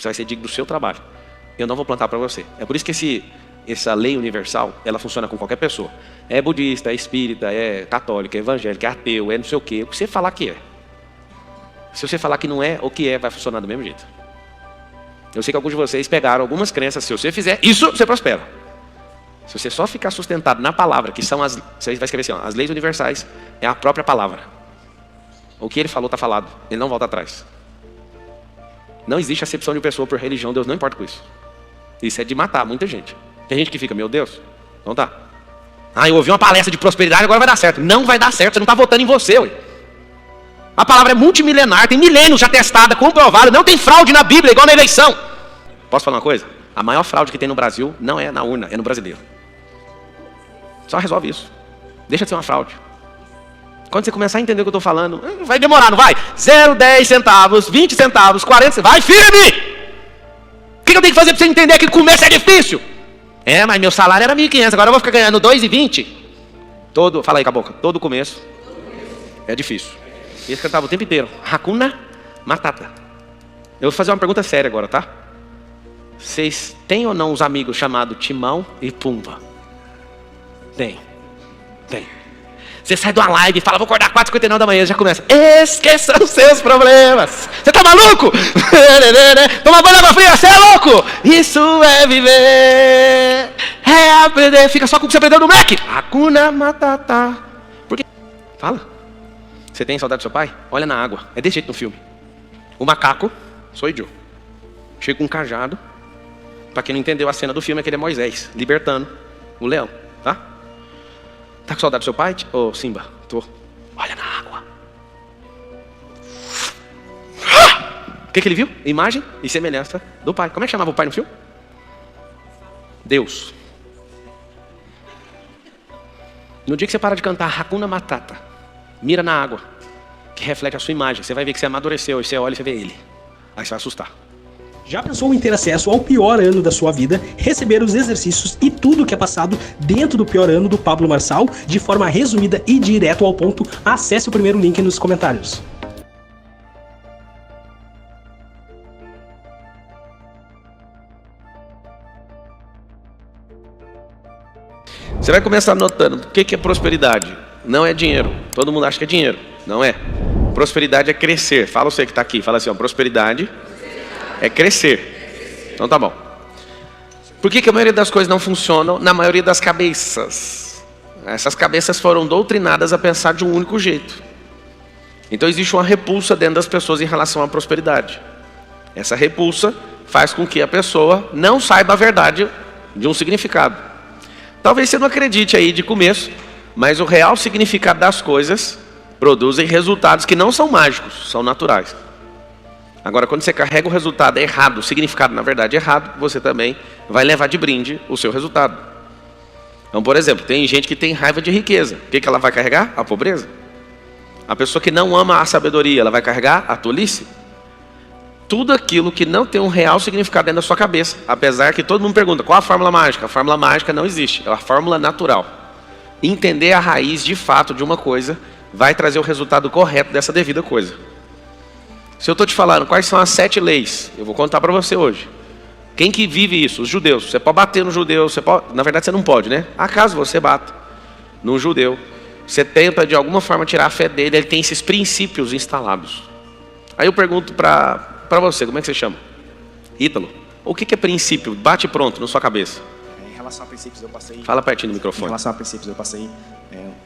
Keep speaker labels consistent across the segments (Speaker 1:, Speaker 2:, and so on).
Speaker 1: Você vai ser digno do seu trabalho. Eu não vou plantar para você. É por isso que essa lei universal, ela funciona com qualquer pessoa. É budista, é espírita, é católico, é evangélico, é ateu, é não sei o quê. O que você falar que é. Se você falar que não é, o que é, vai funcionar do mesmo jeito. Eu sei que alguns de vocês pegaram algumas crenças. Se você fizer isso, você prospera. Se você só ficar sustentado na palavra, que são você vai escrever assim, ó, as leis universais é a própria palavra. O que ele falou está falado. Ele não volta atrás. Não existe acepção de pessoa por religião. Deus não importa com isso. Isso é de matar muita gente. Tem gente que fica, meu Deus, então tá. Eu ouvi uma palestra de prosperidade, agora vai dar certo. Não vai dar certo, você não está votando em você. Ué. A palavra é multimilenar, tem milênios já testada, comprovada. Não tem fraude na Bíblia, igual na eleição. Posso falar uma coisa? A maior fraude que tem no Brasil não é na urna, é no brasileiro. Só resolve isso. Deixa de ser uma fraude. Quando você começar a entender o que eu estou falando, vai demorar, não vai? 0, 10 centavos, 20 centavos, 40 centavos. Vai firme! O que eu tenho que fazer para você entender que o começo é difícil? Mas meu salário era 1.500, agora eu vou ficar ganhando 2,20. Fala aí com a boca. Todo começo é difícil. E eles cantavam o tempo inteiro. Hakuna Matata. Eu vou fazer uma pergunta séria agora, tá? Vocês têm ou não os amigos chamados Timão e Pumba? Tem. Você sai de uma live e fala, vou acordar 4h59 da manhã, já começa. Esqueça os seus problemas. Você tá maluco? Toma banho de água fria, você é louco? Isso é viver. É aprender. Fica só com o que você aprendeu no Mac. Hakuna Matata. Por quê? Fala. Você tem saudade do seu pai? Olha na água. É desse jeito no filme. O macaco, sou eu. Chega com um cajado. Pra quem não entendeu a cena do filme, aquele é Moisés, libertando o leão, tá? Tá com saudade do seu pai? Ô, Simba, tô. Olha na água. O que ele viu? Imagem e semelhança do pai. Como é que chamava o pai no filme? Deus. No dia que você para de cantar Hakuna Matata, mira na água, que reflete a sua imagem. Você vai ver que você amadureceu, e você olha e você vê ele. Aí você vai assustar.
Speaker 2: Já pensou em ter acesso ao pior ano da sua vida, receber os exercícios e tudo o que é passado dentro do pior ano do Pablo Marçal, de forma resumida e direto ao ponto? Acesse o primeiro link nos comentários.
Speaker 1: Você vai começar notando o que é prosperidade. Não é dinheiro. Todo mundo acha que é dinheiro. Não é. Prosperidade é crescer. Fala você que está aqui. Fala assim, ó, prosperidade é crescer. Então tá bom. Por que a maioria das coisas não funcionam na maioria das cabeças? Essas cabeças foram doutrinadas a pensar de um único jeito. Então existe uma repulsa dentro das pessoas em relação à prosperidade. Essa repulsa faz com que a pessoa não saiba a verdade de um significado. Talvez você não acredite aí de começo, mas o real significado das coisas produzem resultados que não são mágicos, são naturais. Agora, quando você carrega o resultado errado, o significado na verdade errado, você também vai levar de brinde o seu resultado. Então, por exemplo, tem gente que tem raiva de riqueza. O que ela vai carregar? A pobreza. A pessoa que não ama a sabedoria, ela vai carregar a tolice. Tudo aquilo que não tem um real significado dentro da sua cabeça. Apesar que todo mundo pergunta, qual a fórmula mágica? A fórmula mágica não existe, é a fórmula natural. Entender a raiz de fato de uma coisa vai trazer o resultado correto dessa devida coisa. Se eu estou te falando quais são as 7 leis, eu vou contar para você hoje. Quem que vive isso? Os judeus. Você pode bater no judeu, na verdade você não pode, né? Acaso você bata no judeu, você tenta de alguma forma tirar a fé dele, ele tem esses princípios instalados. Aí eu pergunto para você, como é que você chama? Ítalo. O que é princípio? Bate pronto na sua cabeça.
Speaker 3: Em relação a princípios eu passei...
Speaker 1: Fala pertinho do microfone.
Speaker 3: Em relação a princípios eu passei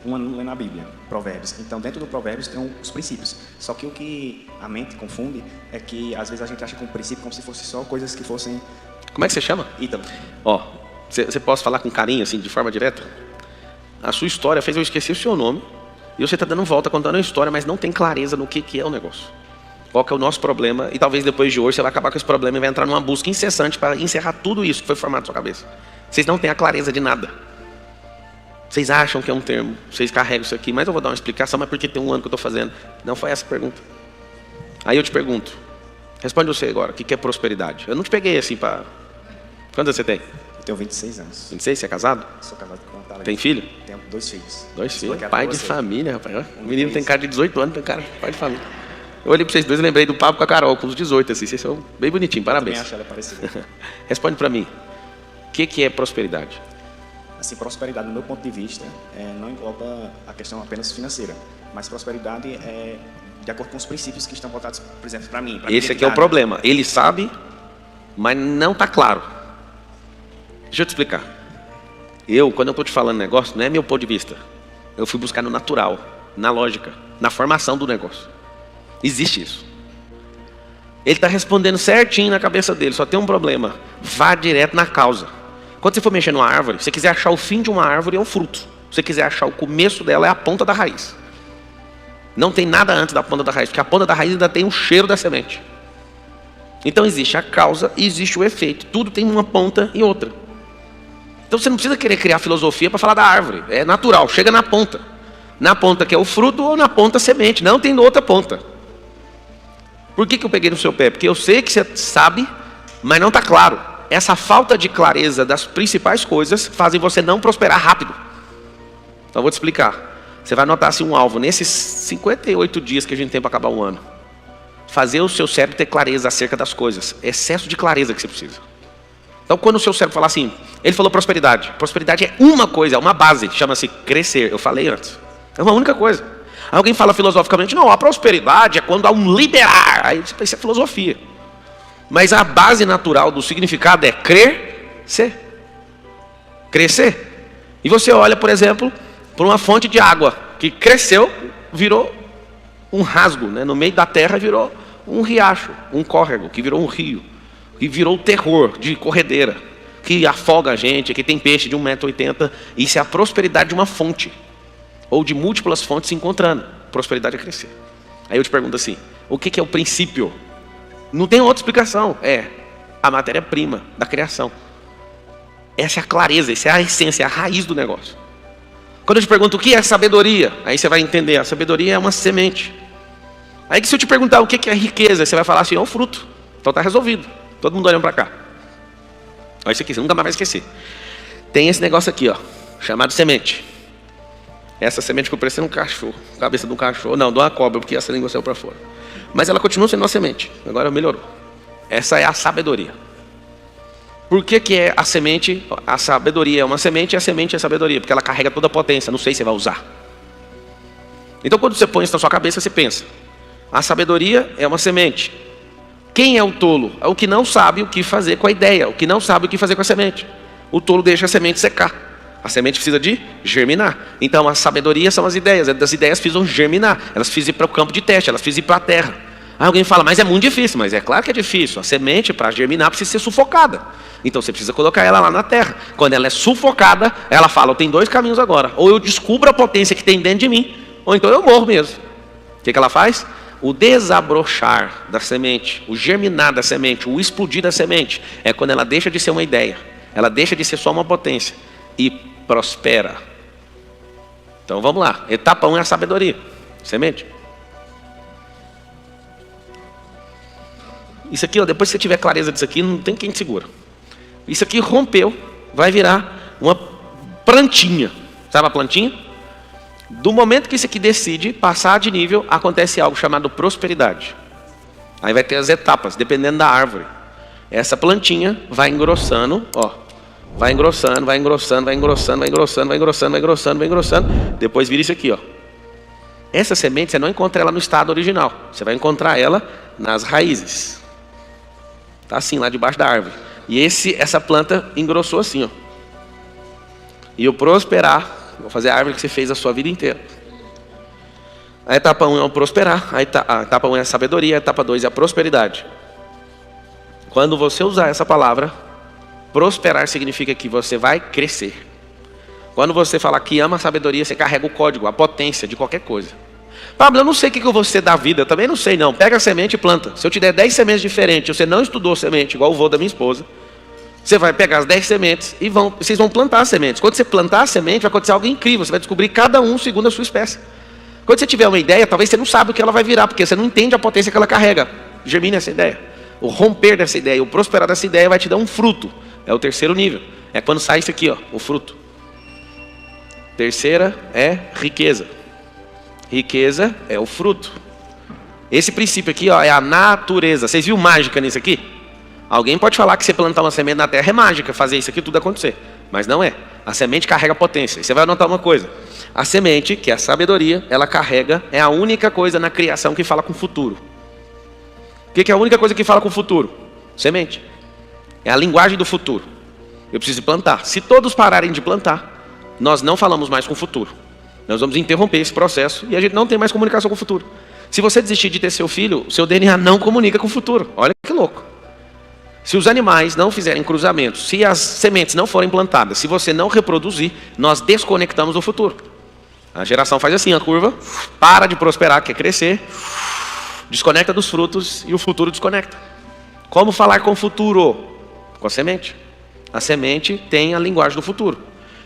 Speaker 3: um ano lendo a Bíblia, Provérbios. Então dentro do Provérbios tem os princípios. Só que o que a mente confunde é que às vezes a gente acha que um princípio como se fosse só coisas que fossem...
Speaker 1: Como é que você chama?
Speaker 3: Ítalo.
Speaker 1: Ó, você pode falar com carinho assim, de forma direta? A sua história fez eu esquecer o seu nome. E você está dando volta contando a história, mas não tem clareza no que é o negócio. Qual que é o nosso problema? E talvez depois de hoje você vai acabar com esse problema e vai entrar numa busca incessante para encerrar tudo isso que foi formado na sua cabeça. Vocês não têm a clareza de nada. Vocês acham que é um termo, vocês carregam isso aqui, mas eu vou dar uma explicação, mas porque tem um ano que eu estou fazendo. Não foi essa a pergunta. Aí eu te pergunto, responde você agora, o que é prosperidade? Eu não te peguei assim para... Quantos você tem?
Speaker 3: Eu tenho 26 anos.
Speaker 1: 26, você é casado?
Speaker 3: Sou casado com a Thalia.
Speaker 1: Tem filho?
Speaker 3: Tenho 2 filhos.
Speaker 1: 2 filhos, pai de família, rapaz. O menino tem cara de 18 anos, tem cara pai de família. Eu olhei para vocês dois e lembrei do papo com a Carol, com os 18, assim. Vocês são bem bonitinhos, parabéns.
Speaker 3: Também acho ela parecida.
Speaker 1: Responde para mim. O que é prosperidade?
Speaker 3: Assim, prosperidade, do meu ponto de vista, não engloba a questão apenas financeira, mas prosperidade é de acordo com os princípios que estão voltados, por exemplo, para mim.
Speaker 1: Esse aqui é o problema. Ele sabe, mas não está claro. Deixa eu te explicar. Quando eu estou te falando negócio, não é meu ponto de vista. Eu fui buscar no natural, na lógica, na formação do negócio. Existe isso. Ele está respondendo certinho na cabeça dele, só tem um problema. Vá direto na causa. Quando você for mexer numa árvore, se você quiser achar o fim de uma árvore, é o fruto. Se você quiser achar o começo dela, é a ponta da raiz. Não tem nada antes da ponta da raiz, porque a ponta da raiz ainda tem o cheiro da semente. Então existe a causa e existe o efeito. Tudo tem uma ponta e outra. Então você não precisa querer criar filosofia para falar da árvore. É natural, chega na ponta. Na ponta que é o fruto ou na ponta a semente. Não tem outra ponta. Por que eu peguei no seu pé? Porque eu sei que você sabe, mas não está claro. Essa falta de clareza das principais coisas fazem você não prosperar rápido. Então eu vou te explicar. Você vai anotar assim um alvo. Nesses 58 dias que a gente tem para acabar o ano. Fazer o seu cérebro ter clareza acerca das coisas. Excesso de clareza que você precisa. Então quando o seu cérebro falar assim, ele falou prosperidade. Prosperidade é uma coisa, é uma base. Chama-se crescer. Eu falei antes. É uma única coisa. Alguém fala filosoficamente, não, a prosperidade é quando há um liberar. Aí isso é filosofia. Mas a base natural do significado é crescer. Crescer. E você olha, por exemplo, para uma fonte de água que cresceu, virou um rasgo, né? No meio da terra virou um riacho, um córrego, que virou um rio, que virou o terror de corredeira, que afoga a gente, que tem peixe de 1,80 m. Isso é a prosperidade de uma fonte, ou de múltiplas fontes se encontrando. Prosperidade é crescer. Aí eu te pergunto assim, o que é o princípio? Não tem outra explicação, é a matéria-prima da criação. Essa é a clareza, essa é a essência, a raiz do negócio. Quando eu te pergunto o que é sabedoria, aí você vai entender, a sabedoria é uma semente. Aí que se eu te perguntar o que é riqueza, você vai falar assim, é um fruto. Então está resolvido. Todo mundo olhando para cá. Olha isso aqui, você nunca mais vai esquecer. Tem esse negócio aqui, ó, chamado semente. Essa semente ficou parecendo um cachorro, cabeça de um cachorro, não, de uma cobra, porque essa língua saiu para fora. Mas ela continua sendo uma semente, agora melhorou. Essa é a sabedoria. Por que é a semente? A sabedoria é uma semente e a semente é a sabedoria, porque ela carrega toda a potência, não sei se você vai usar. Então quando você põe isso na sua cabeça, você pensa, a sabedoria é uma semente. Quem é o tolo? É o que não sabe o que fazer com a ideia, o que não sabe o que fazer com a semente. O tolo deixa a semente secar. A semente precisa de germinar. Então a sabedoria são as ideias precisam germinar. Elas precisam ir para o campo de teste, elas precisam ir para a terra. Aí alguém fala, mas é muito difícil. Mas é claro que é difícil. A semente, para germinar, precisa ser sufocada. Então você precisa colocar ela lá na terra. Quando ela é sufocada, ela fala, eu tenho dois caminhos agora. Ou eu descubro a potência que tem dentro de mim, ou então eu morro mesmo. O que ela faz? O desabrochar da semente, o germinar da semente, o explodir da semente, é quando ela deixa de ser uma ideia. Ela deixa de ser só uma potência e prospera. Então vamos lá. Etapa 1 é a sabedoria. Semente. Isso aqui, ó, depois que você tiver clareza disso aqui, não tem quem te segura. Isso aqui rompeu, vai virar uma plantinha. Sabe a plantinha? Do momento que isso aqui decide passar de nível, acontece algo chamado prosperidade. Aí vai ter as etapas, dependendo da árvore. Essa plantinha vai engrossando, ó. Vai engrossando, vai engrossando, vai engrossando, vai engrossando, vai engrossando, vai engrossando, vai engrossando. Depois vira isso aqui, ó. Essa semente, você não encontra ela no estado original. Você vai encontrar ela nas raízes. Tá assim, lá debaixo da árvore. E essa planta engrossou assim, ó. E o prosperar, vou fazer a árvore que você fez a sua vida inteira. A etapa 1 é o prosperar, a etapa 1 é a sabedoria, a etapa 2 é a prosperidade. Quando você usar essa palavra, prosperar significa que você vai crescer. Quando você falar que ama a sabedoria, você carrega o código, a potência de qualquer coisa. Pablo, eu não sei o que eu vou ser da vida, eu também não sei não. Pega a semente e planta. Se eu te der 10 sementes diferentes, você não estudou semente, igual o vô da minha esposa, você vai pegar as 10 sementes e vocês vão plantar as sementes. Quando você plantar a semente, vai acontecer algo incrível. Você vai descobrir cada um segundo a sua espécie. Quando você tiver uma ideia, talvez você não saiba o que ela vai virar, porque você não entende a potência que ela carrega. Germine essa ideia. O romper dessa ideia, o prosperar dessa ideia vai te dar um fruto. É o terceiro nível. É quando sai isso aqui, ó, o fruto. Terceira é riqueza. Riqueza é o fruto. Esse princípio aqui, ó, é a natureza. Vocês viram mágica nisso aqui? Alguém pode falar que você plantar uma semente na terra é mágica, fazer isso aqui tudo acontecer. Mas não é. A semente carrega potência. E você vai notar uma coisa. A semente, que é a sabedoria, ela carrega, é a única coisa na criação que fala com o futuro. O que é a única coisa que fala com o futuro? Semente. É a linguagem do futuro. Eu preciso plantar. Se todos pararem de plantar, nós não falamos mais com o futuro. Nós vamos interromper esse processo e a gente não tem mais comunicação com o futuro. Se você desistir de ter seu filho, o seu DNA não comunica com o futuro. Olha que louco. Se os animais não fizerem cruzamentos, se as sementes não forem plantadas, se você não reproduzir, nós desconectamos o futuro. A geração faz assim, a curva, para de prosperar, quer crescer, desconecta dos frutos e o futuro desconecta. Como falar com o futuro? Com a semente. A semente tem a linguagem do futuro.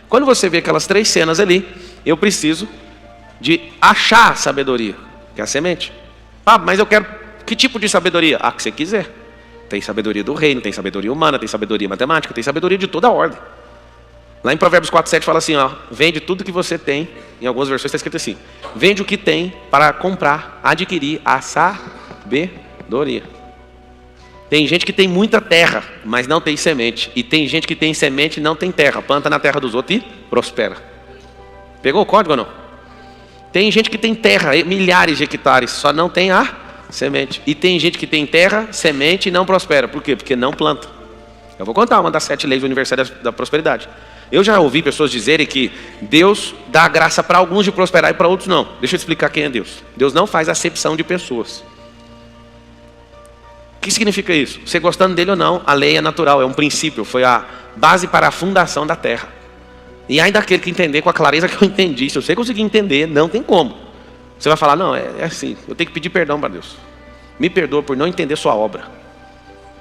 Speaker 1: Quando você vê aquelas 3 cenas ali, eu preciso de achar sabedoria, que é a semente. Ah, mas eu quero que tipo de sabedoria? Ah, que você quiser. Tem sabedoria do reino, tem sabedoria humana, tem sabedoria matemática, tem sabedoria de toda a ordem. Lá em Provérbios 4:7 fala assim, ó, vende tudo que você tem, em algumas versões está escrito assim, vende o que tem para comprar, adquirir a sabedoria. Tem gente que tem muita terra, mas não tem semente. E tem gente que tem semente e não tem terra. Planta na terra dos outros e prospera. Pegou o código ou não? Tem gente que tem terra, milhares de hectares, só não tem a semente. E tem gente que tem terra, semente e não prospera. Por quê? Porque não planta. Eu vou contar uma das 7 leis universais da prosperidade. Eu já ouvi pessoas dizerem que Deus dá graça para alguns de prosperar e para outros não. Deixa eu explicar quem é Deus. Deus não faz acepção de pessoas. O que significa isso? Você gostando dele ou não, a lei é natural, é um princípio, foi a base para a fundação da terra. E ainda aquele que entender com a clareza que eu entendi, se você conseguir entender, não tem como. Você vai falar, não, é assim, eu tenho que pedir perdão para Deus. Me perdoa por não entender sua obra.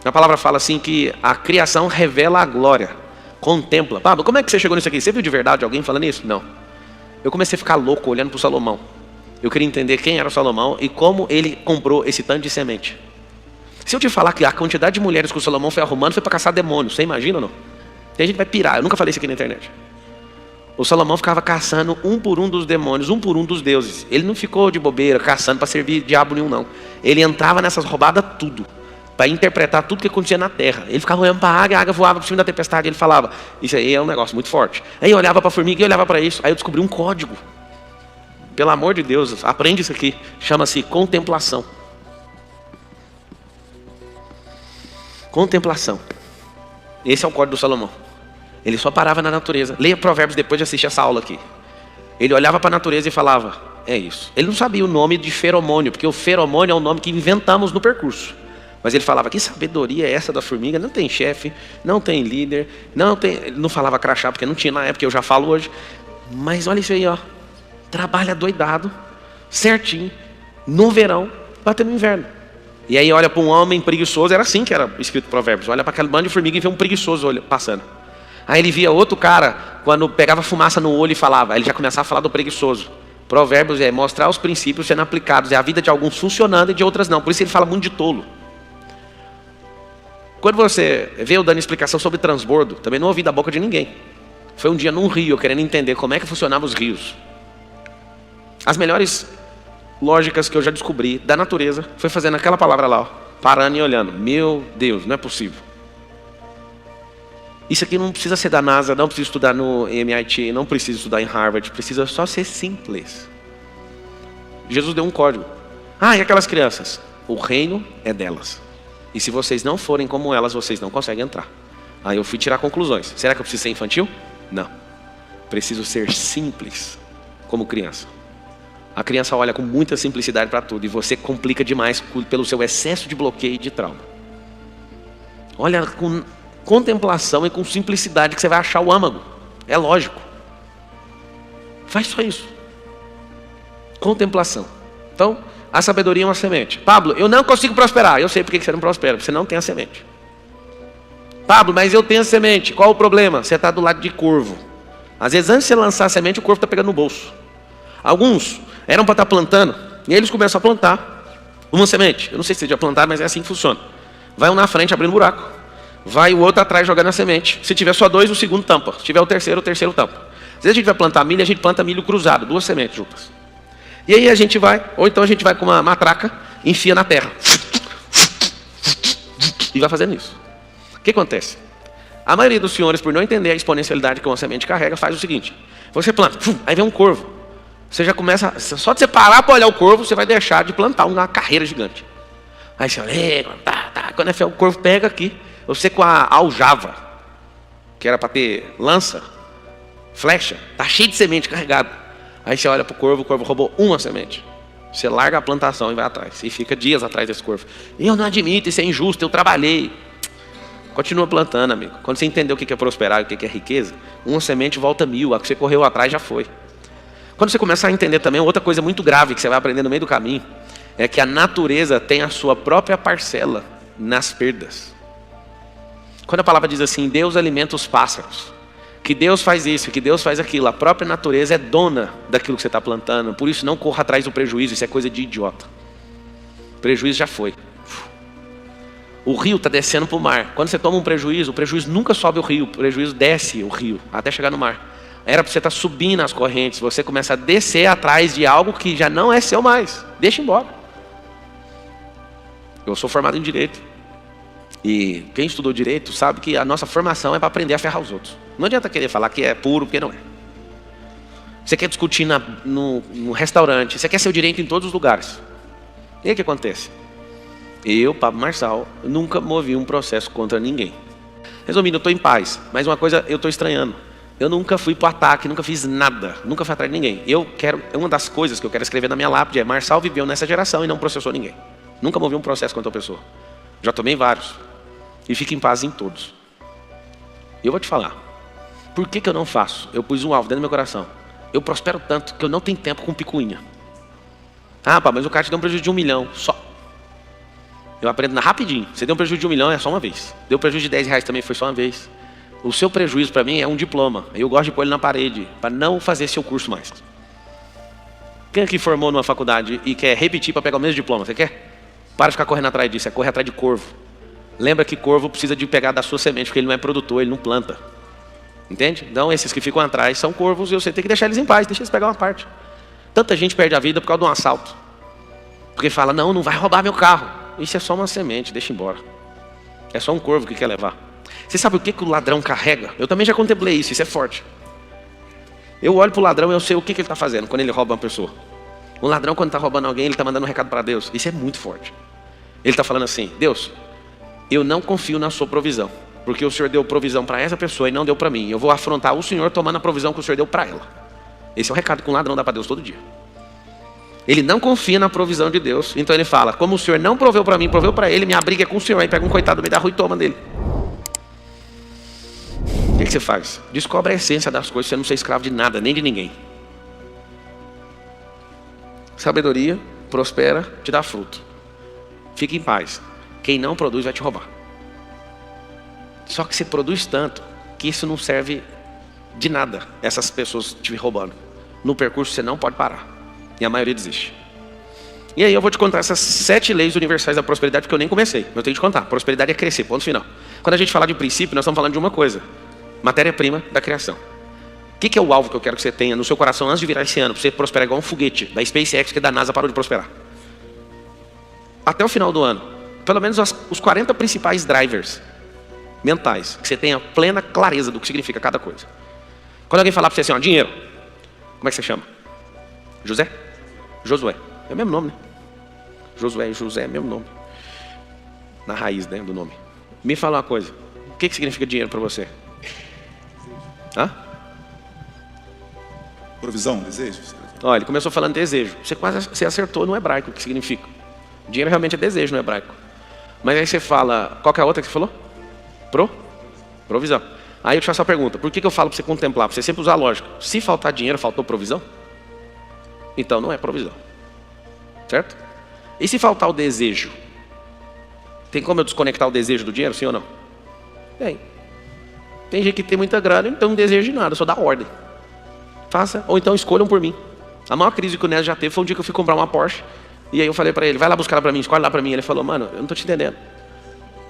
Speaker 1: A palavra fala assim que a criação revela a glória, contempla. Pablo, como é que você chegou nisso aqui? Você viu de verdade alguém falando isso? Não. Eu comecei a ficar louco olhando para o Salomão. Eu queria entender quem era o Salomão e como ele comprou esse tanto de semente. Se eu te falar que a quantidade de mulheres que o Salomão foi arrumando foi para caçar demônios, você imagina ou não? Tem gente que vai pirar, eu nunca falei isso aqui na internet. O Salomão ficava caçando um por um dos demônios, um por um dos deuses. Ele não ficou de bobeira, caçando para servir diabo nenhum, não. Ele entrava nessas roubadas tudo, para interpretar tudo que acontecia na terra. Ele ficava olhando para a águia voava por cima da tempestade, ele falava, isso aí é um negócio muito forte. Aí eu olhava para a formiga e olhava para isso, aí eu descobri um código. Pelo amor de Deus, aprende isso aqui, chama-se contemplação. Contemplação. Esse é o código do Salomão. Ele só parava na natureza. Leia Provérbios depois de assistir essa aula aqui. Ele olhava para a natureza e falava, é isso. Ele não sabia o nome de feromônio, porque o feromônio é um nome que inventamos no percurso. Mas ele falava, que sabedoria é essa da formiga? Não tem chefe, não tem líder, não tem... Ele não falava crachá, porque não tinha na época, eu já falo hoje. Mas olha isso aí, ó. Trabalha doidado, certinho, no verão, bater no inverno. E aí olha para um homem preguiçoso, era assim que era escrito Provérbios. Olha para aquele bando de formiga e vê um preguiçoso passando. Aí ele via outro cara, quando pegava fumaça no olho e falava, aí ele já começava a falar do preguiçoso. Provérbios é mostrar os princípios sendo aplicados, é a vida de alguns funcionando e de outras não. Por isso ele fala muito de tolo. Quando você vê eu dando explicação sobre transbordo, também não ouvi da boca de ninguém. Foi um dia num rio, eu querendo entender como é que funcionavam os rios. As melhores lógicas que eu já descobri da natureza foi fazendo aquela palavra lá, ó, parando e olhando. Meu Deus, não é possível. Isso aqui não precisa ser da NASA, não precisa estudar no MIT, não precisa estudar em Harvard, precisa só ser simples. Jesus deu um código. Ah, e aquelas crianças? O reino é delas. E se vocês não forem como elas, vocês não conseguem entrar. Aí eu fui tirar conclusões. Será que eu preciso ser infantil? Não. Preciso ser simples, como criança. A criança olha com muita simplicidade para tudo e você complica demais pelo seu excesso de bloqueio e de trauma. Olha com contemplação e com simplicidade que você vai achar o âmago. É lógico. Faz só isso. Contemplação. Então, a sabedoria é uma semente. Pablo, eu não consigo prosperar. Eu sei por que você não prospera. Você não tem a semente. Pablo, mas eu tenho a semente. Qual o problema? Você está do lado de corvo. Às vezes, antes de você lançar a semente, o corvo está pegando no bolso. Alguns eram para estar plantando, e aí eles começam a plantar uma semente. Eu não sei se você já plantaram, mas é assim que funciona. Vai um na frente abrindo buraco, vai o outro atrás jogando a semente. Se tiver só 2, o segundo tampa. Se tiver o terceiro tampa. Às vezes a gente vai plantar milho, a gente planta milho cruzado, 2 sementes juntas. E aí a gente vai, ou então a gente vai com uma matraca enfia na terra. E vai fazendo isso. O que acontece? A maioria dos senhores, por não entender a exponencialidade que uma semente carrega, faz o seguinte. Você planta, aí vem um corvo. Você já começa, só de você parar para olhar o corvo, você vai deixar de plantar uma carreira gigante. Aí você olha, quando o corvo pega aqui, você com a aljava, que era para ter lança, flecha, tá cheio de semente carregada. Aí você olha para o corvo roubou uma semente. Você larga a plantação e vai atrás. E fica dias atrás desse corvo. Eu não admito, isso é injusto, eu trabalhei. Continua plantando, amigo. Quando você entender o que é prosperar e o que é riqueza, uma semente volta 1000, a que você correu atrás já foi. Quando você começar a entender também, outra coisa muito grave que você vai aprender no meio do caminho, é que a natureza tem a sua própria parcela nas perdas. Quando a palavra diz assim, Deus alimenta os pássaros, que Deus faz isso, que Deus faz aquilo, a própria natureza é dona daquilo que você está plantando, por isso não corra atrás do prejuízo, isso é coisa de idiota. O prejuízo já foi. O rio está descendo para o mar. Quando você toma um prejuízo, o prejuízo nunca sobe o rio, o prejuízo desce o rio, até chegar no mar. Era para você estar subindo as correntes, você começa a descer atrás de algo que já não é seu mais. Deixa embora. Eu sou formado em Direito. E quem estudou Direito sabe que a nossa formação é para aprender a ferrar os outros. Não adianta querer falar que é puro, porque não é. Você quer discutir no restaurante, você quer seu direito em todos os lugares. E aí o que acontece? Eu, Pablo Marçal, nunca movi um processo contra ninguém. Resumindo, eu estou em paz, mas uma coisa eu estou estranhando. Eu nunca fui para o ataque, nunca fiz nada, nunca fui atrás de ninguém. Uma das coisas que eu quero escrever na minha lápide é: Marçal viveu nessa geração e não processou ninguém. Nunca movi um processo contra a pessoa. Já tomei vários. E fico em paz em todos. E eu vou te falar. Por que eu não faço? Eu pus um alvo dentro do meu coração. Eu prospero tanto que eu não tenho tempo com picuinha. Ah, pá, mas o cara te deu um prejuízo de 1 milhão. Só. Eu aprendo rapidinho. Você deu um prejuízo de 1 milhão, é só uma vez. Deu um prejuízo de R$10 também, foi só uma vez. O seu prejuízo para mim é um diploma. Eu gosto de pôr ele na parede, para não fazer seu curso mais. Quem aqui formou numa faculdade e quer repetir para pegar o mesmo diploma? Você quer? Para de ficar correndo atrás disso, é correr atrás de corvo. Lembra que corvo precisa de pegar da sua semente, porque ele não é produtor, ele não planta. Entende? Então esses que ficam atrás são corvos e você tem que deixar eles em paz, deixa eles pegar uma parte. Tanta gente perde a vida por causa de um assalto. Porque fala, não vai roubar meu carro. Isso é só uma semente, deixa embora. É só um corvo que quer levar. Você sabe o que o ladrão carrega? Eu também já contemplei isso é forte. Eu olho para o ladrão e eu sei o que ele está fazendo quando ele rouba uma pessoa. O ladrão, quando está roubando alguém, ele está mandando um recado para Deus. Isso é muito forte. Ele está falando assim, Deus, eu não confio na sua provisão, porque o Senhor deu provisão para essa pessoa e não deu para mim. Eu vou afrontar o Senhor tomando a provisão que o Senhor deu para ela. Esse é o recado que um ladrão dá para Deus todo dia. Ele não confia na provisão de Deus, então ele fala, como o Senhor não proveu para mim, proveu para ele, minha briga é com o Senhor. Aí pega um coitado do meio da rua e toma dele. O que você faz? Descobre a essência das coisas, você não ser escravo de nada, nem de ninguém. Sabedoria, prospera, te dá fruto. Fique em paz. Quem não produz vai te roubar. Só que você produz tanto que isso não serve de nada, essas pessoas te roubando. No percurso você não pode parar. E a maioria desiste. E aí eu vou te contar essas 7 leis universais da prosperidade, porque eu nem comecei. Eu tenho que te contar. Prosperidade é crescer, ponto final. Quando a gente fala de princípio, nós estamos falando de uma coisa. Matéria-prima da criação. O que é o alvo que eu quero que você tenha no seu coração antes de virar esse ano, para você prosperar igual um foguete da SpaceX, que da NASA parou de prosperar? Até o final do ano, pelo menos os 40 principais drivers mentais, que você tenha plena clareza do que significa cada coisa. Quando alguém falar para você assim, dinheiro, como é que você chama? José? Josué. É o mesmo nome, né? Josué e José é o mesmo nome. Na raiz, né, do nome. Me fala uma coisa. O que significa dinheiro para você? Hã?
Speaker 4: Provisão, desejo?
Speaker 1: Olha, ele começou falando desejo. Você acertou no hebraico o que significa. Dinheiro realmente é desejo no hebraico. Mas aí você fala, qual que é a outra que você falou? Provisão. Aí eu te faço a pergunta, por que eu falo para você contemplar? Para você sempre usar a lógica. Se faltar dinheiro, faltou provisão? Então não é provisão. Certo? E se faltar o desejo? Tem como eu desconectar o desejo do dinheiro, sim ou não? Tem gente que tem muita grana, então não deseja de nada, só dá ordem. Faça, ou então escolham por mim. A maior crise que o Nésio já teve foi um dia que eu fui comprar uma Porsche. E aí eu falei para ele, vai lá buscar ela para mim, escolhe lá para mim. Ele falou, mano, eu não tô te entendendo.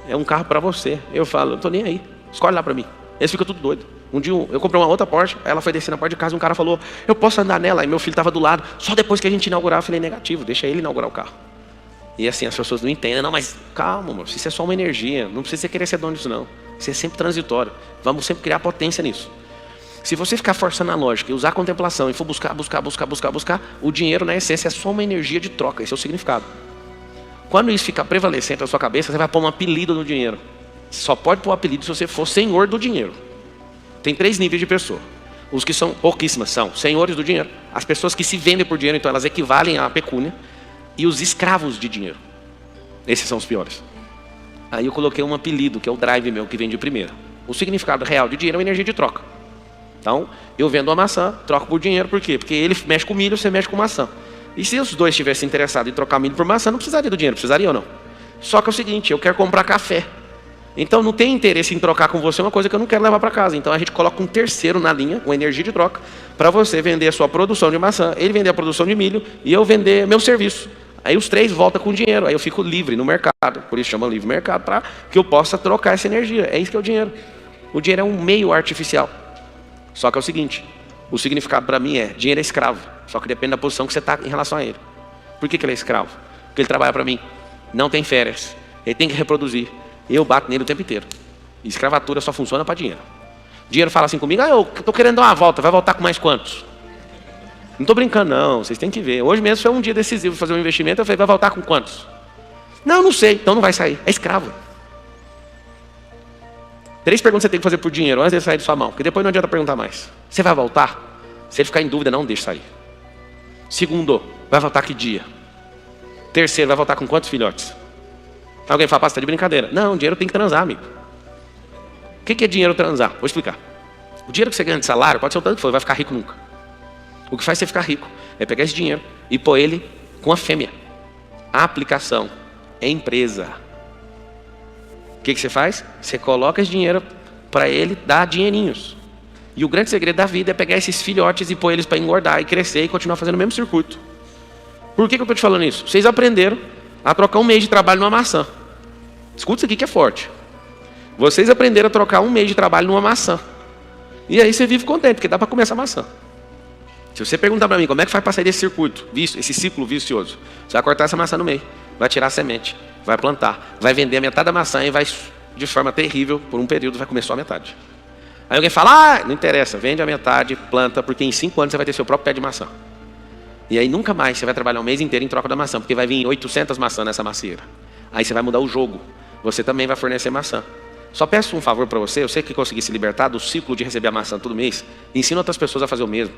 Speaker 1: É um carro para você. Eu falo, eu não tô nem aí, escolhe lá para mim. Eles ficam tudo doido. Um dia eu comprei uma outra Porsche, aí ela foi descer na porta de casa e um cara falou, eu posso andar nela? Aí meu filho estava do lado. Só depois que a gente inaugurar, eu falei, negativo, deixa ele inaugurar o carro. E assim, as pessoas não entendem. Não, mas calma, amor, isso é só uma energia. Não precisa querer ser dono disso, não. Isso é sempre transitório. Vamos sempre criar potência nisso. Se você ficar forçando a lógica e usar a contemplação e for buscar, o dinheiro, na essência, é só uma energia de troca. Esse é o significado. Quando isso ficar prevalecente na sua cabeça, você vai pôr um apelido no dinheiro. Você só pode pôr um apelido se você for senhor do dinheiro. Tem 3 níveis de pessoa. Os que são pouquíssimas são senhores do dinheiro. As pessoas que se vendem por dinheiro, então elas equivalem à pecúnia. E os escravos de dinheiro. Esses são os piores. Aí eu coloquei um apelido, que é o drive meu, que vem de primeira. O significado real de dinheiro é uma energia de troca. Então, eu vendo uma maçã, troco por dinheiro, por quê? Porque ele mexe com milho, você mexe com maçã. E se os dois estivessem interessados em trocar milho por maçã, não precisaria do dinheiro, precisaria ou não? Só que é o seguinte, eu quero comprar café. Então, não tem interesse em trocar com você uma coisa que eu não quero levar para casa. Então, a gente coloca um terceiro na linha, uma energia de troca, para você vender a sua produção de maçã, ele vender a produção de milho e eu vender meu serviço. Aí os 3 voltam com dinheiro, aí eu fico livre no mercado, por isso chama livre mercado, para que eu possa trocar essa energia. É isso que é o dinheiro. O dinheiro é um meio artificial. Só que é o seguinte, o significado para mim é, dinheiro é escravo, só que depende da posição que você está em relação a ele. Por que ele é escravo? Porque ele trabalha para mim, não tem férias, ele tem que reproduzir, eu bato nele o tempo inteiro. E escravatura só funciona para dinheiro. Dinheiro fala assim comigo, eu estou querendo dar uma volta, vai voltar com mais quantos? Não estou brincando não, vocês têm que ver. Hoje mesmo foi um dia decisivo fazer um investimento, eu falei, vai voltar com quantos? Não sei, então não vai sair, é escravo. 3 perguntas você tem que fazer por dinheiro antes de sair de sua mão, porque depois não adianta perguntar mais. Você vai voltar? Se ele ficar em dúvida, não deixe sair. Segundo, vai voltar que dia? Terceiro, vai voltar com quantos filhotes? Alguém fala, você está de brincadeira. Não, dinheiro tem que transar, amigo. O que é dinheiro transar? Vou explicar. O dinheiro que você ganha de salário, pode ser o tanto que for, vai ficar rico nunca. O que faz você ficar rico é pegar esse dinheiro e pôr ele com a fêmea. A aplicação é empresa. O que você faz? Você coloca esse dinheiro para ele dar dinheirinhos. E o grande segredo da vida é pegar esses filhotes e pôr eles para engordar e crescer e continuar fazendo o mesmo circuito. Por que eu estou te falando isso? Vocês aprenderam a trocar 1 mês de trabalho numa maçã. Escuta isso aqui que é forte. Vocês aprenderam a trocar 1 mês de trabalho numa maçã. E aí você vive contente, porque dá para comer essa maçã. Se você perguntar para mim como é que faz para sair desse circuito, esse ciclo vicioso, você vai cortar essa maçã no meio, vai tirar a semente, vai plantar, vai vender a metade da maçã e vai, de forma terrível, por um período, vai comer só a metade. Aí alguém fala, não interessa, vende a metade, planta, porque em 5 anos você vai ter seu próprio pé de maçã. E aí nunca mais você vai trabalhar um mês inteiro em troca da maçã, porque vai vir 800 maçãs nessa macieira. Aí você vai mudar o jogo, você também vai fornecer maçã. Só peço um favor para você, eu sei que conseguir se libertar do ciclo de receber a maçã todo mês, ensina outras pessoas a fazer o mesmo.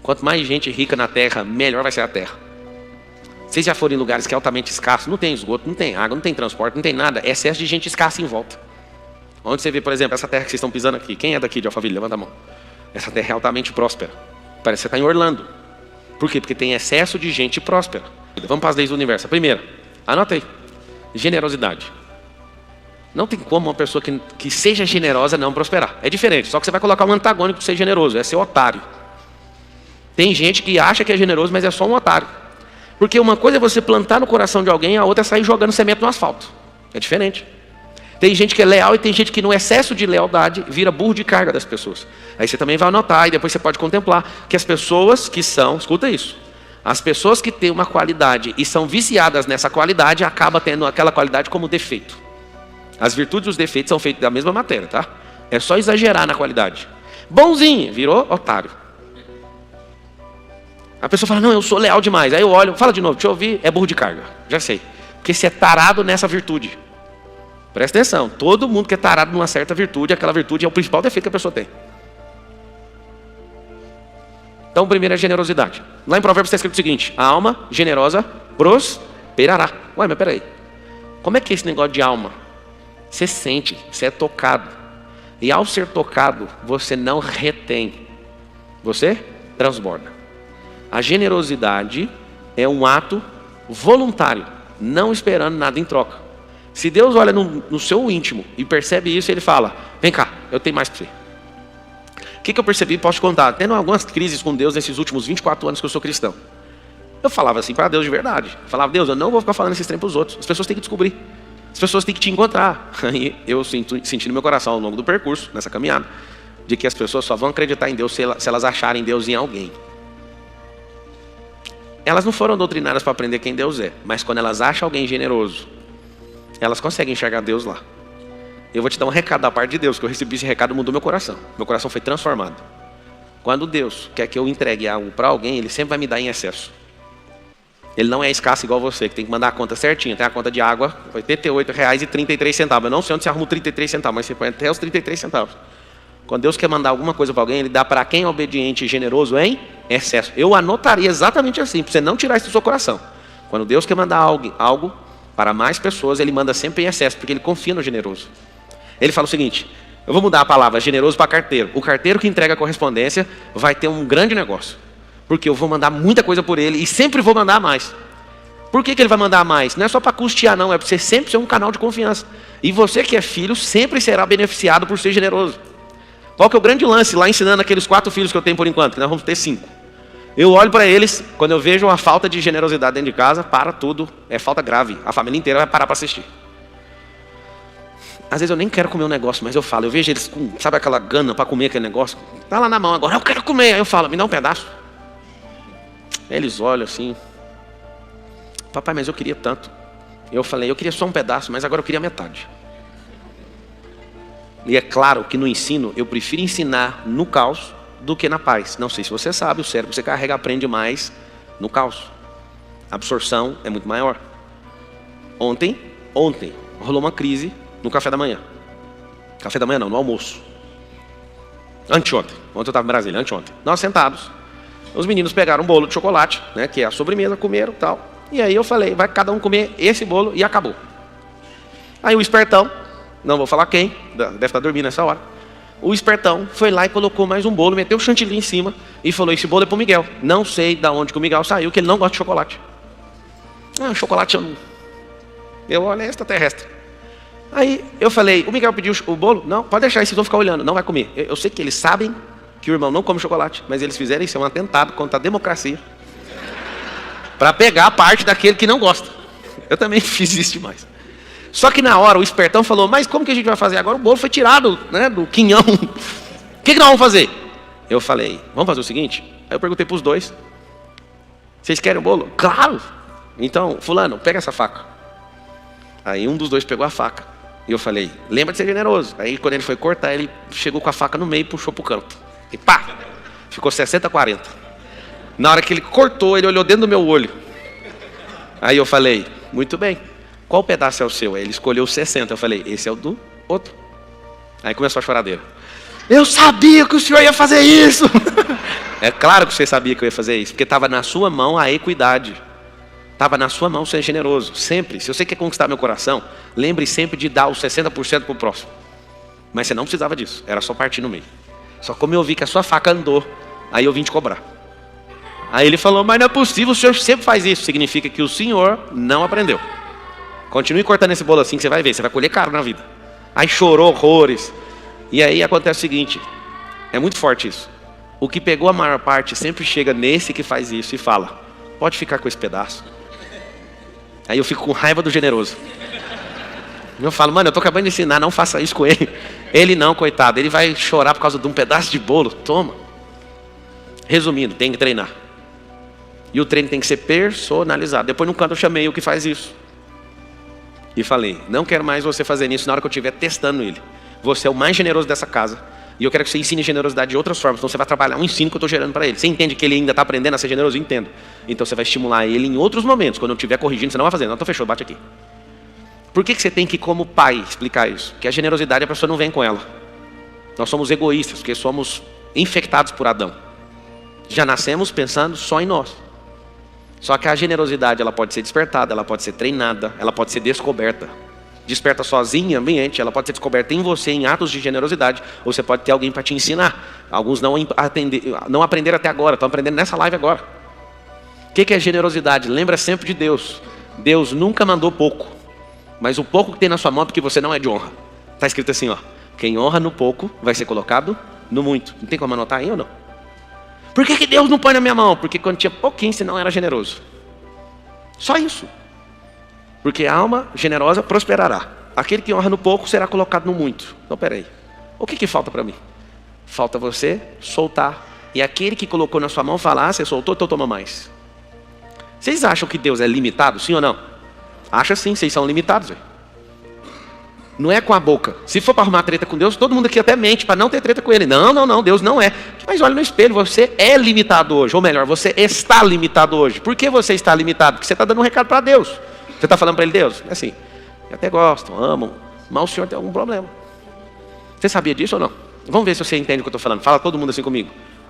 Speaker 1: Quanto mais gente rica na terra, melhor vai ser a terra. Vocês já foram em lugares que é altamente escasso, não tem esgoto, não tem água, não tem transporte, não tem nada, é excesso de gente escassa em volta. Onde você vê, por exemplo, essa terra que vocês estão pisando aqui, quem é daqui de Alphaville? Levanta a mão. Essa terra é altamente próspera. Parece que você está em Orlando. Por quê? Porque tem excesso de gente próspera. Vamos para as leis do universo. A primeira, anota aí, generosidade. Não tem como uma pessoa que seja generosa não prosperar. É diferente, só que você vai colocar um antagônico para ser generoso, é ser otário. Tem gente que acha que é generoso, mas é só um otário. Porque uma coisa é você plantar no coração de alguém, a outra é sair jogando semente no asfalto. É diferente. Tem gente que é leal e tem gente que no excesso de lealdade vira burro de carga das pessoas. Aí você também vai anotar e depois você pode contemplar que as pessoas que são, escuta isso, as pessoas que têm uma qualidade e são viciadas nessa qualidade, acabam tendo aquela qualidade como defeito. As virtudes e os defeitos são feitos da mesma matéria, tá? É só exagerar na qualidade. Bonzinho, virou otário. A pessoa fala, não, eu sou leal demais. Aí eu olho, fala de novo, deixa eu ouvir, é burro de carga. Já sei. Porque você é tarado nessa virtude. Presta atenção, todo mundo que é tarado numa certa virtude, aquela virtude é o principal defeito que a pessoa tem. Então, primeiro é generosidade. Lá em Provérbios está escrito o seguinte, a alma generosa prosperará. Ué, mas peraí, como é que é esse negócio de alma? Você sente, você é tocado. E ao ser tocado, você não retém. Você transborda. A generosidade é um ato voluntário, não esperando nada em troca. Se Deus olha no seu íntimo e percebe isso, Ele fala, vem cá, eu tenho mais para você. O que eu percebi, posso te contar, tendo algumas crises com Deus nesses últimos 24 anos que eu sou cristão. Eu falava assim para Deus de verdade. Eu falava, Deus, eu não vou ficar falando esses trem para os outros. As pessoas têm que descobrir. As pessoas têm que te encontrar. E eu senti no meu coração ao longo do percurso, nessa caminhada, de que as pessoas só vão acreditar em Deus se elas acharem Deus em alguém. elas não foram doutrinadas para aprender quem Deus é, mas quando elas acham alguém generoso, elas conseguem enxergar Deus lá. Eu vou te dar um recado da parte de Deus, que eu recebi esse recado, mudou meu coração. Meu coração foi transformado. Quando Deus quer que eu entregue algo para alguém, Ele sempre vai me dar em excesso. Ele não é escasso igual você, que tem que mandar a conta certinha. Tem a conta de água, R$ 88,33. Eu não sei onde você arruma 33 centavos, mas você põe até os 33 centavos. Quando Deus quer mandar alguma coisa para alguém, Ele dá para quem é obediente e generoso em excesso. Eu anotaria exatamente assim, para você não tirar isso do seu coração. Quando Deus quer mandar algo para mais pessoas, Ele manda sempre em excesso, porque Ele confia no generoso. Ele fala o seguinte: eu vou mudar a palavra generoso para carteiro. O carteiro que entrega a correspondência vai ter um grande negócio, porque eu vou mandar muita coisa por ele e sempre vou mandar mais. Por que ele vai mandar mais? Não é só para custear, não, é para você sempre ser um canal de confiança. E você que é filho sempre será beneficiado por ser generoso. Qual que é o grande lance lá ensinando aqueles 4 filhos que eu tenho por enquanto, que nós vamos ter 5. Eu olho para eles, quando eu vejo uma falta de generosidade dentro de casa, para tudo, é falta grave. A família inteira vai parar para assistir. Às vezes eu nem quero comer um negócio, mas eu falo, eu vejo eles com, sabe aquela gana para comer aquele negócio? Tá lá na mão agora, eu quero comer. Aí eu falo, me dá um pedaço. Eles olham assim, papai, mas eu queria tanto. Eu falei, eu queria só um pedaço, mas agora eu queria metade. E é claro que no ensino, eu prefiro ensinar no caos do que na paz. Não sei se você sabe, o cérebro que você carrega aprende mais no caos. A absorção é muito maior. Ontem, rolou uma crise no café da manhã. Café da manhã não, no almoço. Anteontem, ontem eu estava em Brasília, anteontem. Nós sentados, os meninos pegaram um bolo de chocolate, né, que é a sobremesa, comeram e tal. E aí eu falei, vai cada um comer esse bolo e acabou. Aí o espertão, não vou falar quem, deve estar dormindo nessa hora. O espertão foi lá e colocou mais um bolo, meteu o chantilly em cima e falou, esse bolo é pro Miguel. Não sei de onde que o Miguel saiu, que ele não gosta de chocolate. Chocolate eu não... Eu olho, é extraterrestre. Aí eu falei, o Miguel pediu o bolo? Não, pode deixar, vocês vão ficar olhando, não vai comer. Eu sei que eles sabem que o irmão não come chocolate, mas eles fizeram isso, é um atentado contra a democracia. Para pegar a parte daquele que não gosta. Eu também fiz isso demais. Só que na hora o espertão falou, mas como que a gente vai fazer agora? O bolo foi tirado, né, do quinhão. O que nós vamos fazer? Eu falei, vamos fazer o seguinte? Aí eu perguntei para os dois, vocês querem o bolo? Claro! Então, fulano, pega essa faca. Aí um dos dois pegou a faca. E eu falei, lembra de ser generoso. Aí quando ele foi cortar, ele chegou com a faca no meio e puxou para o canto. E pá! Ficou 60-40. Na hora que ele cortou, ele olhou dentro do meu olho. Aí eu falei, muito bem. Qual pedaço é o seu? Aí ele escolheu 60. Eu falei, esse é o do outro. Aí começou a choradeira. Eu sabia que o senhor ia fazer isso. É claro que você sabia que eu ia fazer isso. Porque estava na sua mão a equidade. Estava na sua mão ser generoso. Sempre. Se você quer conquistar meu coração, lembre sempre de dar os 60% para o próximo. Mas você não precisava disso. Era só partir no meio. Só como eu vi que a sua faca andou, aí eu vim te cobrar. Aí ele falou, mas não é possível, o senhor sempre faz isso. Significa que o senhor não aprendeu. Continue cortando esse bolo assim que você vai ver, você vai colher caro na vida. Aí chorou horrores. E aí acontece o seguinte, é muito forte isso. O que pegou a maior parte sempre chega nesse que faz isso e fala, pode ficar com esse pedaço. Aí eu fico com raiva do generoso. Eu falo, mano, eu tô acabando de ensinar, não faça isso com ele. Ele não, coitado, ele vai chorar por causa de um pedaço de bolo. Toma. Resumindo, tem que treinar. E o treino tem que ser personalizado. Depois no canto eu chamei o que faz isso. E falei, não quero mais você fazer isso na hora que eu estiver testando ele. Você é o mais generoso dessa casa. E eu quero que você ensine generosidade de outras formas. Então você vai trabalhar um ensino que eu estou gerando para ele. Você entende que ele ainda está aprendendo a ser generoso? Eu entendo. Então você vai estimular ele em outros momentos. Quando eu estiver corrigindo, você não vai fazer. Não, então fechou, bate aqui. Por que você tem que, como pai, explicar isso? Porque a generosidade a pessoa não vem com ela. Nós somos egoístas, porque somos infectados por Adão. Já nascemos pensando só em nós. Só que a generosidade ela pode ser despertada, ela pode ser treinada, ela pode ser descoberta. Desperta sozinha em ambiente, ela pode ser descoberta em você, em atos de generosidade, ou você pode ter alguém para te ensinar. Alguns não aprenderam até agora, estão aprendendo nessa live agora. O que é generosidade? Lembra sempre de Deus. Deus nunca mandou pouco, mas o pouco que tem na sua mão é porque você não é de honra. Está escrito assim, ó, quem honra no pouco vai ser colocado no muito. Não tem como anotar aí ou não? Por que Deus não põe na minha mão? Porque quando tinha pouquinho, senão era generoso. Só isso. Porque a alma generosa prosperará. Aquele que honra no pouco será colocado no muito. Então, peraí. O que falta para mim? Falta você soltar. E aquele que colocou na sua mão falar, você soltou, então toma mais. Vocês acham que Deus é limitado, sim ou não? Acha sim, vocês são limitados. Véio. Não é com a boca. Se for para arrumar treta com Deus, todo mundo aqui até mente para não ter treta com Ele. Não, Deus não é. Mas olha no espelho, você é limitado hoje. Ou melhor, você está limitado hoje. Por que você está limitado? Porque você está dando um recado para Deus. Você está falando para Ele, Deus, é assim, eu até gosto, amo, mas o Senhor tem algum problema. Você sabia disso ou não? Vamos ver se você entende o que eu estou falando. Fala todo mundo assim comigo.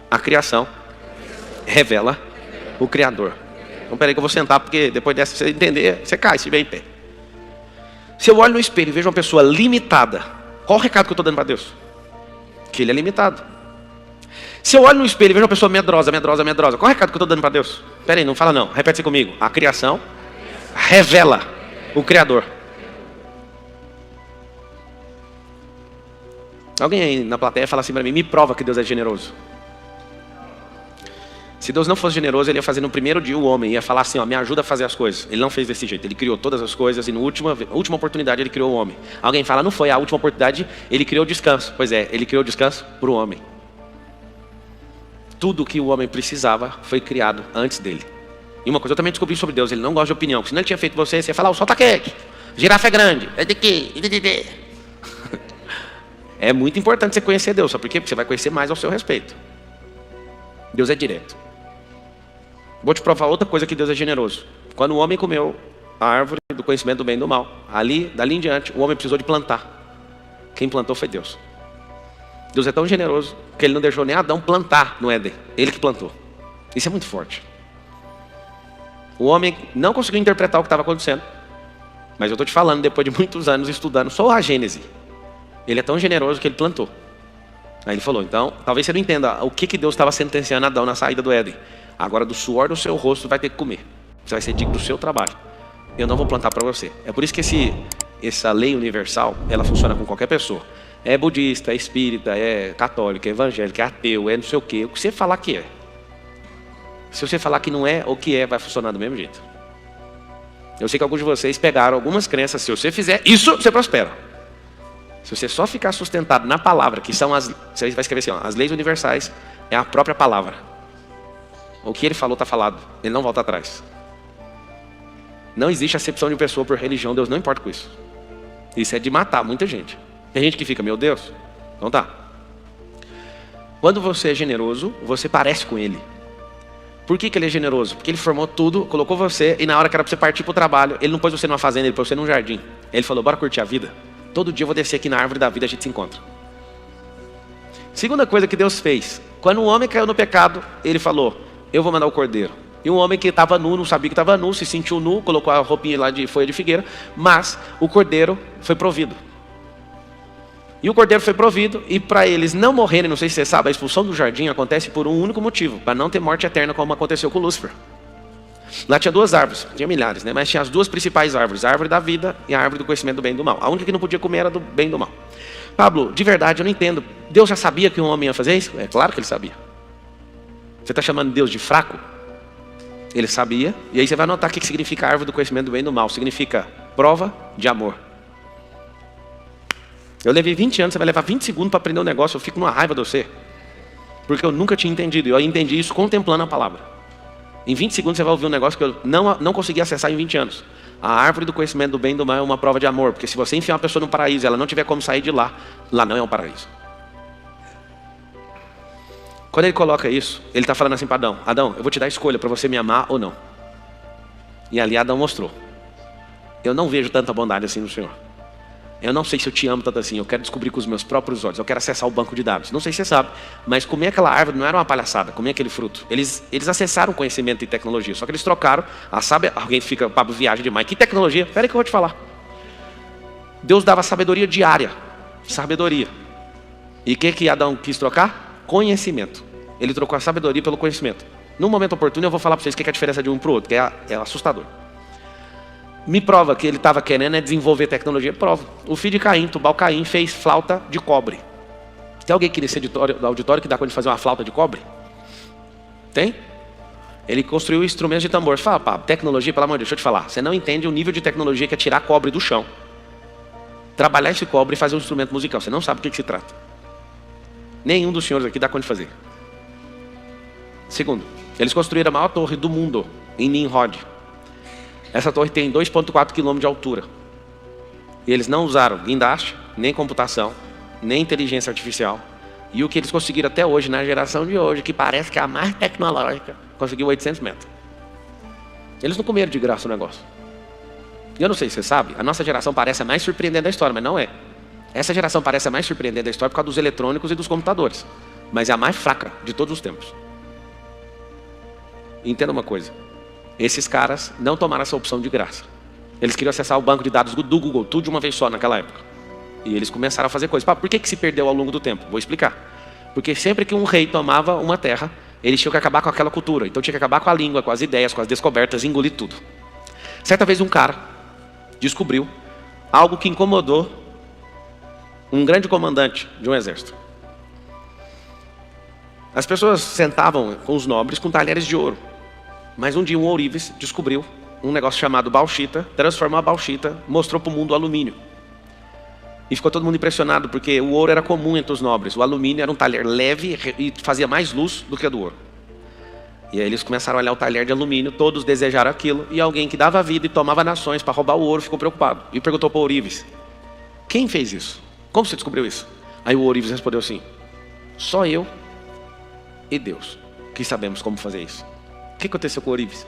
Speaker 1: A criação revela o Criador. Então peraí que eu vou sentar, porque depois dessa você entender, você cai, se vê em pé. Se eu olho no espelho e vejo uma pessoa limitada, qual o recado que eu estou dando para Deus? Que Ele é limitado. Se eu olho no espelho e vejo uma pessoa medrosa, qual o recado que eu estou dando para Deus? Peraí, não fala não, repete comigo. A criação revela o Criador. Alguém aí na plateia fala assim para mim, me prova que Deus é generoso. Se Deus não fosse generoso, Ele ia fazer no primeiro dia o homem, ia falar assim, ó, me ajuda a fazer as coisas. Ele não fez desse jeito, Ele criou todas as coisas e na última oportunidade Ele criou o homem. Alguém fala, não foi a última oportunidade, Ele criou o descanso. Pois é, Ele criou o descanso para o homem. Tudo que o homem precisava foi criado antes dele. E uma coisa eu também descobri sobre Deus, Ele não gosta de opinião. Porque se não Ele tinha feito você ia falar, o sol está quente, girafa é grande, é de quê? É muito importante você conhecer Deus, sabe por quê? Porque você vai conhecer mais ao seu respeito. Deus é direto. Vou te provar outra coisa que Deus é generoso. Quando o homem comeu a árvore do conhecimento do bem e do mal, dali em diante, o homem precisou de plantar. Quem plantou foi Deus. Deus é tão generoso que Ele não deixou nem Adão plantar no Éden. Ele que plantou. Isso é muito forte. O homem não conseguiu interpretar o que estava acontecendo. Mas eu estou te falando, depois de muitos anos estudando só a Gênese. Ele é tão generoso que Ele plantou. Aí Ele falou, então, talvez você não entenda o que Deus estava sentenciando Adão na saída do Éden. Agora do suor do seu rosto vai ter que comer. Você vai ser digno do seu trabalho. Eu não vou plantar para você. É por isso que essa lei universal, ela funciona com qualquer pessoa. É budista, é espírita, é católico, é evangélico, é ateu, é não sei o quê. O que você falar que é. Se você falar que não é, o que é, vai funcionar do mesmo jeito. Eu sei que alguns de vocês pegaram algumas crenças. Se você fizer isso, você prospera. Se você só ficar sustentado na palavra, que são você vai escrever assim, ó, as leis universais, é a própria palavra. O que Ele falou está falado. Ele não volta atrás. Não existe acepção de pessoa por religião. Deus não importa com isso. Isso é de matar muita gente. Tem gente que fica, meu Deus. Então tá. Quando você é generoso, você parece com Ele. Por que Ele é generoso? Porque Ele formou tudo, colocou você, e na hora que era para você partir para o trabalho, Ele não pôs você numa fazenda, Ele pôs você num jardim. Ele falou, bora curtir a vida? Todo dia eu vou descer aqui na árvore da vida, a gente se encontra. Segunda coisa que Deus fez. Quando o homem caiu no pecado, Ele falou, eu vou mandar o cordeiro. E um homem que estava nu, não sabia que estava nu, se sentiu nu, colocou a roupinha lá de folha de figueira, mas o cordeiro foi provido. E o cordeiro foi provido, e para eles não morrerem, não sei se você sabe, a expulsão do jardim acontece por um único motivo, para não ter morte eterna como aconteceu com Lúcifer. Lá tinha duas árvores, tinha milhares, né? Mas tinha as duas principais árvores, a árvore da vida e a árvore do conhecimento do bem e do mal. A única que não podia comer era do bem e do mal. Pablo, de verdade, eu não entendo. Deus já sabia que um homem ia fazer isso? É claro que Ele sabia. Você está chamando Deus de fraco? Ele sabia. E aí você vai notar o que significa a árvore do conhecimento do bem e do mal. Significa prova de amor. Eu levei 20 anos, você vai levar 20 segundos para aprender um negócio. Eu fico numa raiva de você. Porque eu nunca tinha entendido. Eu entendi isso contemplando a palavra. Em 20 segundos você vai ouvir um negócio que eu não consegui acessar em 20 anos. A árvore do conhecimento do bem e do mal é uma prova de amor. Porque se você enfiar uma pessoa no paraíso e ela não tiver como sair de lá, lá não é um paraíso. Quando Ele coloca isso, Ele está falando assim para Adão, Adão, eu vou te dar a escolha para você me amar ou não. E ali Adão mostrou, eu não vejo tanta bondade assim no Senhor. Eu não sei se eu te amo tanto assim, eu quero descobrir com os meus próprios olhos, eu quero acessar o banco de dados. Não sei se você sabe, mas comer aquela árvore não era uma palhaçada, comer aquele fruto. Eles acessaram o conhecimento e tecnologia, só que eles trocaram, alguém fica, Pablo, viaja demais, que tecnologia? Espera aí que eu vou te falar. Deus dava sabedoria diária, sabedoria. E o que Adão quis trocar? Conhecimento. Ele trocou a sabedoria pelo conhecimento. No momento oportuno eu vou falar para vocês o que é a diferença de um para o outro, que é assustador. Me prova que ele estava querendo desenvolver tecnologia. Prova. O filho de Caim, Tubal-Caim, fez flauta de cobre. Tem alguém aqui nesse auditório que dá conta de fazer uma flauta de cobre? Tem? Ele construiu instrumentos de tambor. Fala, pá, tecnologia, pelo amor de Deus, deixa eu te falar. Você não entende o nível de tecnologia que é tirar cobre do chão, trabalhar esse cobre e fazer um instrumento musical. Você não sabe do que se trata. Nenhum dos senhores aqui dá conta de fazer. Segundo, eles construíram a maior torre do mundo. em Nimrod. Essa torre tem 2,4 km de altura. E eles não usaram guindaste, nem computação, nem inteligência artificial. E o que eles conseguiram até hoje, na geração de hoje, que parece que é a mais tecnológica, conseguiu 800 metros. Eles não comeram de graça o negócio. E eu não sei se você sabe, a nossa geração parece a mais surpreendente da história, mas não é. Essa geração parece a mais surpreendente da história por causa dos eletrônicos e dos computadores. Mas é a mais fraca de todos os tempos. Entenda uma coisa. Esses caras não tomaram essa opção de graça. Eles queriam acessar o banco de dados do Google, tudo de uma vez só naquela época. E eles começaram a fazer coisas. Por que se perdeu ao longo do tempo? Vou explicar. Porque sempre que um rei tomava uma terra, eles tinham que acabar com aquela cultura. Então tinha que acabar com a língua, com as ideias, com as descobertas, engolir tudo. Certa vez um cara descobriu algo que incomodou um grande comandante de um exército. As pessoas sentavam com os nobres com talheres de ouro. Mas um dia um ourives descobriu um negócio chamado bauxita, transformou a bauxita, mostrou para o mundo o alumínio. E ficou todo mundo impressionado, porque o ouro era comum entre os nobres. O alumínio era um talher leve e fazia mais luz do que a do ouro. E aí eles começaram a olhar o talher de alumínio, todos desejaram aquilo, e alguém que dava vida e tomava nações para roubar o ouro ficou preocupado. E perguntou para o ourives: quem fez isso? Como você descobriu isso? Aí o ourives respondeu assim: só eu e Deus que sabemos como fazer isso. O que aconteceu com o ourives?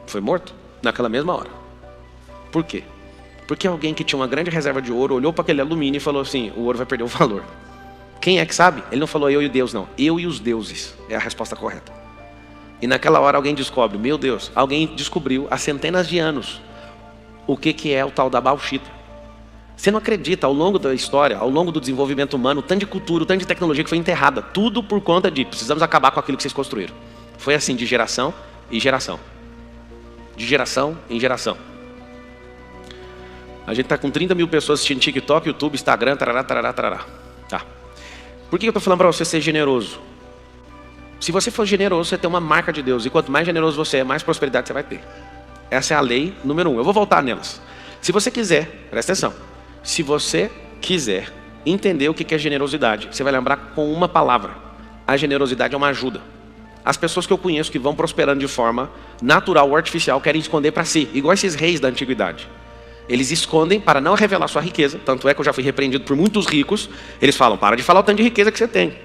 Speaker 1: Foi morto naquela mesma hora. Por quê? Porque alguém que tinha uma grande reserva de ouro olhou para aquele alumínio e falou assim: o ouro vai perder o valor. Quem é que sabe? Ele não falou eu e Deus, não. Eu e os deuses é a resposta correta. E naquela hora alguém descobre, meu Deus, alguém descobriu há centenas de anos o que é o tal da bauxita. Você não acredita, ao longo da história, ao longo do desenvolvimento humano, o tanto de cultura, o tanto de tecnologia que foi enterrada. Tudo por conta de precisamos acabar com aquilo que vocês construíram. Foi assim de geração em geração. De geração em geração. A gente está com 30 mil pessoas assistindo TikTok, YouTube, Instagram, tarará, tarará, tarará. Tá. Por que eu estou falando para você ser generoso? Se você for generoso, você tem uma marca de Deus. E quanto mais generoso você é, mais prosperidade você vai ter. Essa é a lei número 1. Eu vou voltar nelas. Se você quiser, presta atenção. Se você quiser entender o que é generosidade, você vai lembrar com uma palavra. A generosidade é uma ajuda. As pessoas que eu conheço que vão prosperando de forma natural ou artificial querem esconder para si. Igual esses reis da antiguidade. Eles escondem para não revelar sua riqueza. Tanto é que eu já fui repreendido por muitos ricos. Eles falam, para de falar o tanto de riqueza que você tem.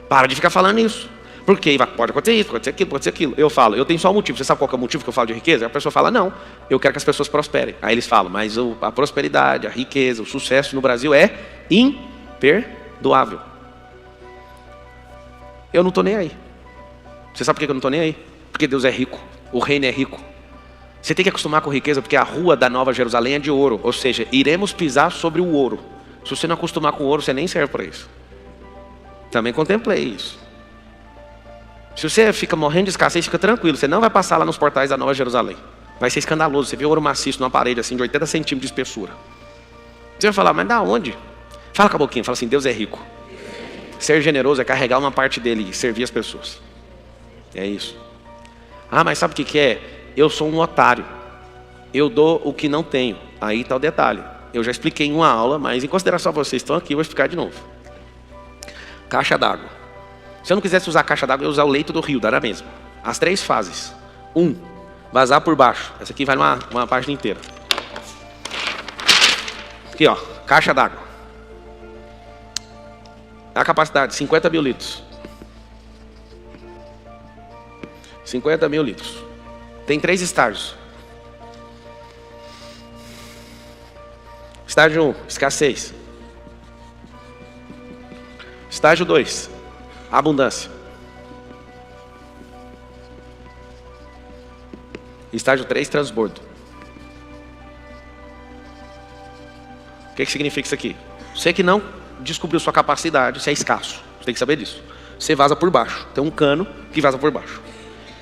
Speaker 1: Para de ficar falando isso. Porque pode acontecer isso, pode acontecer aquilo, pode ser aquilo. Eu falo, eu tenho só um motivo. Você sabe qual é o motivo que eu falo de riqueza? A pessoa fala, não, eu quero que as pessoas prosperem. Aí eles falam, mas a prosperidade, a riqueza, o sucesso no Brasil é imperdoável. Eu não estou nem aí. Você sabe por que eu não estou nem aí? Porque Deus é rico, o reino é rico. Você tem que acostumar com riqueza, porque a rua da Nova Jerusalém é de ouro. Ou seja, iremos pisar sobre o ouro. Se você não acostumar com o ouro, você nem serve para isso. Também contemplei isso. Se você fica morrendo de escassez, fica tranquilo. Você não vai passar lá nos portais da Nova Jerusalém. Vai ser escandaloso. Você vê ouro maciço numa parede assim, de 80 centímetros de espessura. Você vai falar, mas da onde? Fala com a boquinha, fala assim, Deus é rico. Ser generoso é carregar uma parte dele e servir as pessoas. É isso. Ah, mas sabe o que é? Eu sou um otário. Eu dou o que não tenho. Aí está o detalhe. Eu já expliquei em uma aula, mas em consideração a vocês estão aqui, eu vou explicar de novo. Caixa d'água. Se eu não quisesse usar a caixa d'água, eu ia usar o leito do rio, dá na mesma. As 3 fases. 1, vazar por baixo. Essa aqui vai uma página inteira. Aqui, ó, caixa d'água. A capacidade, 50 mil litros. 50 mil litros. Tem 3 estágios. Estágio 1, escassez. Estágio 2, abundância. Estágio 3, transbordo. O que significa isso aqui? Você que não descobriu sua capacidade, você é escasso. Você tem que saber disso. Você vaza por baixo. Tem um cano que vaza por baixo.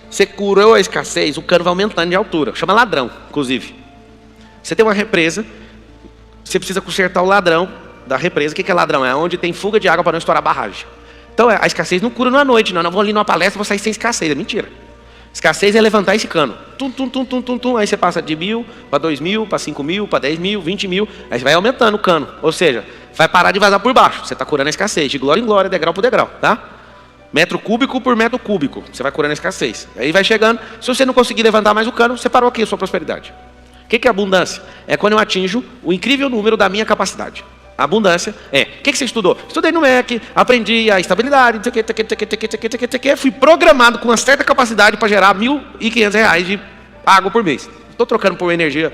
Speaker 1: Você curou a escassez, o cano vai aumentando de altura. Chama ladrão, inclusive. Você tem uma represa, você precisa consertar o ladrão da represa. O que é ladrão? É onde tem fuga de água para não estourar a barragem. Então a escassez não cura numa noite, não. Eu vou ali numa palestra e vou sair sem escassez. É mentira. Escassez é levantar esse cano. Tum, tum, tum, tum, tum, tum. Aí você passa de 1.000 para 2.000, para 5.000, para 10.000, 20.000. Aí você vai aumentando o cano. Ou seja, vai parar de vazar por baixo. Você está curando a escassez. De glória em glória, degrau por degrau. Tá? Metro cúbico por metro cúbico. Você vai curando a escassez. Aí vai chegando. Se você não conseguir levantar mais o cano, você parou aqui a sua prosperidade. O que é abundância? É quando eu atinjo o incrível número da minha capacidade. A abundância é... O que você estudou? Estudei no MEC, aprendi a estabilidade, não sei o que, fui programado com uma certa capacidade para gerar R$1.500 de pago por mês. Estou trocando por energia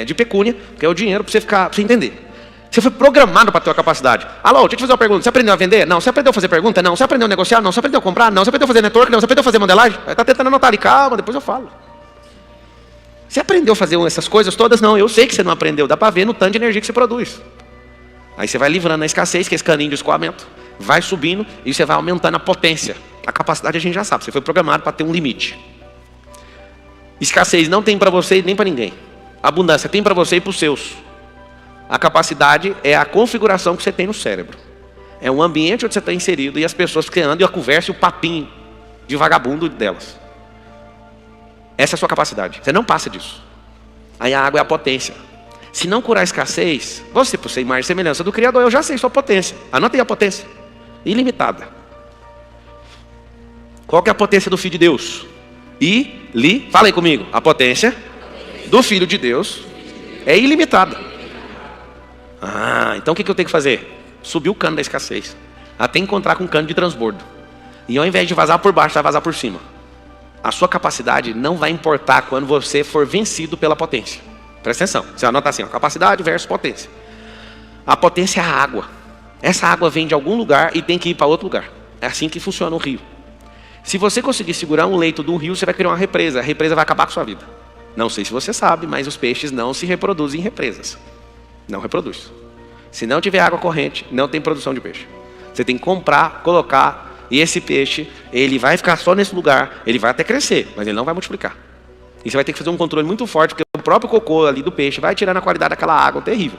Speaker 1: de pecúnia, que é o dinheiro para você entender. Você foi programado para ter uma capacidade. Alô, deixa eu te fazer uma pergunta. Você aprendeu a vender? Não. Você aprendeu a fazer pergunta? Não. Você aprendeu a negociar? Não. Você aprendeu a comprar? Não. Você aprendeu a fazer network? Não. Você aprendeu a fazer modelagem? Está tentando anotar ali. Calma, depois eu falo. Você aprendeu a fazer essas coisas todas? Não. Eu sei que você não aprendeu. Dá para ver no tanto de energia que você produz. Aí você vai livrando a escassez, que é esse caninho de escoamento. Vai subindo e você vai aumentando a potência. A capacidade a gente já sabe. Você foi programado para ter um limite. Escassez não tem para você nem para ninguém. Abundância tem para você e para os seus. A capacidade é a configuração que você tem no cérebro. É um ambiente onde você está inserido e as pessoas que andam e a conversa e o papinho de vagabundo delas. Essa é a sua capacidade. Você não passa disso. Aí a água é a potência. Se não curar a escassez, você, por ser imagem e semelhança do Criador, eu já sei sua potência. Anota aí a potência. Ilimitada. Qual que é a potência do Filho de Deus? Fala aí comigo. A potência do Filho de Deus é ilimitada. Então o que eu tenho que fazer? Subir o cano da escassez. Até encontrar com um cano de transbordo. E ao invés de vazar por baixo, vai vazar por cima. A sua capacidade não vai importar quando você for vencido pela potência. Presta atenção. Você anota assim, ó, capacidade versus potência. A potência é a água. Essa água vem de algum lugar e tem que ir para outro lugar. É assim que funciona o rio. Se você conseguir segurar um leito do rio, você vai criar uma represa. A represa vai acabar com a sua vida. Não sei se você sabe, mas os peixes não se reproduzem em represas. Não reproduz. Se não tiver água corrente, não tem produção de peixe. Você tem que comprar, colocar, e esse peixe, ele vai ficar só nesse lugar, ele vai até crescer, mas ele não vai multiplicar. E você vai ter que fazer um controle muito forte, porque o próprio cocô ali do peixe vai tirando a qualidade daquela água terrível.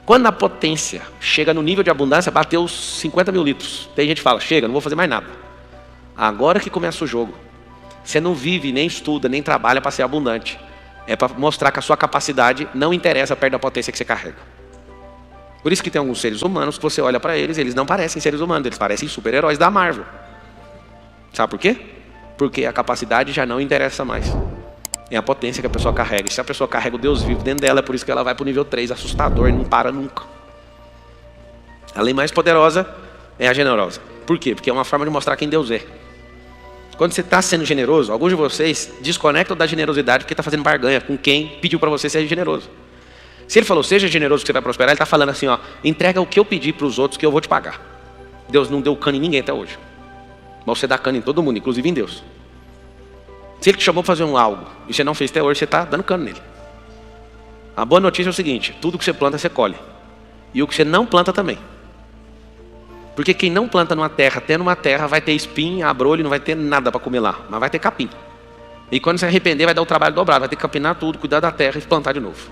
Speaker 1: Quando a potência chega no nível de abundância, bateu os 50 mil litros. Tem gente que fala, chega, não vou fazer mais nada. Agora que começa o jogo. Você não vive, nem estuda, nem trabalha para ser abundante. É para mostrar que a sua capacidade não interessa perto da potência que você carrega. Por isso que tem alguns seres humanos que você olha para eles, eles não parecem seres humanos, eles parecem super-heróis da Marvel. Sabe por quê? Porque a capacidade já não interessa mais. É a potência que a pessoa carrega. E se a pessoa carrega o Deus vivo dentro dela, é por isso que ela vai para o nível 3, assustador, e não para nunca. A lei mais poderosa é a generosa. Por quê? Porque é uma forma de mostrar quem Deus é. Quando você está sendo generoso, alguns de vocês desconectam da generosidade porque está fazendo barganha com quem pediu para você ser generoso. Se ele falou, seja generoso que você vai prosperar, ele está falando assim, ó, entrega o que eu pedi para os outros que eu vou te pagar. Deus não deu cano em ninguém até hoje. Mas você dá cano em todo mundo, inclusive em Deus. Se ele te chamou para fazer algo e você não fez até hoje, você está dando cano nele. A boa notícia é o seguinte, tudo que você planta, você colhe. E o que você não planta também. Porque quem não planta numa terra, tendo uma terra, vai ter espinho, abrolho, não vai ter nada para comer lá. Mas vai ter capim. E quando você arrepender, vai dar o trabalho dobrado. Vai ter que capinar tudo, cuidar da terra e plantar de novo.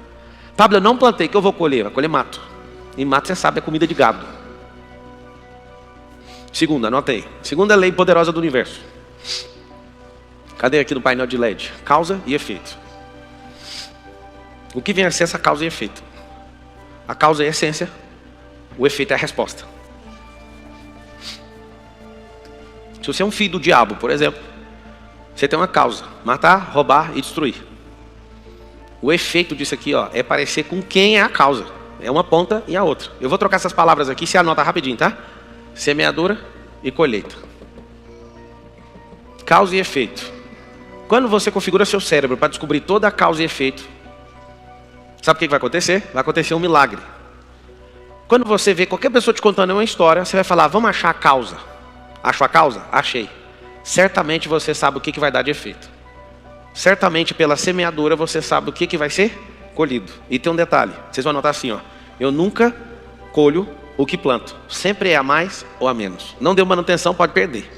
Speaker 1: Pablo, eu não plantei, que eu vou colher? Vai colher mato. E mato, você sabe, é comida de gado. Segunda, anota aí. Segunda lei poderosa do universo. Cadê aqui no painel de LED? Causa e efeito. O que vem a ser essa causa e efeito? A causa é a essência, o efeito é a resposta. Se você é um filho do diabo, por exemplo, você tem uma causa, matar, roubar e destruir. O efeito disso aqui, ó, é parecer com quem é a causa. É uma ponta e a outra. Eu vou trocar essas palavras aqui, você anota rapidinho, tá? Semeadura e colheita. Causa e efeito. Quando você configura seu cérebro para descobrir toda a causa e efeito, sabe o que vai acontecer? Vai acontecer um milagre. Quando você vê qualquer pessoa te contando uma história, você vai falar, vamos achar a causa. Achou a causa? Achei. Certamente você sabe o que vai dar de efeito. Certamente pela semeadura você sabe o que vai ser colhido. E tem um detalhe, vocês vão anotar assim, ó. Eu nunca colho o que planto. Sempre é a mais ou a menos. Não deu manutenção, pode perder.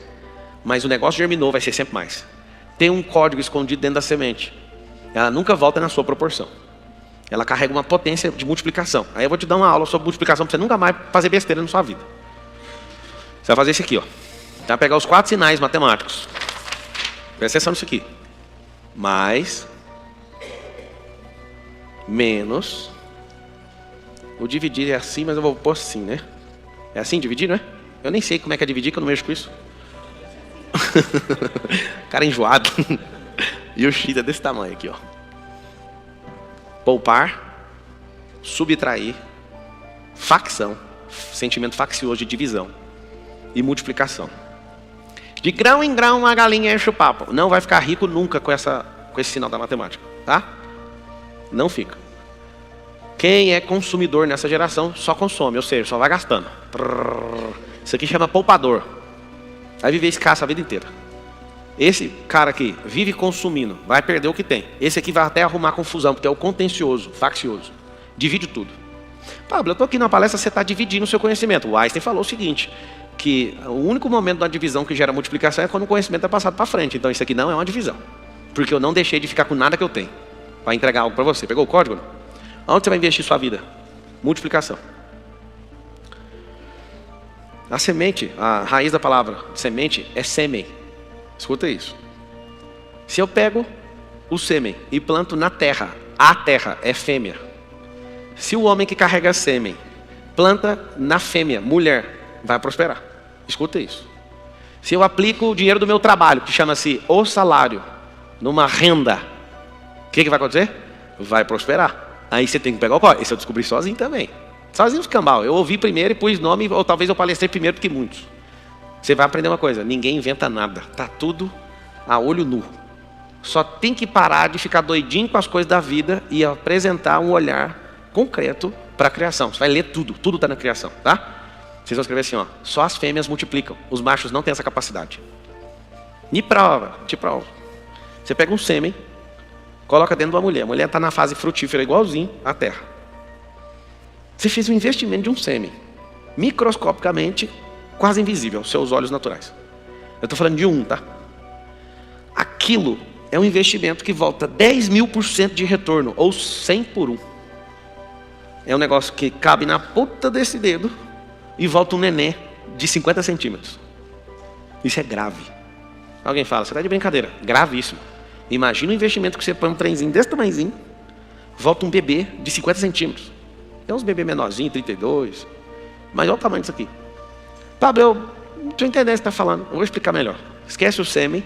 Speaker 1: Mas o negócio germinou, vai ser sempre mais. Tem um código escondido dentro da semente. Ela nunca volta na sua proporção. Ela carrega uma potência de multiplicação. Aí eu vou te dar uma aula sobre multiplicação para você nunca mais fazer besteira na sua vida. Você vai fazer isso aqui, ó. Você vai pegar os 4 sinais matemáticos. Presta atenção nisso aqui. Mais, menos. O dividir é assim, mas eu vou pôr assim, né? É assim dividir, não é? Eu nem sei como é que é dividir, que eu não mexo com isso. Cara enjoado. E o X é desse tamanho aqui, ó. Poupar, subtrair, facção, sentimento faccioso de divisão e multiplicação. De grão em grão uma galinha enche o papo. Não vai ficar rico nunca com esse sinal da matemática, tá? Não fica. Quem é consumidor nessa geração só consome, ou seja, só vai gastando. Isso aqui chama poupador. Vai viver escasso a vida inteira. Esse cara aqui vive consumindo, vai perder o que tem. Esse aqui vai até arrumar confusão, porque é o contencioso, faccioso. Divide tudo. Pablo, eu estou aqui na palestra, você está dividindo o seu conhecimento. O Einstein falou o seguinte, que o único momento da divisão que gera multiplicação é quando o conhecimento é passado para frente. Então isso aqui não é uma divisão. Porque eu não deixei de ficar com nada que eu tenho para entregar algo para você. Pegou o código? Onde você vai investir sua vida? Multiplicação. A semente, a raiz da palavra semente é sêmen. Escuta isso. Se eu pego o sêmen e planto na terra, a terra é fêmea. Se o homem que carrega sêmen planta na fêmea, mulher, vai prosperar. Escuta isso. Se eu aplico o dinheiro do meu trabalho, que chama-se o salário, numa renda, o que vai acontecer? Vai prosperar. Aí você tem que pegar o código. Esse eu descobri sozinho também. Sozinho escambau. Eu ouvi primeiro e pus nome, ou talvez eu palestrei primeiro do que muitos. Você vai aprender uma coisa, ninguém inventa nada. Está tudo a olho nu. Só tem que parar de ficar doidinho com as coisas da vida e apresentar um olhar concreto para a criação. Você vai ler tudo, tudo está na criação, tá? Vocês vão escrever assim, ó, só as fêmeas multiplicam, os machos não têm essa capacidade. De prova. Você pega um sêmen, coloca dentro de uma mulher. A mulher está na fase frutífera igualzinho à terra. Você fez um investimento de um sêmen, microscopicamente, quase invisível aos seus olhos naturais. Eu estou falando de um, tá? Aquilo é um investimento que volta 10.000% de retorno, ou 100 por 1. É um negócio que cabe na ponta desse dedo e volta um neném de 50 centímetros. Isso é grave. Alguém fala, você está de brincadeira. Gravíssimo. Imagina o investimento que você põe um trenzinho desse tamanhozinho, volta um bebê de 50 centímetros. Tem uns bebês menorzinhos, 32. Mas olha o tamanho disso aqui. Pablo, eu não estou entendendo o que você está falando. Eu vou explicar melhor. Esquece o sêmen,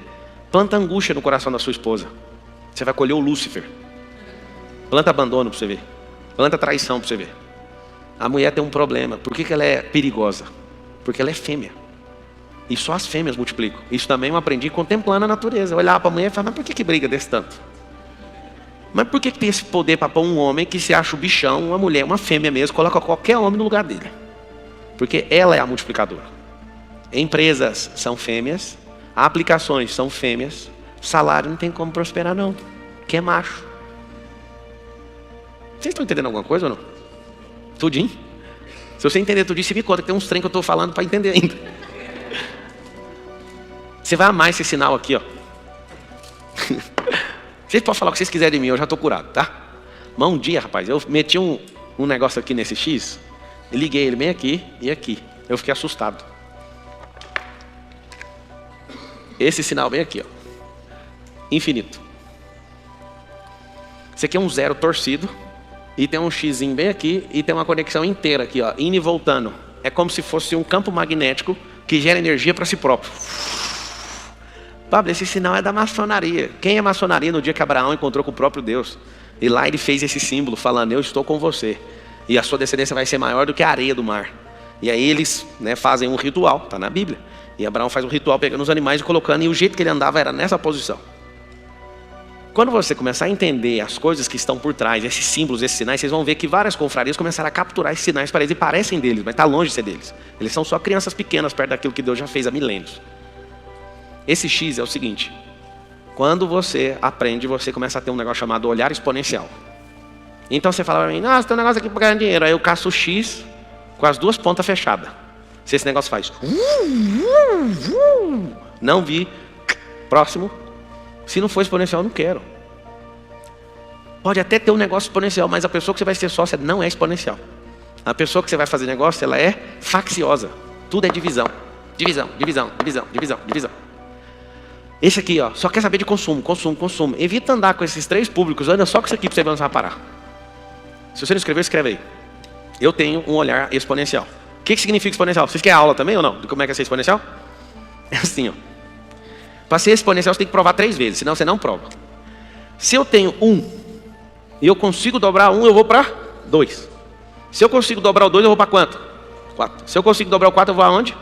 Speaker 1: planta angústia no coração da sua esposa. Você vai colher o Lúcifer. Planta abandono para você ver. Planta traição para você ver. A mulher tem um problema. Por que ela é perigosa? Porque ela é fêmea. E só as fêmeas multiplicam. Isso também eu aprendi contemplando a natureza. Eu olhava para a mulher e falava, mas por que briga desse tanto? Mas por que tem esse poder para pôr um homem que se acha um bichão, uma mulher, uma fêmea mesmo, coloca qualquer homem no lugar dele? Porque ela é a multiplicadora. Empresas são fêmeas, aplicações são fêmeas, salário não tem como prosperar não, que é macho. Vocês estão entendendo alguma coisa ou não? Tudinho? Se você entender tudinho, você me conta que tem uns trem que eu estou falando para entender ainda. Você vai amar esse sinal aqui, ó. Vocês podem falar o que vocês quiserem de mim, eu já estou curado, tá? Mas um dia, rapaz, eu meti um negócio aqui nesse X, e liguei ele bem aqui e aqui. Eu fiquei assustado. Esse sinal bem aqui, ó. Infinito. Esse aqui é um zero torcido, e tem um xizinho bem aqui, e tem uma conexão inteira aqui, ó, indo e voltando. É como se fosse um campo magnético que gera energia para si próprio. Pablo, esse sinal é da maçonaria. Quem é maçonaria no dia que Abraão encontrou com o próprio Deus? E lá ele fez esse símbolo, falando, eu estou com você. E a sua descendência vai ser maior do que a areia do mar. E aí eles, né, fazem um ritual, está na Bíblia. E Abraão faz um ritual pegando os animais e colocando, e o jeito que ele andava era nessa posição. Quando você começar a entender as coisas que estão por trás, esses símbolos, esses sinais, vocês vão ver que várias confrarias começaram a capturar esses sinais para eles e parecem deles, mas está longe de ser deles. Eles são só crianças pequenas perto daquilo que Deus já fez há milênios. Esse X é o seguinte, quando você aprende, você começa a ter um negócio chamado olhar exponencial. Então você fala para mim, nossa, tem um negócio aqui para ganhar dinheiro. Aí eu caço o X com as duas pontas fechadas. Se esse negócio faz... Não vi. Próximo. Se não for exponencial, eu não quero. Pode até ter um negócio exponencial, mas a pessoa que você vai ser sócia não é exponencial. A pessoa que você vai fazer negócio, ela é facciosa. Tudo é divisão. Divisão, divisão, divisão, divisão, divisão. Esse aqui, ó, só quer saber de consumo, consumo, consumo. Evita andar com esses três públicos, anda só com isso aqui para você ver onde você vai parar. Se você não escreveu, escreve aí. Eu tenho um olhar exponencial. O que significa exponencial? Vocês querem aula também ou não? De como é que é ser exponencial? É assim, ó. Para ser exponencial, você tem que provar 3 vezes, senão você não prova. Se eu tenho 1 e eu consigo dobrar 1, eu vou para 2. Se eu consigo dobrar o 2, eu vou para quanto? 4. Se eu consigo dobrar o 4, eu vou aonde?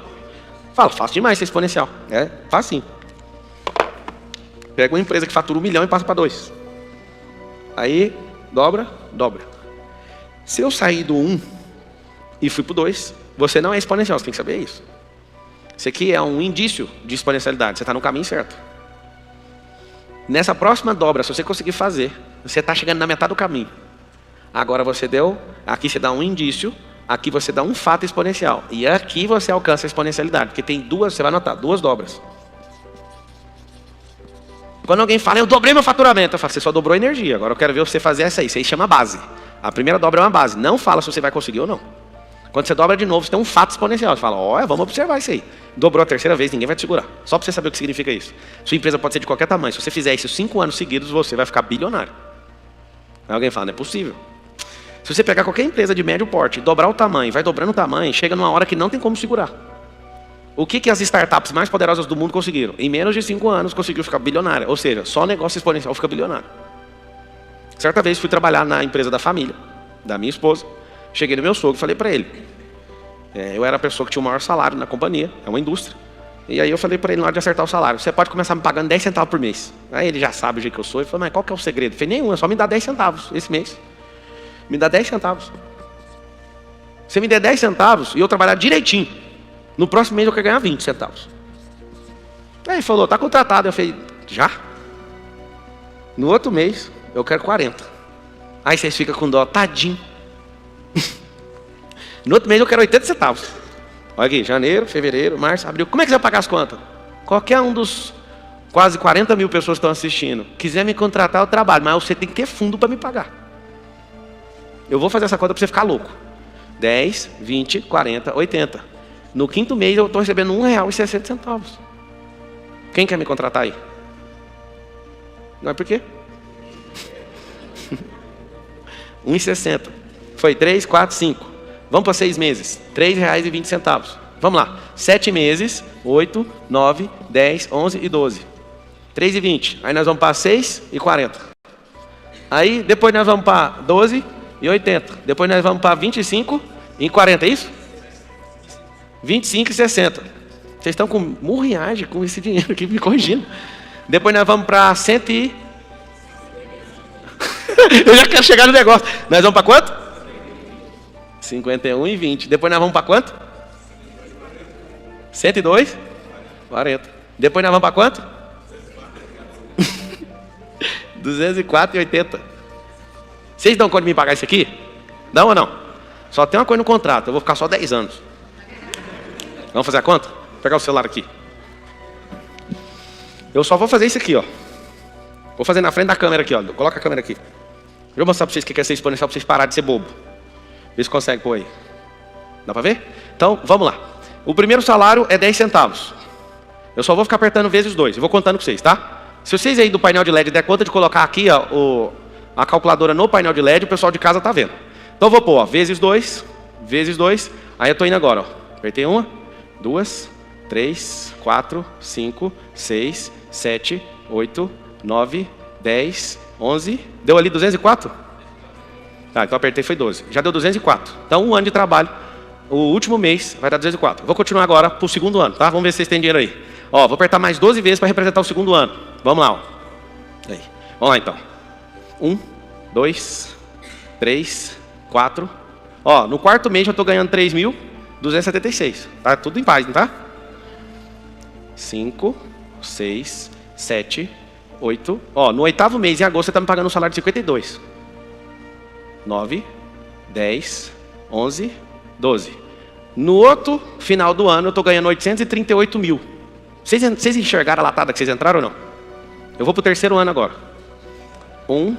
Speaker 1: Fala, fácil demais ser exponencial. É facinho. Pega uma empresa que fatura 1 milhão e passa para 2. Aí, dobra. Se eu sair do 1 e fui para o 2, você não é exponencial, você tem que saber isso. Isso aqui é um indício de exponencialidade, você está no caminho certo. Nessa próxima dobra, se você conseguir fazer, você está chegando na metade do caminho. Agora você deu, aqui você dá um indício, aqui você dá um fato exponencial. E aqui você alcança a exponencialidade, porque tem 2, você vai anotar, 2 dobras. Quando alguém fala, eu dobrei meu faturamento, eu falo, você só dobrou energia, agora eu quero ver você fazer essa aí, isso aí chama base. A primeira dobra é uma base, não fala se você vai conseguir ou não. Quando você dobra de novo, você tem um fato exponencial, você fala, olha, vamos observar isso aí. Dobrou a terceira vez, ninguém vai te segurar. Só para você saber o que significa isso. Sua empresa pode ser de qualquer tamanho, se você fizer isso 5 anos seguidos, você vai ficar bilionário. Aí alguém fala, não é possível. Se você pegar qualquer empresa de médio porte, dobrar o tamanho, vai dobrando o tamanho, chega numa hora que não tem como segurar. O que as startups mais poderosas do mundo conseguiram? Em menos de 5 anos conseguiu ficar bilionária. Ou seja, só negócio exponencial fica bilionário. Certa vez fui trabalhar na empresa da família, da minha esposa. Cheguei no meu sogro e falei para ele. Eu era a pessoa que tinha o maior salário na companhia, é uma indústria. E aí eu falei para ele na hora de acertar o salário, você pode começar me pagando 10 centavos por mês. Aí ele já sabe o jeito que eu sou. Ele falou, mas qual que é o segredo? Eu falei, nenhum, é só me dar 10 centavos esse mês. Me dá 10 centavos. Se me der 10 centavos e eu trabalhar direitinho, no próximo mês eu quero ganhar 20 centavos. Aí ele falou, tá contratado. Eu falei, já? No outro mês, eu quero 40. Aí vocês ficam com dó, tadinho. No outro mês eu quero 80 centavos. Olha aqui, janeiro, fevereiro, março, abril. Como é que você vai pagar as contas? Qualquer um dos quase 40 mil pessoas que estão assistindo quiser me contratar, eu trabalho, mas você tem que ter fundo para me pagar. Eu vou fazer essa conta para você ficar louco. 10, 20, 40, 80. No 5º mês eu estou recebendo R$1,60. Quem quer me contratar aí? Não é por quê? 1,60. Foi 3, 4, 5. Vamos para 6 meses. R$3,20. Vamos lá. 7 meses. 8, 9, 10, 11 e 12. 3,20. Aí nós vamos para 6 e 40. Aí depois nós vamos para 12 e 80. Depois nós vamos para 25 e 40. É isso? 25 e 60. Vocês estão com murriagem com esse dinheiro aqui me corrigindo. Depois nós vamos para 100 e... Eu já quero chegar no negócio. Nós vamos para quanto? 51 e 20. Depois nós vamos para quanto? 102? 40. Depois nós vamos para quanto? 204 e 80. Vocês dão conta de me pagar isso aqui? Dão ou não? Só tem uma coisa no contrato. Eu vou ficar só 10 anos. Vamos fazer a conta? Vou pegar o celular aqui. Eu só vou fazer isso aqui, ó. Vou fazer na frente da câmera aqui, ó. Coloca a câmera aqui. Deixa eu mostrar para vocês o que é ser exponencial, para vocês pararem de ser bobo. Vê se consegue pôr aí. Dá para ver? Então, vamos lá. O primeiro salário é 10 centavos. Eu só vou ficar apertando vezes 2. Eu vou contando com vocês, tá? Se vocês aí do painel de LED der conta de colocar aqui, ó, a calculadora no painel de LED, o pessoal de casa tá vendo. Então eu vou pôr, ó, vezes 2, vezes 2. Aí eu tô indo agora, ó. Apertei 1, 2, 3, 4, 5, 6, 7, 8, 9, 10, 11. Deu ali 204? Tá, então apertei foi 12. Já deu 204. Então 1 ano de trabalho. O último mês vai dar 204. Vou continuar agora para o 2º ano, tá? Vamos ver se vocês têm dinheiro aí. Ó, vou apertar mais 12 vezes para representar o 2º ano. Vamos lá, ó. Aí. Vamos lá então. 1, 2, 3, 4. Ó, no 4º mês eu estou ganhando 3.276. Tá tudo em paz, não tá? 5, 6, 7, 8. Ó, no 8º mês, em agosto, você está me pagando um salário de 52. 9, 10, 11, 12. No outro final do ano, eu estou ganhando 838 mil. Vocês enxergaram a latada que vocês entraram ou não? Eu vou para o 3º ano agora. 1,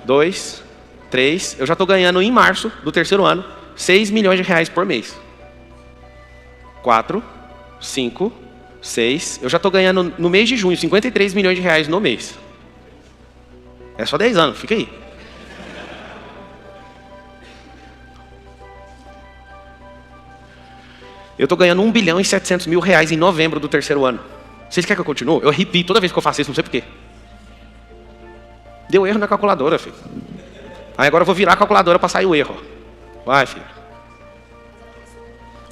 Speaker 1: 2, 3. Eu já estou ganhando em março do 3º ano 6 milhões de reais por mês. 4, 5, 6. Eu já estou ganhando no mês de junho 53 milhões de reais no mês. É só 10 anos, fica aí. Eu estou ganhando 1 bilhão e 700 mil reais em novembro do 3º ano. Vocês querem que eu continue? Eu arrepio toda vez que eu faço isso, não sei porquê. Deu erro na calculadora, filho. Aí agora eu vou virar a calculadora para sair o erro. Vai, filho.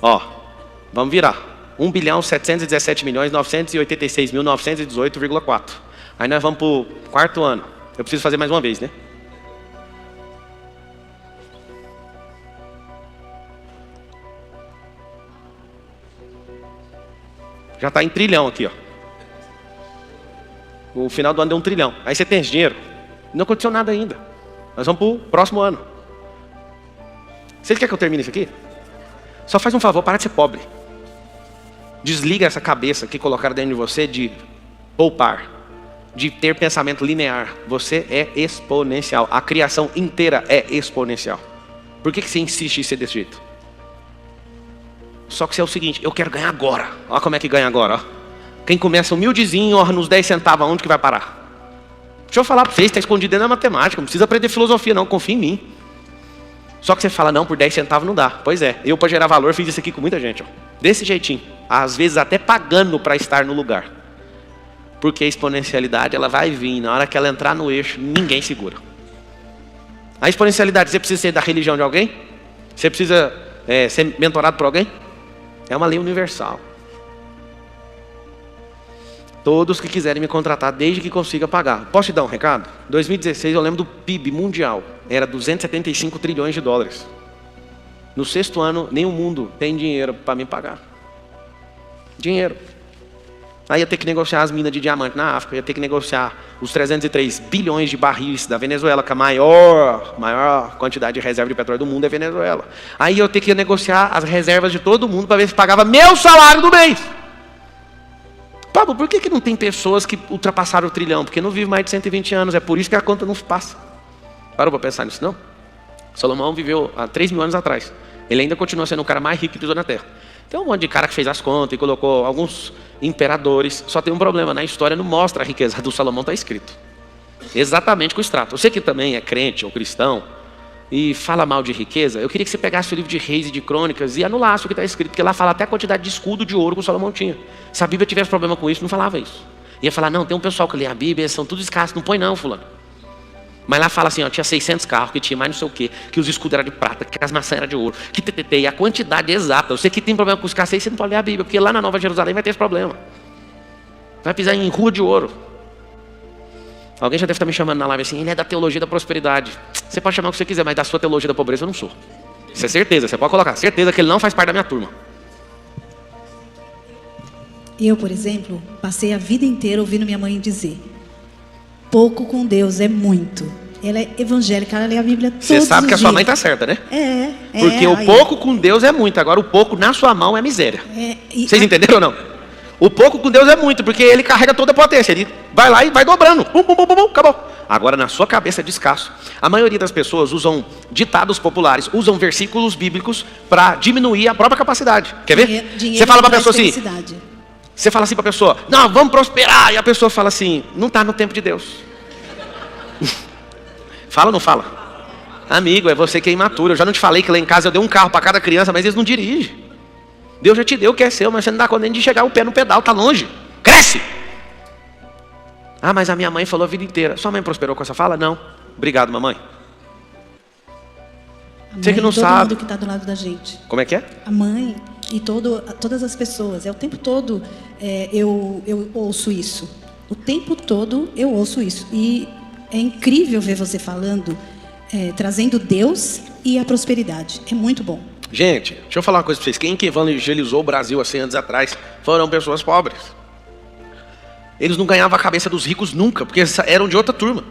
Speaker 1: Ó, vamos virar. 1.717.986.918,4. Aí nós vamos para o quarto ano. Eu preciso fazer mais uma vez, né? Já está em trilhão aqui, ó. O final do ano deu 1 trilhão. Aí você tem esse dinheiro? Não aconteceu nada ainda. Nós vamos para o próximo ano. Vocês querem que eu termine isso aqui? Só faz um favor, para de ser pobre. Desliga essa cabeça que colocaram dentro de você de poupar, de ter pensamento linear. Você é exponencial. A criação inteira é exponencial. Por que você insiste em ser desse jeito? Só que você é o seguinte, eu quero ganhar agora. Olha como é que ganha agora. Ó. Quem começa humildezinho, ó, nos 10 centavos, aonde que vai parar? Deixa eu falar para vocês, está escondido dentro da matemática. Não precisa aprender filosofia não, confia em mim. Só que você fala, não, por 10 centavos não dá. Pois é, eu para gerar valor fiz isso aqui com muita gente. Ó. Desse jeitinho. Às vezes até pagando para estar no lugar. Porque a exponencialidade ela vai vir. Na hora que ela entrar no eixo, ninguém segura. A exponencialidade, você precisa ser da religião de alguém? Você precisa ser mentorado por alguém? É uma lei universal. Todos que quiserem me contratar, desde que consiga pagar. Posso te dar um recado? Em 2016 eu lembro do PIB mundial. Era 275 trilhões de dólares. No 6º ano, nem o mundo tem dinheiro para me pagar. Dinheiro. Aí ia ter que negociar as minas de diamante na África. Ia ter que negociar os 303 bilhões de barris da Venezuela, que a maior quantidade de reserva de petróleo do mundo é Venezuela. Aí eu ia ter que negociar as reservas de todo mundo para ver se pagava meu salário do mês. Pablo, por que não tem pessoas que ultrapassaram o trilhão? Porque não vive mais de 120 anos, é por isso que a conta não passa. Parou para pensar nisso, não? Salomão viveu há 3.000 anos atrás. Ele ainda continua sendo o cara mais rico que pisou na terra. Tem um monte de cara que fez as contas e colocou alguns imperadores. Só tem um problema, na história não mostra a riqueza do Salomão, está escrito. Exatamente com o extrato. Você que também é crente ou cristão e fala mal de riqueza, eu queria que você pegasse o livro de Reis e de Crônicas e anulasse o que está escrito, porque lá fala até a quantidade de escudo de ouro que o Salomão tinha. Se a Bíblia tivesse problema com isso, não falava isso. Ia falar, não, tem um pessoal que lê a Bíblia, eles são tudo escassos, não põe não, fulano. Mas lá fala assim, ó, tinha 600 carros, que tinha mais não sei o quê, que os escudos eram de prata, que as maçãs eram de ouro, que e a quantidade exata. Você que tem problema com escassez, você não pode ler a Bíblia, porque lá na Nova Jerusalém vai ter esse problema. Vai pisar em rua de ouro. Alguém já deve estar me chamando na live assim, ele é da teologia da prosperidade. Você pode chamar o que você quiser, mas da sua teologia da pobreza eu não sou. Isso é certeza, você pode colocar. Certeza que ele não faz parte da minha turma.
Speaker 4: Eu, por exemplo, passei a vida inteira ouvindo minha mãe dizer: pouco com Deus é muito. Ela é evangélica, ela lê a Bíblia todos os dias.
Speaker 1: Você sabe que a sua mãe está certa, né?
Speaker 4: É.
Speaker 1: Porque o pouco com Deus é muito, agora o pouco na sua mão é miséria. Vocês entenderam ou não? O pouco com Deus é muito, porque ele carrega toda a potência. Ele vai lá e vai dobrando. Bum, bum, bum, bum, acabou. Agora, na sua cabeça é de escasso. A maioria das pessoas usam ditados populares, usam versículos bíblicos para diminuir a própria capacidade. Quer ver? Você fala para a pessoa assim, você fala assim para a pessoa, não, vamos prosperar. E a pessoa fala assim, não está no tempo de Deus. Fala ou não fala? Amigo, é você que é imaturo. Eu já não te falei que lá em casa eu dei um carro para cada criança, mas eles não dirigem. Deus já te deu o que é seu, mas você não dá conta nem de chegar o pé no pedal, tá longe. Cresce! Ah, mas a minha mãe falou a vida inteira. Sua mãe prosperou com essa fala? Não. Obrigado, mamãe. Você que não sabe.
Speaker 4: Todo mundo que está do lado da gente.
Speaker 1: Como é que é?
Speaker 4: A mãe e todas as pessoas. O tempo todo eu ouço isso. O tempo todo eu ouço isso. E é incrível ver você falando, trazendo Deus e a prosperidade. É muito bom.
Speaker 1: Gente, deixa eu falar uma coisa para vocês. Quem que evangelizou o Brasil há 100 anos atrás foram pessoas pobres. Eles não ganhavam a cabeça dos ricos nunca, porque eram de outra turma.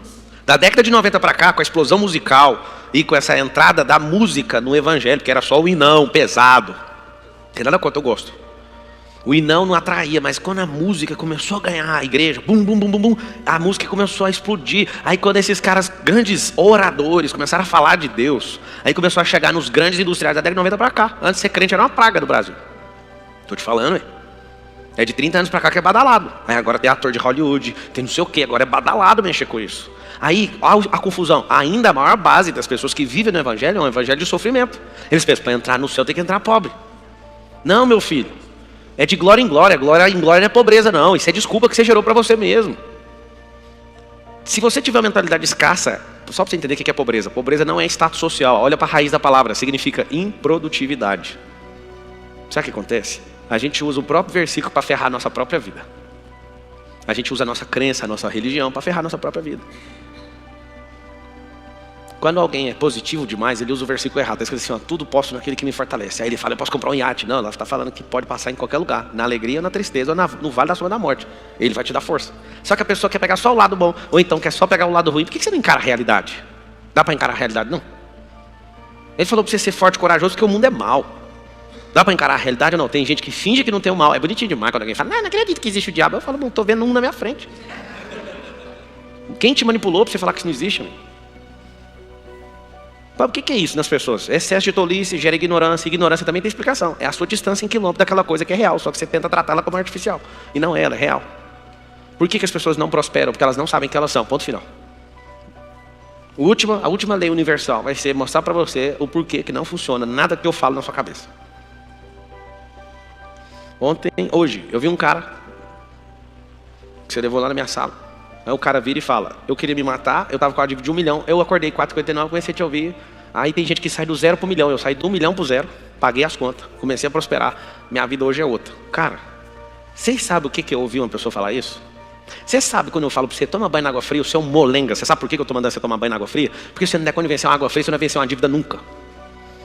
Speaker 1: Da década de 90 para cá, com a explosão musical e com essa entrada da música no evangelho, que era só o hinão pesado. Tem nada contra, eu gosto. O hinão não atraía, mas quando a música começou a ganhar a igreja, bum, bum, bum, bum, bum, a música começou a explodir. Aí quando esses caras, grandes oradores, começaram a falar de Deus, aí começou a chegar nos grandes industriais da década de 90 para cá. Antes de ser crente era uma praga do Brasil. Tô te falando, ué. É de 30 anos para cá que é badalado. Aí agora tem ator de Hollywood, tem não sei o quê, agora é badalado mexer com isso. Aí, a confusão. Ainda a maior base das pessoas que vivem no evangelho é um evangelho de sofrimento. Eles pensam, para entrar no céu tem que entrar pobre. Não, meu filho. É de glória em glória. Glória em glória não é pobreza, não. Isso é desculpa que você gerou para você mesmo. Se você tiver uma mentalidade escassa, só para você entender o que é pobreza. Pobreza não é status social. Olha para a raiz da palavra. Significa improdutividade. Sabe o que acontece? A gente usa o próprio versículo para ferrar a nossa própria vida. A gente usa a nossa crença, a nossa religião para ferrar a nossa própria vida. Quando alguém é positivo demais, ele usa o versículo errado. Está escrito assim, ó, tudo posso naquele que me fortalece. Aí ele fala, eu posso comprar um iate. Não, ela está falando que pode passar em qualquer lugar. Na alegria, ou na tristeza, ou no vale da sombra da morte. Ele vai te dar força. Só que a pessoa quer pegar só o lado bom, ou então quer só pegar o lado ruim. Por que você não encara a realidade? Dá para encarar a realidade? Não. Ele falou para você ser forte e corajoso, porque o mundo é mau. Dá para encarar a realidade ou não? Tem gente que finge que não tem o mal. É bonitinho demais quando alguém fala, não acredito que existe o diabo. Eu falo, não, estou vendo um na minha frente. Quem te manipulou para você falar que isso não existe? Meu? O que é isso nas pessoas? Excesso de tolice gera ignorância. Ignorância também tem explicação. É a sua distância em quilômetro daquela coisa que é real. Só que você tenta tratá-la como artificial. E não é, ela é real. Por que as pessoas não prosperam? Porque elas não sabem que elas são. Ponto final. A última lei universal vai ser mostrar para você o porquê que não funciona nada que eu falo na sua cabeça. Hoje, eu vi um cara que você levou lá na minha sala. Aí o cara vira e fala, eu queria me matar, eu estava com a dívida de 1 milhão, eu acordei 4,59, comecei a te ouvir. Aí tem gente que sai do 0 para o milhão, eu saí do 1 milhão para o 0, paguei as contas, comecei a prosperar, minha vida hoje é outra. Cara, vocês sabem o que eu ouvi uma pessoa falar isso? Você sabe quando eu falo para você, toma banho na água fria, você é um molenga, você sabe por que eu estou mandando você tomar banho na água fria? Porque se você não der conta de vencer uma água fria, você não vai vencer uma dívida nunca.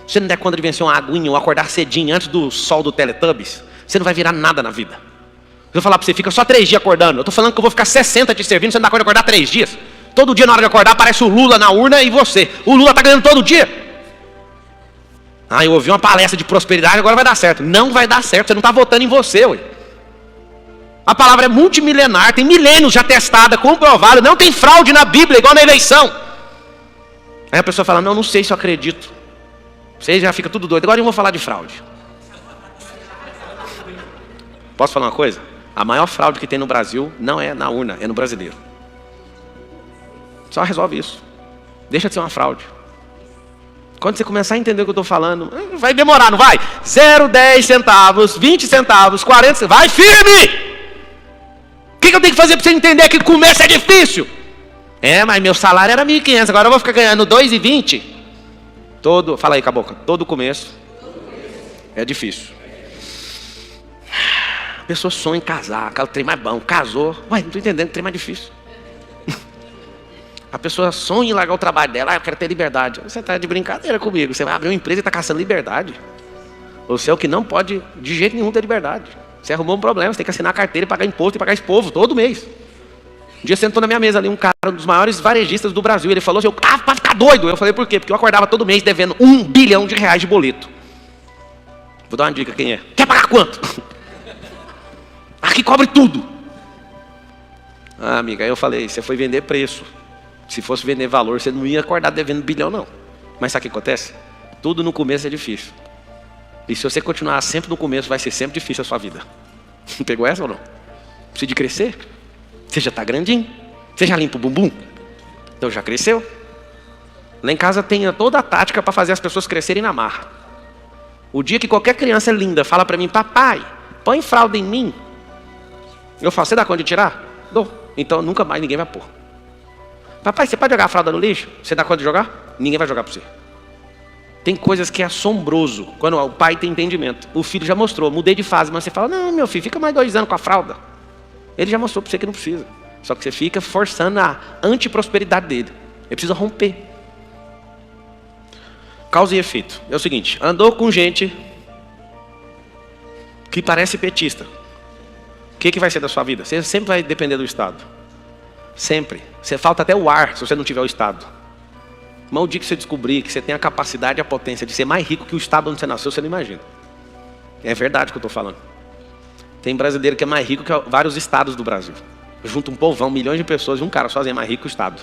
Speaker 1: Se você não der conta de vencer uma aguinha ou acordar cedinho antes do sol do Teletubbies, você não vai virar nada na vida. Eu vou falar para você, fica só 3 dias acordando. Eu estou falando que eu vou ficar 60 te servindo, você não dá conta de acordar 3 dias. Todo dia na hora de acordar aparece o Lula na urna e você. O Lula está ganhando todo dia. Ah, eu ouvi uma palestra de prosperidade, agora vai dar certo. Não vai dar certo, você não está votando em você, ué. A palavra é multimilenar, tem milênios já testada, comprovada, não tem fraude na Bíblia, igual na eleição. Aí a pessoa fala, não sei se eu acredito. Você já fica tudo doido, agora eu vou falar de fraude. Posso falar uma coisa? A maior fraude que tem no Brasil não é na urna, é no brasileiro. Só resolve isso. Deixa de ser uma fraude. Quando você começar a entender o que eu estou falando, vai demorar, não vai? 0, 10 centavos, 20 centavos, 40 centavos, vai firme! O que eu tenho que fazer para você entender que começo é difícil? Mas meu salário era 1.500, agora eu vou ficar ganhando 2,20. Fala aí, cabocla, todo começo é difícil. A pessoa sonha em casar, aquele trem mais bom, casou, não estou entendendo, que trem mais difícil. A pessoa sonha em largar o trabalho dela, eu quero ter liberdade. Você está de brincadeira comigo, você vai abrir uma empresa e está caçando liberdade. Você é o que não pode de jeito nenhum ter liberdade. Você arrumou um problema, você tem que assinar a carteira e pagar imposto e pagar esse povo todo mês. Um dia sentou na minha mesa ali um cara, um dos maiores varejistas do Brasil, ele falou assim, para ficar doido. Eu falei, por quê? Porque eu acordava todo mês devendo R$1 bilhão de boleto. Vou dar uma dica, quem é? Quer pagar quanto? Aqui cobre tudo. Amiga, aí eu falei, você foi vender preço. Se fosse vender valor, você não ia acordar devendo bilhão, não. Mas sabe o que acontece? Tudo no começo é difícil. E se você continuar sempre no começo, vai ser sempre difícil a sua vida. Pegou essa ou não? Precisa de crescer? Você já está grandinho? Você já limpa o bumbum? Então já cresceu? Lá em casa tem toda a tática para fazer as pessoas crescerem na marra. O dia que qualquer criança linda fala para mim, papai, põe fralda em mim. Eu falo, você dá conta de tirar? Dou. Então nunca mais ninguém vai pôr. Papai, você pode jogar a fralda no lixo? Você dá conta de jogar? Ninguém vai jogar para você. Tem coisas que é assombroso quando o pai tem entendimento. O filho já mostrou, mudei de fase, mas você fala, não, meu filho, fica mais 2 anos com a fralda. Ele já mostrou para você que não precisa. Só que você fica forçando a antiprosperidade dele. Ele precisa romper. Causa e efeito. É o seguinte, andou com gente que parece petista. O que vai ser da sua vida? Você sempre vai depender do Estado. Sempre. Você falta até o ar se você não tiver o Estado. Mas o dia que você descobrir que você tem a capacidade e a potência de ser mais rico que o Estado onde você nasceu, você não imagina. É verdade o que eu estou falando. Tem brasileiro que é mais rico que vários estados do Brasil. Junta um povão, milhões de pessoas e um cara sozinho é mais rico que o Estado.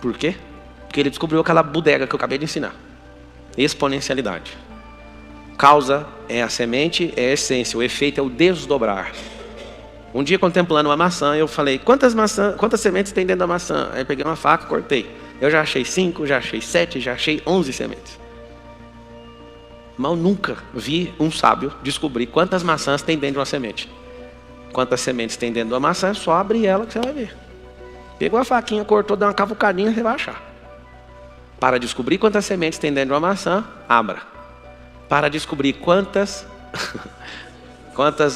Speaker 1: Por quê? Porque ele descobriu aquela bodega que eu acabei de ensinar. Exponencialidade. Causa é a semente, é a essência. O efeito é o desdobrar. Um dia, contemplando uma maçã, eu falei, quantas sementes tem dentro da maçã? Aí eu peguei uma faca e cortei. Eu já achei 5, já achei 7, já achei 11 sementes. Mas eu nunca vi um sábio descobrir quantas maçãs tem dentro de uma semente. Quantas sementes tem dentro de uma maçã, é só abrir ela que você vai ver. Pegou a faquinha, cortou, deu uma cavucadinha, você vai achar. Para descobrir quantas sementes tem dentro de uma maçã, abra. Para descobrir quantas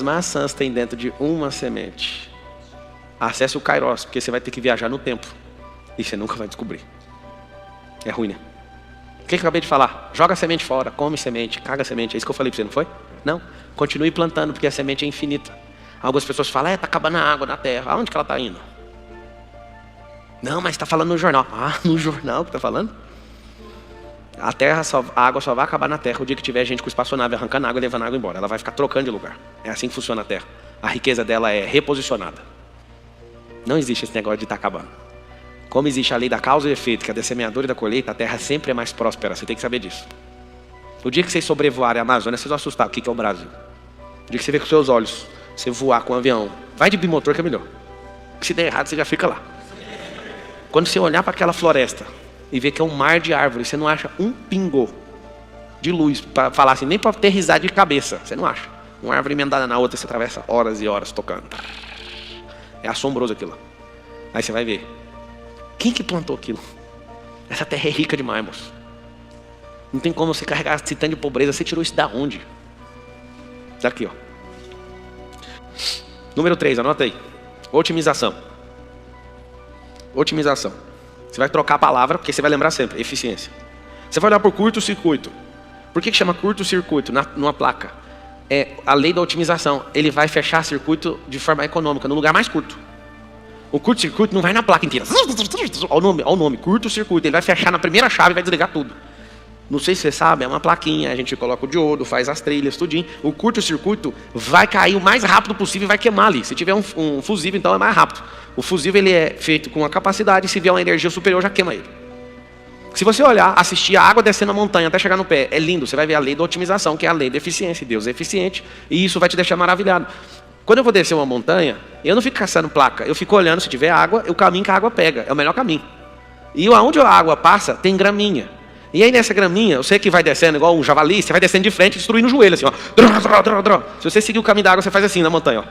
Speaker 1: maçãs tem dentro de uma semente, acesse o Kairos, porque você vai ter que viajar no tempo. E você nunca vai descobrir. É ruim, né? O que eu acabei de falar? Joga a semente fora, come semente, caga a semente. É isso que eu falei para você, não foi? Não. Continue plantando, porque a semente é infinita. Algumas pessoas falam, está acabando a água na terra. Aonde que ela está indo? Não, mas está falando no jornal. Ah, no jornal que está falando? A água só vai acabar na terra o dia que tiver gente com espaçonave arrancando água e levando água embora. Ela vai ficar trocando de lugar. É assim que funciona a terra. A riqueza dela é reposicionada. Não existe esse negócio de estar acabando. Como existe a lei da causa e efeito, que é da semeadura e da colheita, a terra sempre é mais próspera. Você tem que saber disso. O dia que vocês sobrevoarem a Amazônia, vocês vão assustar. O que é o Brasil? O dia que você vê com seus olhos, você voar com um avião, vai de bimotor que é melhor. Se der errado, você já fica lá. Quando você olhar para aquela floresta e ver que é um mar de árvores, você não acha um pingo de luz para falar assim, nem para aterrissar de cabeça. Você não acha. Uma árvore emendada na outra, você atravessa horas e horas tocando. É assombroso aquilo. Aí você vai ver. Quem que plantou aquilo? Essa terra é rica demais, moço. Não tem como você carregar esse tanto de pobreza. Você tirou isso da onde? Daqui, ó. Número 3, anota aí. Otimização. Otimização. Você vai trocar a palavra, porque você vai lembrar sempre. Eficiência. Você vai olhar por curto-circuito. Por que chama curto-circuito numa placa? É a lei da otimização. Ele vai fechar circuito de forma econômica, no lugar mais curto. O curto-circuito não vai na placa inteira. Olha o nome, curto-circuito. Ele vai fechar na primeira chave e vai desligar tudo. Não sei se você sabe, é uma plaquinha, a gente coloca o diodo, faz as trilhas, tudinho. O curto-circuito vai cair o mais rápido possível e vai queimar ali. Se tiver um fusível, então é mais rápido. O fusível ele é feito com uma capacidade, se vier uma energia superior, já queima ele. Se você olhar, assistir a água descendo a montanha até chegar no pé, é lindo. Você vai ver a lei da otimização, que é a lei da eficiência. Deus é eficiente e isso vai te deixar maravilhado. Quando eu vou descer uma montanha, eu não fico caçando placa. Eu fico olhando, se tiver água, o caminho que a água pega. É o melhor caminho. E aonde a água passa, tem graminha. E aí nessa graminha, você que vai descendo igual um javali, você vai descendo de frente, destruindo o joelho, assim, ó. Se você seguir o caminho da água, você faz assim na montanha, ó.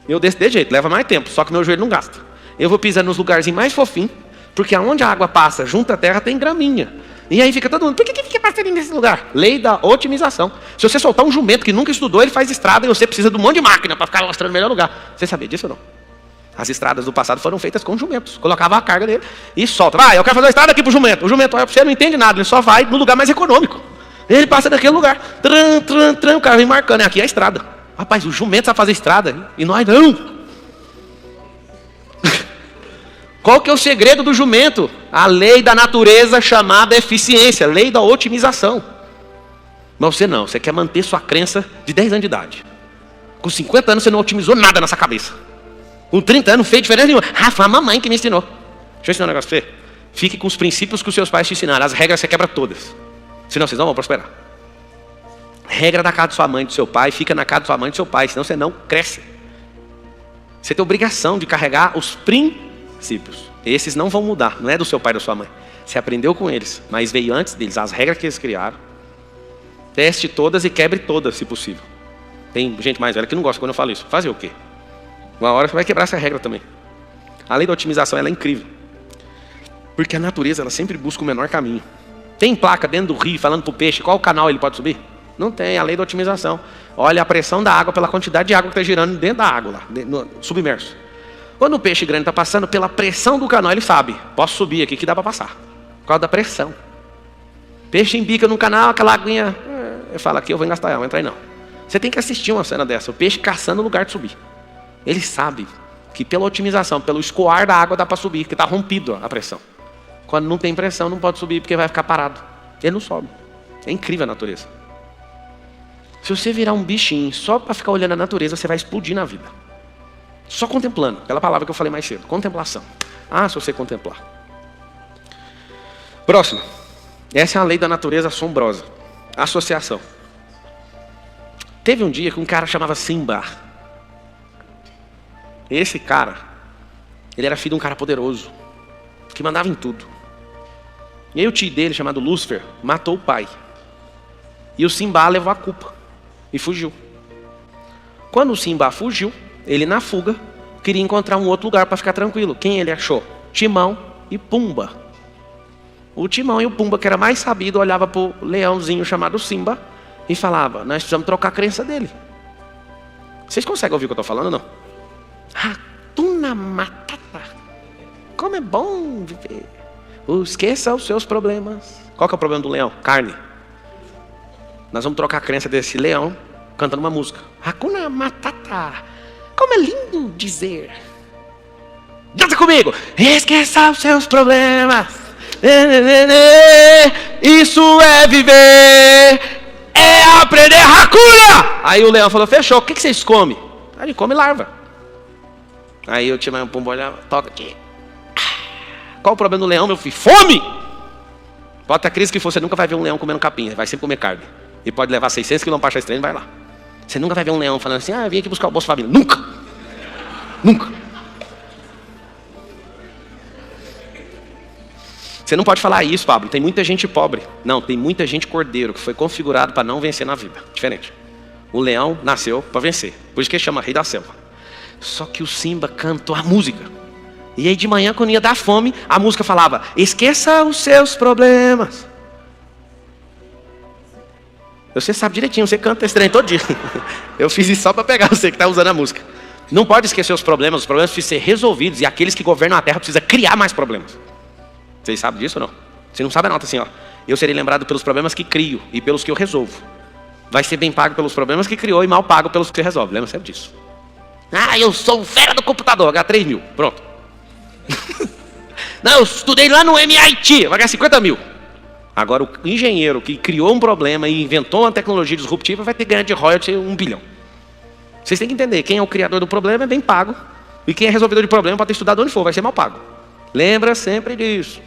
Speaker 1: Eu desço desse jeito, leva mais tempo, só que meu joelho não gasta. Eu vou pisando nos lugarzinhos mais fofinhos, porque aonde a água passa, junto à terra, tem graminha. E aí fica todo mundo, por que fica passarinho nesse lugar? Lei da otimização. Se você soltar um jumento que nunca estudou, ele faz estrada e você precisa de um monte de máquina para ficar mostrando o melhor lugar. Você sabia disso ou não? As estradas do passado foram feitas com jumentos. Colocava a carga dele e solta. Vai, eu quero fazer uma estrada aqui pro jumento. O jumento olha para você, não entende nada, ele só vai no lugar mais econômico. Ele passa daquele lugar. O cara vem marcando, aqui é a estrada. Rapaz, o jumento sabe fazer estrada e nós não. Qual que é o segredo do jumento? A lei da natureza chamada eficiência, lei da otimização. Mas você não, você quer manter sua crença de 10 anos de idade. Com 50 anos você não otimizou nada nessa cabeça. Com 30 anos não fez diferença nenhuma. Ah, foi a mamãe que me ensinou. Deixa eu ensinar um negócio pra você. Fique com os princípios que os seus pais te ensinaram. As regras você quebra todas. Senão vocês não vão prosperar. Regra da casa de sua mãe e do seu pai, fica na casa de sua mãe e do seu pai, senão você não cresce. Você tem obrigação de carregar os princípios. Esses não vão mudar, não é do seu pai e da sua mãe. Você aprendeu com eles, mas veio antes deles, as regras que eles criaram. Teste todas e quebre todas, se possível. Tem gente mais velha que não gosta quando eu falo isso. Fazer o quê? Uma hora você vai quebrar essa regra também. A lei da otimização ela é incrível. Porque a natureza ela sempre busca o menor caminho. Tem placa dentro do rio falando para o peixe qual canal ele pode subir? Não tem, a lei da otimização. Olha a pressão da água pela quantidade de água que está girando dentro da água, lá, submerso. Quando o peixe grande está passando, pela pressão do canal, ele sabe, posso subir aqui que dá para passar. Por causa da pressão. Peixe embica no canal, aquela aguinha, eu falo aqui, eu vou engastar ela, não entra aí não. Você tem que assistir uma cena dessa, o peixe caçando o lugar de subir. Ele sabe que pela otimização, pelo escoar da água dá para subir, porque está rompido a pressão. Quando não tem pressão, não pode subir, porque vai ficar parado. Ele não sobe. É incrível a natureza. Se você virar um bichinho só para ficar olhando a natureza, você vai explodir na vida. Só contemplando, aquela palavra que eu falei mais cedo, contemplação. Ah, se você contemplar. Próximo. Essa é a lei da natureza assombrosa. Associação. Teve um dia que um cara chamava Simba. Esse cara, ele era filho de um cara poderoso, que mandava em tudo. E aí o tio dele, chamado Lúcifer, matou o pai. E o Simba levou a culpa e fugiu. Quando o Simba fugiu, ele na fuga queria encontrar um outro lugar para ficar tranquilo. Quem ele achou? Timão e Pumba. O Timão e o Pumba, que era mais sabido, olhava para o leãozinho chamado Simba e falava: nós precisamos trocar a crença dele. Vocês conseguem ouvir o que eu estou falando ou não? Hakuna Matata. Como é bom viver. Esqueça os seus problemas. Qual que é o problema do leão? Carne. Nós vamos trocar a crença desse leão cantando uma música. Hakuna Matata. Como é lindo dizer. Canta comigo. Esqueça os seus problemas. Isso é viver. É aprender Hakuna. Aí o leão falou: fechou, o que vocês comem? Aí ele come larva. Aí eu tinha um pombo, olhava, toca aqui. Qual o problema do leão, meu filho? Fome! Pode ter a crise que for, você nunca vai ver um leão comendo capim, vai sempre comer carne. E pode levar 600 km para achar esse trem, vai lá. Você nunca vai ver um leão falando assim: eu vim aqui buscar o Bolsa Família. Nunca! Nunca! Você não pode falar isso, Pablo, tem muita gente pobre. Não, tem muita gente cordeiro que foi configurado para não vencer na vida. Diferente. O leão nasceu para vencer. Por isso que ele chama Rei da Selva. Só que o Simba cantou a música. E aí de manhã, quando ia dar fome, a música falava: esqueça os seus problemas. Você sabe direitinho, você canta esse trem todo dia. Eu fiz isso só para pegar você que está usando a música. Não pode esquecer os problemas precisam ser resolvidos. E aqueles que governam a terra precisam criar mais problemas. Vocês sabem disso ou não? Você não sabe, anota assim, ó: eu serei lembrado pelos problemas que crio e pelos que eu resolvo. Vai ser bem pago pelos problemas que criou e mal pago pelos que você resolve. Lembra sempre disso. Eu sou fera do computador, ganhar 3 mil. Pronto. Não, eu estudei lá no MIT, vai ganhar 50 mil. Agora o engenheiro que criou um problema e inventou uma tecnologia disruptiva vai ter que ganhar de royalty 1 bilhão. Vocês têm que entender, quem é o criador do problema é bem pago. E quem é resolvedor de problema pode ter estudado onde for, vai ser mal pago. Lembra sempre disso.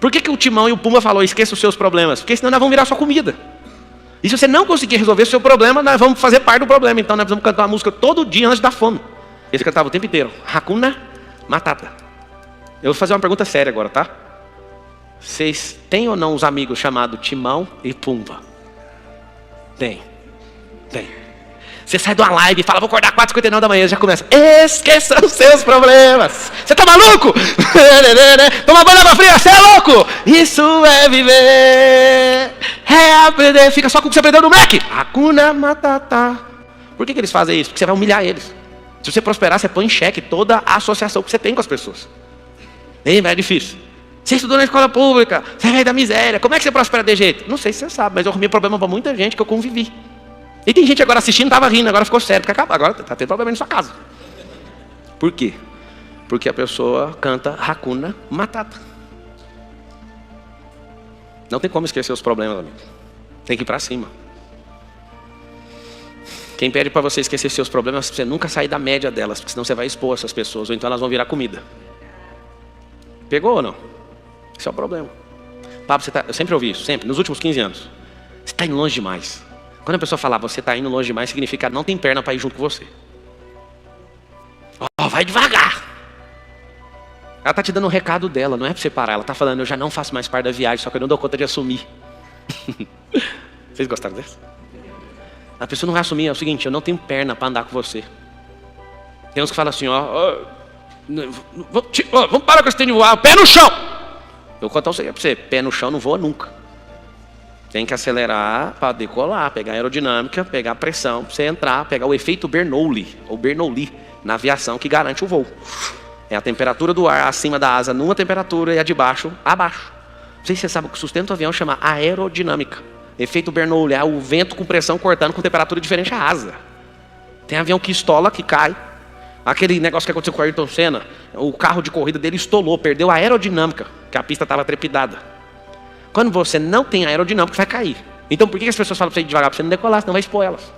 Speaker 1: Por que o Timão e o Pumba falou: esqueça os seus problemas? Porque senão nós vamos virar sua comida. E se você não conseguir resolver o seu problema, nós vamos fazer parte do problema. Então nós vamos cantar uma música todo dia antes da fome. Eles cantavam o tempo inteiro: Hakuna Matata. Eu vou fazer uma pergunta séria agora, tá? Vocês têm ou não os amigos chamados Timão e Pumba? Tem. Você sai de uma live e fala: vou acordar 4h59 da manhã, já começa: esqueça os seus problemas. Você tá maluco? Toma banho de água fria, você é louco? Isso é viver, é aprender. Fica só com o que você aprendeu no Mac. Hakuna Matata. Por que eles fazem isso? Porque você vai humilhar eles. Se você prosperar, você põe em xeque toda a associação que você tem com as pessoas. É difícil. Você estudou na escola pública, você veio da miséria, como é que você prospera de jeito? Não sei se você sabe, mas eu arrumei problema para muita gente que eu convivi. E tem gente agora assistindo, estava rindo, agora ficou sério, porque acaba, agora está tendo problema na sua casa. Por quê? Porque a pessoa canta Hakuna Matata. Não tem como esquecer os problemas, amigo. Tem que ir para cima. Quem pede para você esquecer seus problemas, você nunca sair da média delas, porque senão você vai expor essas pessoas, ou então elas vão virar comida. Pegou ou não? Esse é o problema. Pablo, eu sempre ouvi isso, sempre, nos últimos 15 anos. Você está indo longe demais. Quando a pessoa fala você está indo longe demais, significa que não tem perna para ir junto com você. Vai devagar. Ela está te dando um recado dela, não é para você parar. Ela está falando: eu já não faço mais parte da viagem, só que eu não dou conta de assumir. Vocês gostaram dessa? A pessoa não vai assumir, é o seguinte: eu não tenho perna para andar com você. Tem uns que falam assim: vamos parar com esse trem de voar, pé no chão. Eu vou contar para você: pé no chão não voa nunca. Tem que acelerar para decolar, pegar a aerodinâmica, pegar a pressão, para você entrar, pegar o efeito Bernoulli, ou Bernoulli, na aviação, que garante o voo. É a temperatura do ar acima da asa numa temperatura e a de baixo abaixo. Não sei se você sabe que o sustento do avião chama aerodinâmica. Efeito Bernoulli é o vento com pressão cortando com temperatura diferente a asa. Tem avião que estola, que cai. Aquele negócio que aconteceu com o Ayrton Senna, o carro de corrida dele estolou, perdeu a aerodinâmica, que a pista estava trepidada. Quando você não tem aerodinâmica, vai cair. Então por que as pessoas falam para você ir devagar? Para você não decolar, senão vai expor elas.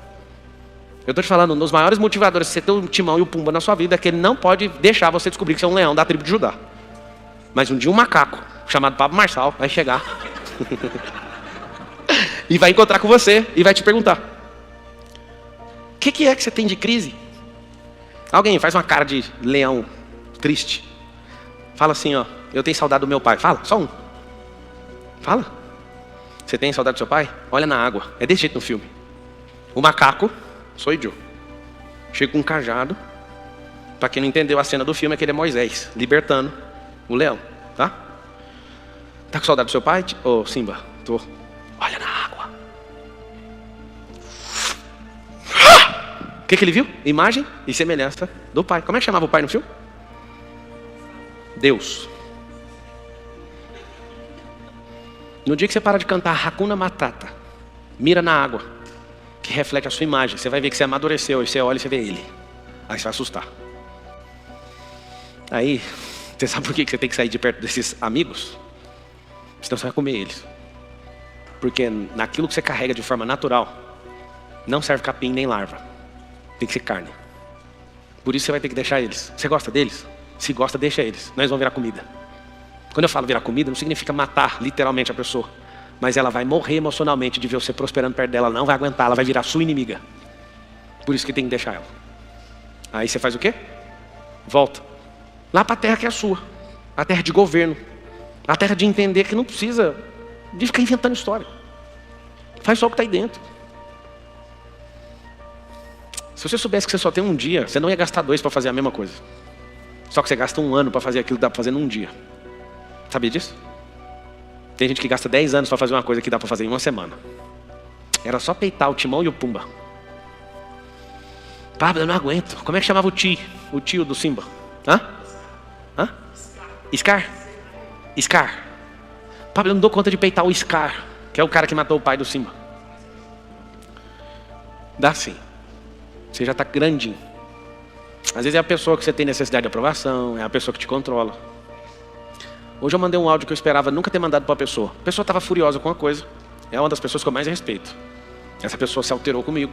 Speaker 1: Eu estou te falando, um dos maiores motivadores de você ter o Timão e o Pumba na sua vida é que ele não pode deixar você descobrir que você é um leão da tribo de Judá. Mas um dia um macaco, chamado Pablo Marçal, vai chegar e vai encontrar com você e vai te perguntar: o que é que você tem de crise? Alguém faz uma cara de leão triste. Fala assim: eu tenho saudade do meu pai. Fala, só um. Fala. Você tem saudade do seu pai? Olha na água. É desse jeito no filme. O macaco, sou eu. Chega com um cajado. Para quem não entendeu a cena do filme, é que ele é Moisés, libertando o leão, tá? Tá com saudade do seu pai? Ô, Simba, tô. Olha na água. O que ele viu? Imagem e semelhança do pai. Como é que chamava o pai no filme? Deus. No dia que você parar de cantar Hakuna Matata, mira na água, que reflete a sua imagem. Você vai ver que você amadureceu. E você olha e você vê ele. Aí você vai assustar. Aí, você sabe por que você tem que sair de perto desses amigos? Senão você vai comer eles. Porque naquilo que você carrega de forma natural, não serve capim nem larva. Tem que ser carne. Por isso você vai ter que deixar eles. Você gosta deles? Se gosta, deixa eles. Nós vamos virar comida. Quando eu falo virar comida, não significa matar literalmente a pessoa. Mas ela vai morrer emocionalmente de ver você prosperando perto dela. Ela não vai aguentar, ela vai virar sua inimiga. Por isso que tem que deixar ela. Aí você faz o quê? Volta. Lá para a terra que é a sua. A terra de governo. A terra de entender que não precisa de ficar inventando história. Faz só o que está aí dentro. Se você soubesse que você só tem um dia, você não ia gastar 2 para fazer a mesma coisa. Só que você gasta 1 ano para fazer aquilo que dá para fazer num dia. Sabia disso? Tem gente que gasta 10 anos para fazer uma coisa que dá para fazer em 1 semana. Era só peitar o Timão e o Pumba. Pablo, eu não aguento. Como é que chamava o tio do Simba? Hã? Scar? Scar. Pablo, eu não dou conta de peitar o Scar, que é o cara que matou o pai do Simba. Dá sim. Você já está grandinho. Às vezes é a pessoa que você tem necessidade de aprovação, é a pessoa que te controla. Hoje eu mandei um áudio que eu esperava nunca ter mandado para a pessoa. A pessoa estava furiosa com uma coisa. É uma das pessoas que eu mais respeito. Essa pessoa se alterou comigo.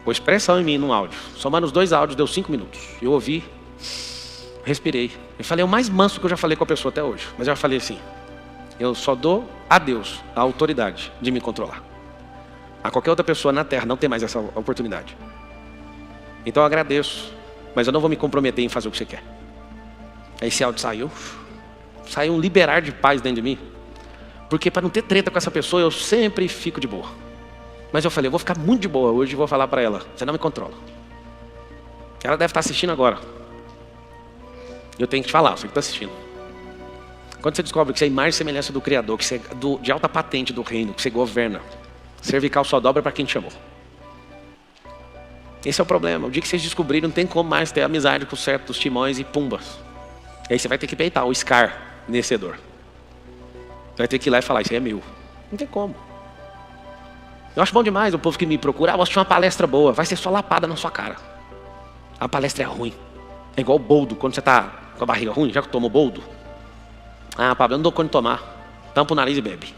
Speaker 1: Pôs pressão em mim num áudio. Somando os 2 áudios, deu 5 minutos. Eu ouvi, respirei. Eu falei o mais manso que eu já falei com a pessoa até hoje. Mas eu já falei assim: eu só dou a Deus a autoridade de me controlar. A qualquer outra pessoa na terra não tem mais essa oportunidade. Então eu agradeço, mas eu não vou me comprometer em fazer o que você quer. Aí esse áudio saiu um liberar de paz dentro de mim. Porque para não ter treta com essa pessoa, eu sempre fico de boa. Mas eu falei, eu vou ficar muito de boa hoje e vou falar para ela: você não me controla. Ela deve estar assistindo agora. Eu tenho que te falar, você que está assistindo. Quando você descobre que você é imagem e semelhança do Criador, que você é de alta patente do reino, que você governa, cervical só dobra para quem te chamou. Esse é o problema. O dia que vocês descobrirem, não tem como mais ter amizade com certos timões e pumbas. E aí você vai ter que peitar o Scar vencedor. Vai ter que ir lá e falar: isso aí é meu. Não tem como. Eu acho bom demais o povo que me procura: vou assistir uma palestra boa. Vai ser só lapada na sua cara. A palestra é ruim. É igual o boldo. Quando você está com a barriga ruim, já que tomou boldo. Ah, Pablo, eu não dou conta de tomar. Tampa o nariz e bebe.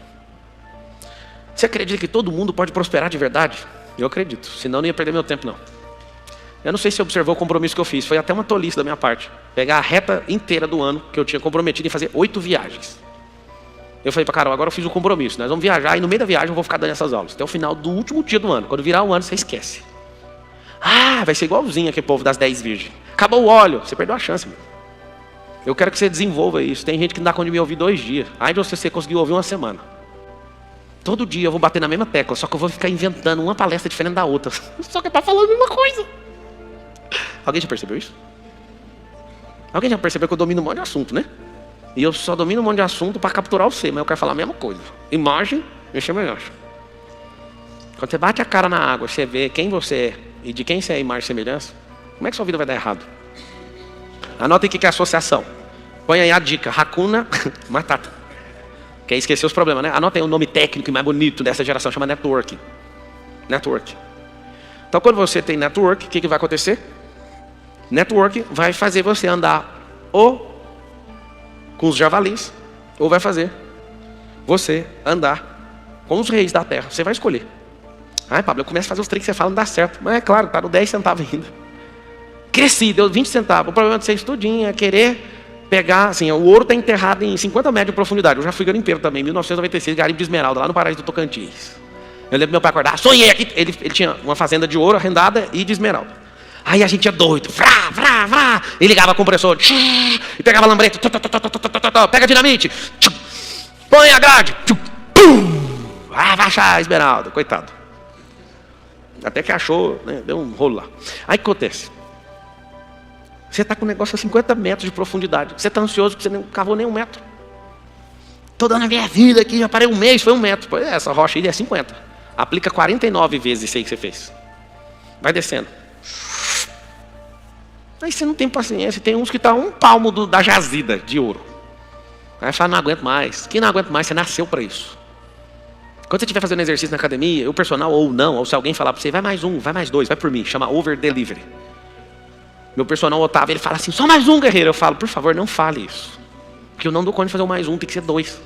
Speaker 1: Você acredita que todo mundo pode prosperar de verdade? Eu acredito. Senão eu não ia perder meu tempo, não. Eu não sei se você observou o compromisso que eu fiz. Foi até uma tolice da minha parte. Pegar a reta inteira do ano que eu tinha comprometido em fazer 8 viagens. Eu falei para Carol: agora eu fiz o compromisso. Nós vamos viajar e no meio da viagem eu vou ficar dando essas aulas. Até o final do último dia do ano. Quando virar o ano, você esquece. Ah, vai ser igualzinho aquele povo das 10 virgens. Acabou o óleo. Você perdeu a chance, meu. Eu quero que você desenvolva isso. Tem gente que não dá conta de me ouvir 2 dias. Aí de você conseguiu ouvir 1 semana. Todo dia eu vou bater na mesma tecla. Só que eu vou ficar inventando uma palestra diferente da outra. Só que é para falar a mesma coisa. Alguém já percebeu isso? Alguém já percebeu que eu domino um monte de assunto, né? E eu só domino um monte de assunto para capturar você. Mas eu quero falar a mesma coisa. Imagem e semelhança. Quando você bate a cara na água, você vê quem você é e de quem você é imagem e semelhança, como é que sua vida vai dar errado? Anota aí o que é associação. Põe aí a dica: Hakuna Matata. Quer esquecer os problemas, né? Anota aí o nome técnico e mais bonito dessa geração. Chama networking. Network. Então quando você tem network, o que vai acontecer? Network vai fazer você andar ou com os javalis, ou vai fazer você andar com os reis da terra. Você vai escolher. Ai, Pablo, eu começo a fazer os três que você fala, não dá certo. Mas é claro, está no 10 centavos ainda. Cresci, deu 20 centavos. O problema de você estudinho é querer pegar, assim, o ouro está enterrado em 50 metros de profundidade. Eu já fui garimpeiro também, em 1996, garimpo de esmeralda, lá no Paraíso do Tocantins. Eu lembro meu pai acordar: sonhei aqui. Ele tinha uma fazenda de ouro arrendada e de esmeralda. Aí a gente ia doido, vrá, vrá, vrá, e ligava o compressor, e pegava lambreta, pega dinamite, põe a grade, pum. vai achar a esmeralda, coitado. Até que achou, né? Deu um rolo lá. Aí o que acontece? Você está com um negócio a 50 metros de profundidade. Você está ansioso porque você não cavou nem 1 metro. Estou dando a minha vida aqui, já parei 1 mês, foi 1 metro. Pois é, essa rocha aí é 50. Aplica 49 vezes isso aí que você fez. Vai descendo. Aí você não tem paciência. Tem uns que estão a 1 palmo da jazida de ouro. Aí fala, não aguento mais. Quem não aguenta mais, você nasceu para isso. Quando você estiver fazendo exercício na academia, o personal ou não, ou se alguém falar para você, vai mais 1, vai mais 2, vai por mim. Chama over delivery. Meu personal Otávio, ele fala assim, só mais 1, guerreiro. Eu falo, por favor, não fale isso. Porque eu não dou conta de fazer o mais 1, tem que ser 2.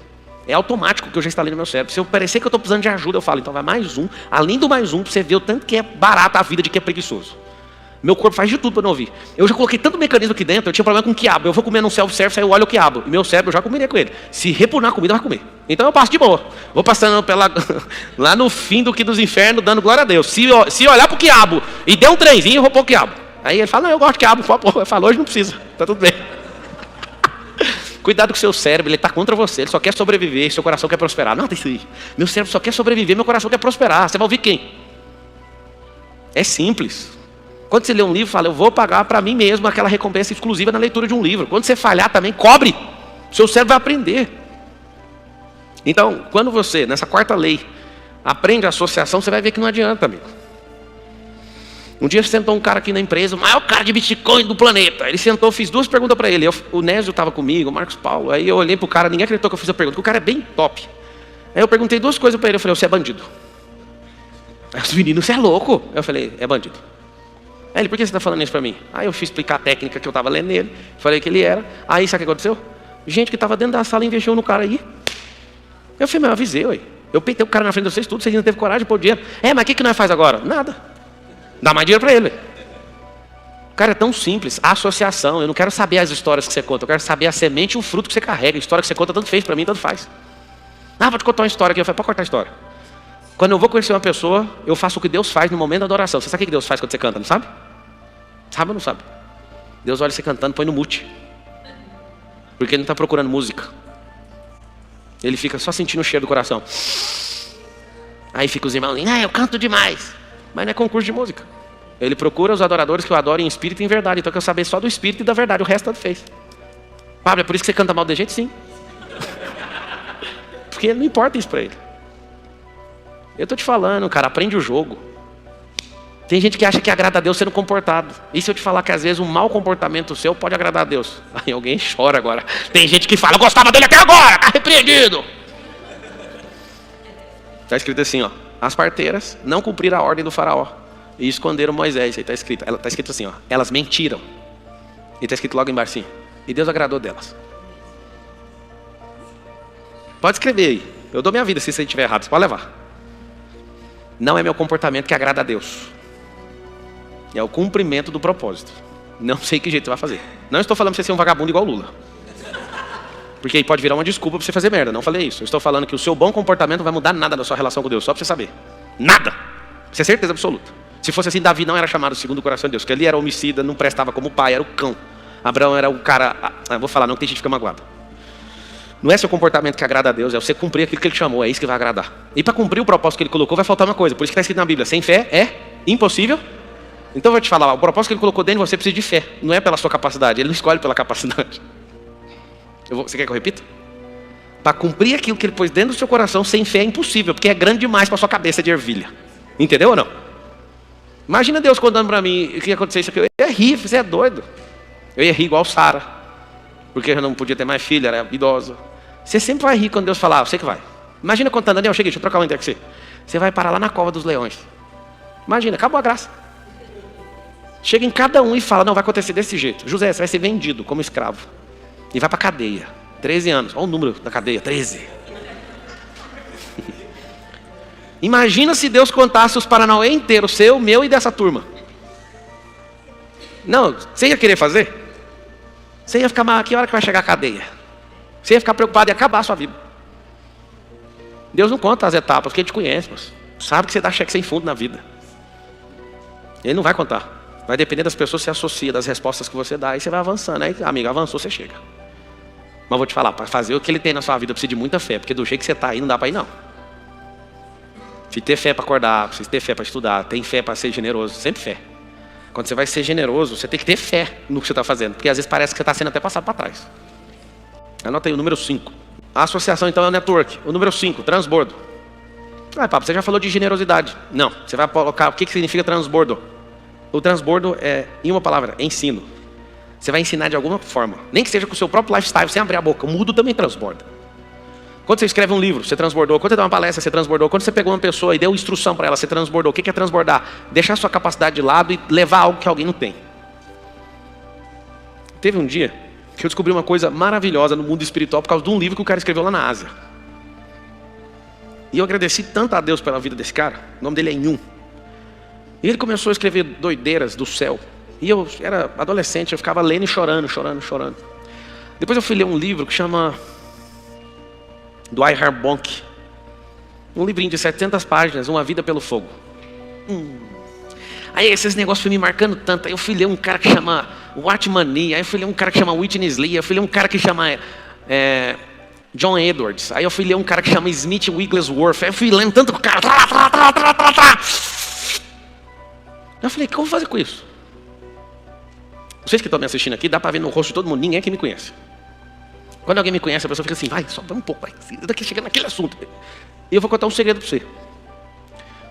Speaker 1: É automático que eu já instalei no meu cérebro. Se eu parecer que eu estou precisando de ajuda, eu falo, então vai mais 1. Além do mais 1, para você ver o tanto que é barata a vida de que é preguiçoso. Meu corpo faz de tudo para não ouvir. Eu já coloquei tanto mecanismo aqui dentro, eu tinha problema com quiabo. Eu vou comer num self-service, aí eu olho o quiabo. E meu cérebro eu já comeria com ele. Se repugnar a comida, vai comer. Então eu passo de boa. Vou passando lá no fim dos infernos, dando glória a Deus. Se olhar para o quiabo e der um trenzinho, eu vou pôr o quiabo. Aí ele fala, não, eu gosto de quiabo. Eu falo, hoje não precisa, tá tudo bem. Cuidado com o seu cérebro, ele está contra você. Ele só quer sobreviver, seu coração quer prosperar. Não, tem isso aí. Meu cérebro só quer sobreviver, meu coração quer prosperar. Você vai ouvir quem? É simples. Quando você lê um livro, fala, eu vou pagar para mim mesmo aquela recompensa exclusiva na leitura de um livro. Quando você falhar também, cobre. O seu cérebro vai aprender. Então, quando você, nessa 4ª lei, aprende a associação, você vai ver que não adianta, amigo. Um dia sentou um cara aqui na empresa, o maior cara de Bitcoin do planeta. Ele sentou, fiz 2 perguntas para ele. O Nésio estava comigo, o Marcos Paulo. Aí eu olhei para o cara, ninguém acreditou que eu fiz a pergunta, porque o cara é bem top. Aí eu perguntei 2 coisas para ele. Eu falei, você é bandido? Aí os meninos, você é louco? Eu falei, é bandido. Aí ele, por que você está falando isso para mim? Aí eu fui explicar a técnica que eu estava lendo nele. Falei que ele era. Aí sabe o que aconteceu? Gente que estava dentro da sala investiu no cara aí. Eu falei, mas eu avisei, ué. Eu peitei o cara na frente de vocês tudo, vocês não teve coragem de pôr dinheiro. Mas o que nós faz agora? Nada. Dá mais dinheiro para ele. Cara, é tão simples. A associação. Eu não quero saber as histórias que você conta. Eu quero saber a semente e o fruto que você carrega. A história que você conta tanto fez para mim, tanto faz. Vou te contar uma história aqui. Eu falei, pode cortar a história. Quando eu vou conhecer uma pessoa, eu faço o que Deus faz no momento da adoração. Você sabe o que Deus faz quando você canta, não sabe? Sabe ou não sabe? Deus olha você cantando, põe no mute. Porque ele não está procurando música. Ele fica só sentindo o cheiro do coração. Aí fica os irmãos, eu canto demais. Mas não é concurso de música. Ele procura os adoradores que o adorem em espírito e em verdade. Então eu quero saber só do espírito e da verdade. O resto tanto fez. Pablo, é por isso que você canta mal de jeito? Sim. Porque não importa isso para ele. Eu estou te falando, cara, aprende o jogo. Tem gente que acha que agrada a Deus sendo comportado. E se eu te falar que às vezes um mau comportamento seu pode agradar a Deus? Aí alguém chora agora. Tem gente que fala, eu gostava dele até agora, está repreendido. Está escrito assim, ó. As parteiras não cumpriram a ordem do faraó e esconderam Moisés. Aí está escrito. Está escrito assim, ó. Elas mentiram. E está escrito logo embaixo assim. E Deus agradou delas. Pode escrever aí. Eu dou minha vida se você estiver errado. Você pode levar. Não é meu comportamento que agrada a Deus. É o cumprimento do propósito. Não sei que jeito você vai fazer. Não estou falando para você ser um vagabundo igual o Lula. Porque aí pode virar uma desculpa para você fazer merda. Não falei isso. Eu estou falando que o seu bom comportamento não vai mudar nada da sua relação com Deus. Só para você saber. Nada. Isso é certeza absoluta. Se fosse assim, Davi não era chamado segundo o coração de Deus. Porque ele era homicida, não prestava como pai, era o cão. Abraão era o cara... vou falar, não que tem gente que fica magoado. Não é seu comportamento que agrada a Deus, é você cumprir aquilo que ele chamou, é isso que vai agradar. E para cumprir o propósito que ele colocou, vai faltar uma coisa. Por isso que está escrito na Bíblia, sem fé é impossível. Então eu vou te falar, o propósito que ele colocou dentro de você precisa de fé. Não é pela sua capacidade, ele não escolhe pela capacidade. Você quer que eu repita? Para cumprir aquilo que ele pôs dentro do seu coração, sem fé é impossível, porque é grande demais para sua cabeça de ervilha. Entendeu ou não? Imagina Deus contando para mim o que ia acontecer isso aqui. Eu ia rir, você é doido. Eu ia rir igual Sara, porque eu não podia ter mais filha, era idosa. Você sempre vai rir quando Deus falar, você que vai. Imagina contando, Daniel, cheguei, deixa eu trocar uma ideia com você. Você vai parar lá na cova dos leões. Imagina, acabou a graça. Chega em cada um e fala, não, vai acontecer desse jeito. José, você vai ser vendido como escravo. E vai para a cadeia. 13 anos. Olha o número da cadeia, 13. Imagina se Deus contasse os Paranauê inteiros, seu, meu e dessa turma. Não, você ia querer fazer? Você ia ficar mal, que hora que vai chegar a cadeia? Você ia ficar preocupado em acabar a sua vida. Deus não conta as etapas, porque Ele te conhece, mas sabe que você dá cheque sem fundo na vida. Ele não vai contar. Vai depender das pessoas que se associam, das respostas que você dá, e você vai avançando. Aí, amigo, avançou, você chega. Mas vou te falar, para fazer o que Ele tem na sua vida, precisa de muita fé, porque do jeito que você está aí, não dá para ir não. Precisa ter fé para acordar, precisa ter fé para estudar, tem fé para ser generoso, sempre fé. Quando você vai ser generoso, você tem que ter fé no que você está fazendo, porque às vezes parece que você está sendo até passado para trás. Anota aí o número 5. A associação então é o network. O número 5, transbordo. Papo, você já falou de generosidade. Não, você vai colocar o que significa transbordo. O transbordo é, em uma palavra, ensino. Você vai ensinar de alguma forma, nem que seja com o seu próprio lifestyle, sem abrir a boca. O mudo também transborda. Quando você escreve um livro, você transbordou. Quando você dá uma palestra, você transbordou. Quando você pegou uma pessoa e deu instrução para ela, você transbordou. O que é transbordar? Deixar a sua capacidade de lado e levar algo que alguém não tem. Teve um dia que eu descobri uma coisa maravilhosa no mundo espiritual por causa de um livro que o cara escreveu lá na Ásia. E eu agradeci tanto a Deus pela vida desse cara. O nome dele é Yun. E ele começou a escrever doideiras do céu. E eu era adolescente, eu ficava lendo e chorando. Depois eu fui ler um livro que chama Dwight Harbonk. Um livrinho de 700 páginas, Uma Vida pelo Fogo. Aí esses negócios foram me marcando tanto. Aí eu fui ler um cara que chama Watchmania. Aí eu fui ler um cara que chama Whitney Lee. Aí eu fui ler um cara que chama John Edwards. Aí eu fui ler um cara que chama Smith Wigglesworth. Aí eu fui lendo tanto cara. Eu falei, o que eu vou fazer com isso? Vocês que estão me assistindo aqui, dá para ver no rosto de todo mundo, ninguém aqui me conhece. Quando alguém me conhece, a pessoa fica assim, vai, só um pouco, vai, daqui chega naquele assunto. E eu vou contar um segredo para você.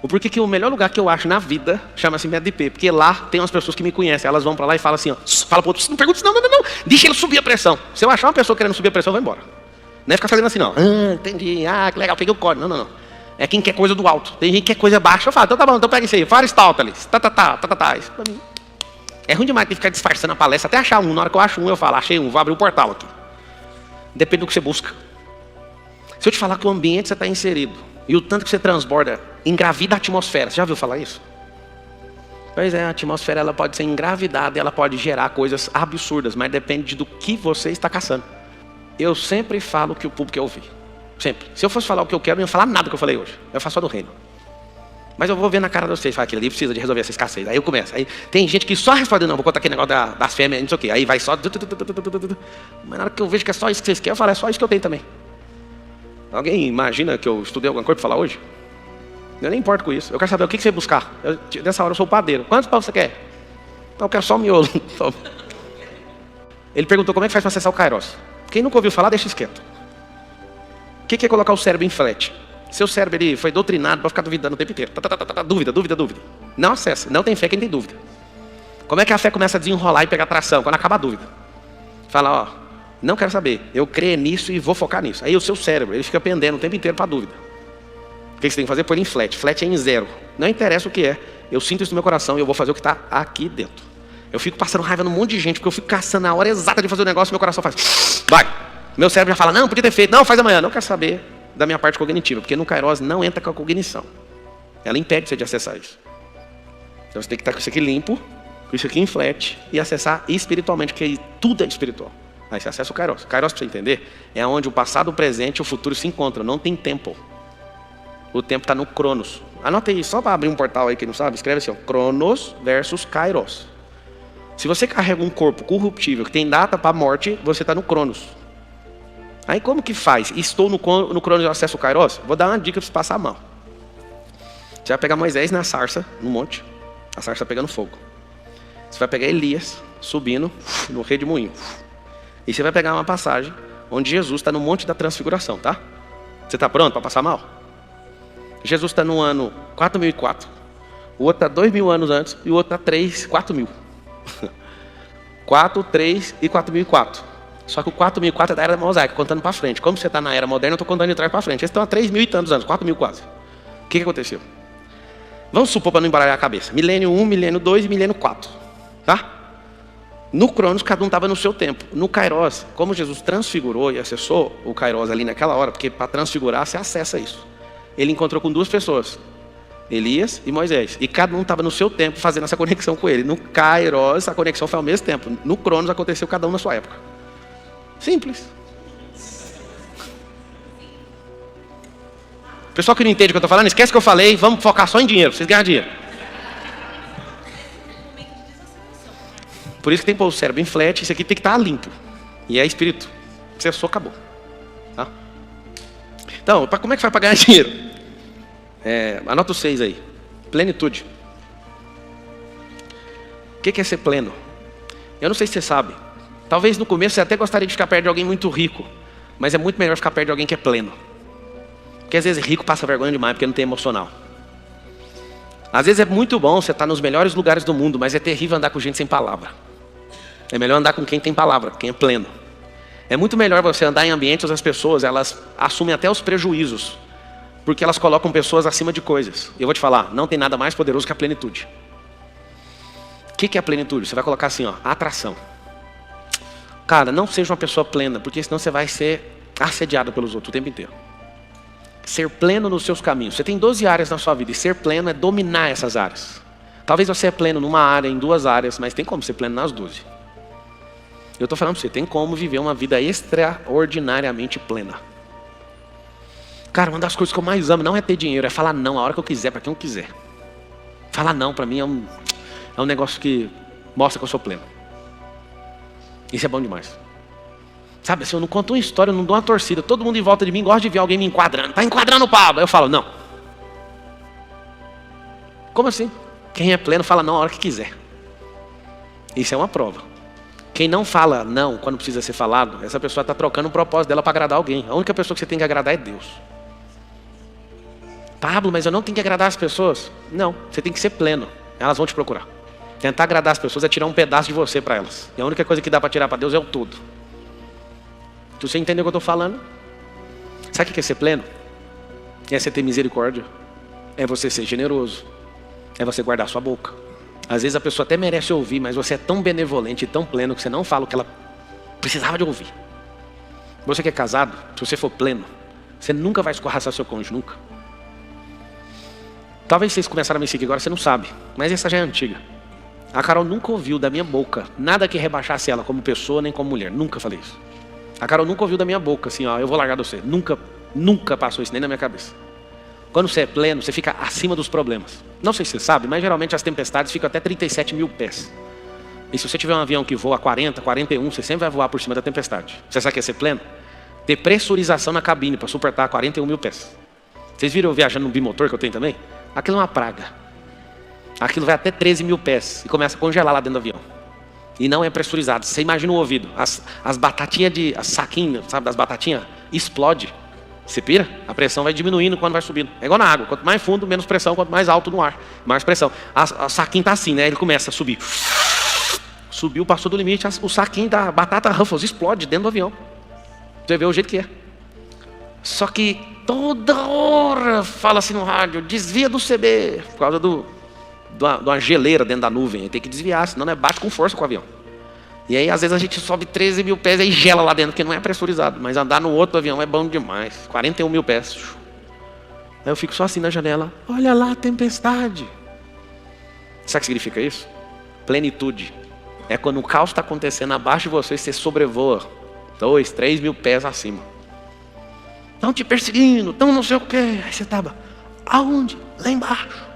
Speaker 1: O porquê que o melhor lugar que eu acho na vida chama-se MDP, porque lá tem umas pessoas que me conhecem, elas vão para lá e falam assim, ó, fala para outro, não pergunta, não, deixa ele subir a pressão. Se eu achar uma pessoa querendo subir a pressão, eu vou embora. Não é ficar fazendo assim, não. Entendi, que legal, peguei o código. Não. É quem quer coisa do alto. Tem gente que quer coisa baixa. Eu falo, então tá bom, então pega isso aí. Aristoteles. Isso pra mim. É ruim demais ter que ficar disfarçando a palestra até achar um. Na hora que eu acho um, eu falo, achei um, vou abrir o portal aqui. Depende do que você busca. Se eu te falar que o ambiente você está inserido e o tanto que você transborda, engravida a atmosfera. Você já ouviu falar isso? Pois é, a atmosfera ela pode ser engravidada e ela pode gerar coisas absurdas, mas depende do que você está caçando. Eu sempre falo o que o público quer ouvir. Sempre. Se eu fosse falar o que eu quero, eu não ia falar nada do que eu falei hoje. Eu faço só do reino. Mas eu vou ver na cara de vocês, fala, aquele ali precisa de resolver essa escassez. Aí eu começo. Aí tem gente que só responde, não, vou contar aquele negócio das fêmeas, não sei o quê. Aí vai só... Mas na hora que eu vejo que é só isso que vocês querem, eu falo, é só isso que eu tenho também. Alguém imagina que eu estudei alguma coisa para falar hoje? Eu nem importo com isso. Eu quero saber o que você buscar. Nessa hora eu sou o padeiro. Quantos pão você quer? Eu quero só o miolo. Ele perguntou como é que faz para acessar o Kairos. Quem nunca ouviu falar, deixa isso quieto. O que é colocar o cérebro em flat? Seu cérebro ele foi doutrinado para ficar duvidando o tempo inteiro. Dúvida. Não acessa. Não tem fé quem tem dúvida. Como é que a fé começa a desenrolar e pegar tração? Quando acaba a dúvida. Fala, ó, não quero saber. Eu creio nisso e vou focar nisso. Aí o seu cérebro, ele fica pendendo o tempo inteiro para a dúvida. O que você tem que fazer? Pôr ele em flat. Flat é em zero. Não interessa o que é. Eu sinto isso no meu coração e eu vou fazer o que está aqui dentro. Eu fico passando raiva num monte de gente, porque eu fico caçando a hora exata de fazer o negócio e meu coração faz... Vai! Meu cérebro já fala, não, podia ter feito. Não, faz amanhã. Não quero saber da minha parte cognitiva, porque no Kairos não entra com a cognição. Ela impede você de acessar isso. Então você tem que estar com isso aqui limpo, com isso aqui em flat, e acessar espiritualmente, porque tudo é espiritual. Aí você acessa o Kairos. Kairos, para você entender, é onde o passado, o presente e o futuro se encontram. Não tem tempo. O tempo está no Cronos. Anota aí, só para abrir um portal aí, quem não sabe, escreve assim, ó, Cronos versus Kairos. Se você carrega um corpo corruptível, que tem data para a morte, você está no Cronos. Aí como que faz? Estou no Cronos e eu acesso o Kairos? Vou dar uma dica para você passar mal. Você vai pegar Moisés na sarça, no monte. A sarça pegando fogo. Você vai pegar Elias subindo no redemoinho. E você vai pegar uma passagem onde Jesus está no Monte da Transfiguração, tá? Você está pronto para passar mal? Jesus está no ano 4004. O outro está 2000 anos antes e o outro está 4.000. 4, 3 e 4004. Só que o 4004 é da era mosaica, contando para frente. Como você está na era moderna, eu estou contando de trás para frente. Eles estão há 3.000 e tantos anos, 4.000 quase. O que aconteceu? Vamos supor, para não embaralhar a cabeça. Milênio 1, milênio 2 e milênio 4. Tá? No Cronos, cada um estava no seu tempo. No Kairos, como Jesus transfigurou e acessou o Kairos ali naquela hora, porque para transfigurar você acessa isso. Ele encontrou com duas pessoas, Elias e Moisés. E cada um estava no seu tempo fazendo essa conexão com ele. No Kairos, a conexão foi ao mesmo tempo. No Cronos, aconteceu cada um na sua época. Simples. Pessoal que não entende o que eu estou falando, esquece o que eu falei, vamos focar só em dinheiro, vocês ganham dinheiro. Por isso que tem que pôr o cérebro em flat, isso aqui tem que estar limpo. E é espírito. Você só acabou. Tá? Então, como é que faz para ganhar dinheiro? Anota os 6 aí. Plenitude. O que é ser pleno? Eu não sei se você sabe. Talvez no começo você até gostaria de ficar perto de alguém muito rico, mas é muito melhor ficar perto de alguém que é pleno. Porque às vezes rico passa vergonha demais, porque não tem emocional. Às vezes é muito bom você estar nos melhores lugares do mundo, mas é terrível andar com gente sem palavra. É melhor andar com quem tem palavra, quem é pleno. É muito melhor você andar em ambientes onde as pessoas, elas assumem até os prejuízos, porque elas colocam pessoas acima de coisas. E eu vou te falar, não tem nada mais poderoso que a plenitude. O que é a plenitude? Você vai colocar assim, ó, atração. Cara, não seja uma pessoa plena, porque senão você vai ser assediado pelos outros o tempo inteiro. Ser pleno nos seus caminhos. Você tem 12 áreas na sua vida, e ser pleno é dominar essas áreas. Talvez você é pleno numa área, em 2 áreas, mas tem como ser pleno nas 12. Eu estou falando para você, tem como viver uma vida extraordinariamente plena. Cara, uma das coisas que eu mais amo não é ter dinheiro, é falar não a hora que eu quiser, para quem eu quiser. Falar não, para mim, é um negócio que mostra que eu sou pleno. Isso é bom demais. Sabe, assim, eu não conto uma história, eu não dou uma torcida. Todo mundo em volta de mim gosta de ver alguém me enquadrando. Está enquadrando o Pablo. Aí eu falo, não. Como assim? Quem é pleno fala não a hora que quiser. Isso é uma prova. Quem não fala não quando precisa ser falado, essa pessoa está trocando o propósito dela para agradar alguém. A única pessoa que você tem que agradar é Deus. Pablo, mas eu não tenho que agradar as pessoas. Não, você tem que ser pleno. Elas vão te procurar. Tentar agradar as pessoas é tirar um pedaço de você para elas. E a única coisa que dá para tirar para Deus é o todo. Você entendeu o que eu estou falando? Sabe o que é ser pleno? É você ter misericórdia. É você ser generoso. É você guardar sua boca. Às vezes a pessoa até merece ouvir, mas você é tão benevolente e tão pleno que você não fala o que ela precisava de ouvir. Você que é casado, se você for pleno, você nunca vai escorraçar seu cônjuge, nunca. Talvez vocês começaram a me seguir agora, você não sabe, mas essa já é antiga. A Carol nunca ouviu da minha boca nada que rebaixasse ela como pessoa nem como mulher. Nunca falei isso. A Carol nunca ouviu da minha boca assim, ó, eu vou largar de você. Nunca passou isso nem na minha cabeça. Quando você é pleno, você fica acima dos problemas. Não sei se você sabe, mas geralmente as tempestades ficam até 37 mil pés. E se você tiver um avião que voa 40, 41, você sempre vai voar por cima da tempestade. Você sabe o que é ser pleno? Ter pressurização na cabine para suportar 41 mil pés. Vocês viram eu viajando no bimotor que eu tenho também? Aquilo é uma praga. Aquilo vai até 13 mil pés e começa a congelar lá dentro do avião. E não é pressurizado. Você imagina o ouvido. As batatinhas as saquinhas, sabe, das batatinhas, explode. Você pira? A pressão vai diminuindo quando vai subindo. É igual na água. Quanto mais fundo, menos pressão. Quanto mais alto no ar, mais pressão. A saquinho tá assim, né? Ele começa a subir. Subiu, passou do limite. O saquinho da batata Ruffles explode dentro do avião. Você vê o jeito que é. Só que toda hora fala assim no rádio, desvia do CB. Por causa de uma geleira dentro da nuvem. Tem que desviar, senão não é, bate com força com o avião. E aí, às vezes, a gente sobe 13 mil pés e gela lá dentro, porque não é pressurizado. Mas andar no outro avião é bom demais. 41 mil pés. Aí eu fico só assim na janela. Olha lá a tempestade. Sabe o que significa isso? Plenitude. É quando o caos está acontecendo abaixo de você e você sobrevoa 2, 3 mil pés acima. Estão te perseguindo, estão não sei o quê. Aí você estava, aonde? Lá embaixo.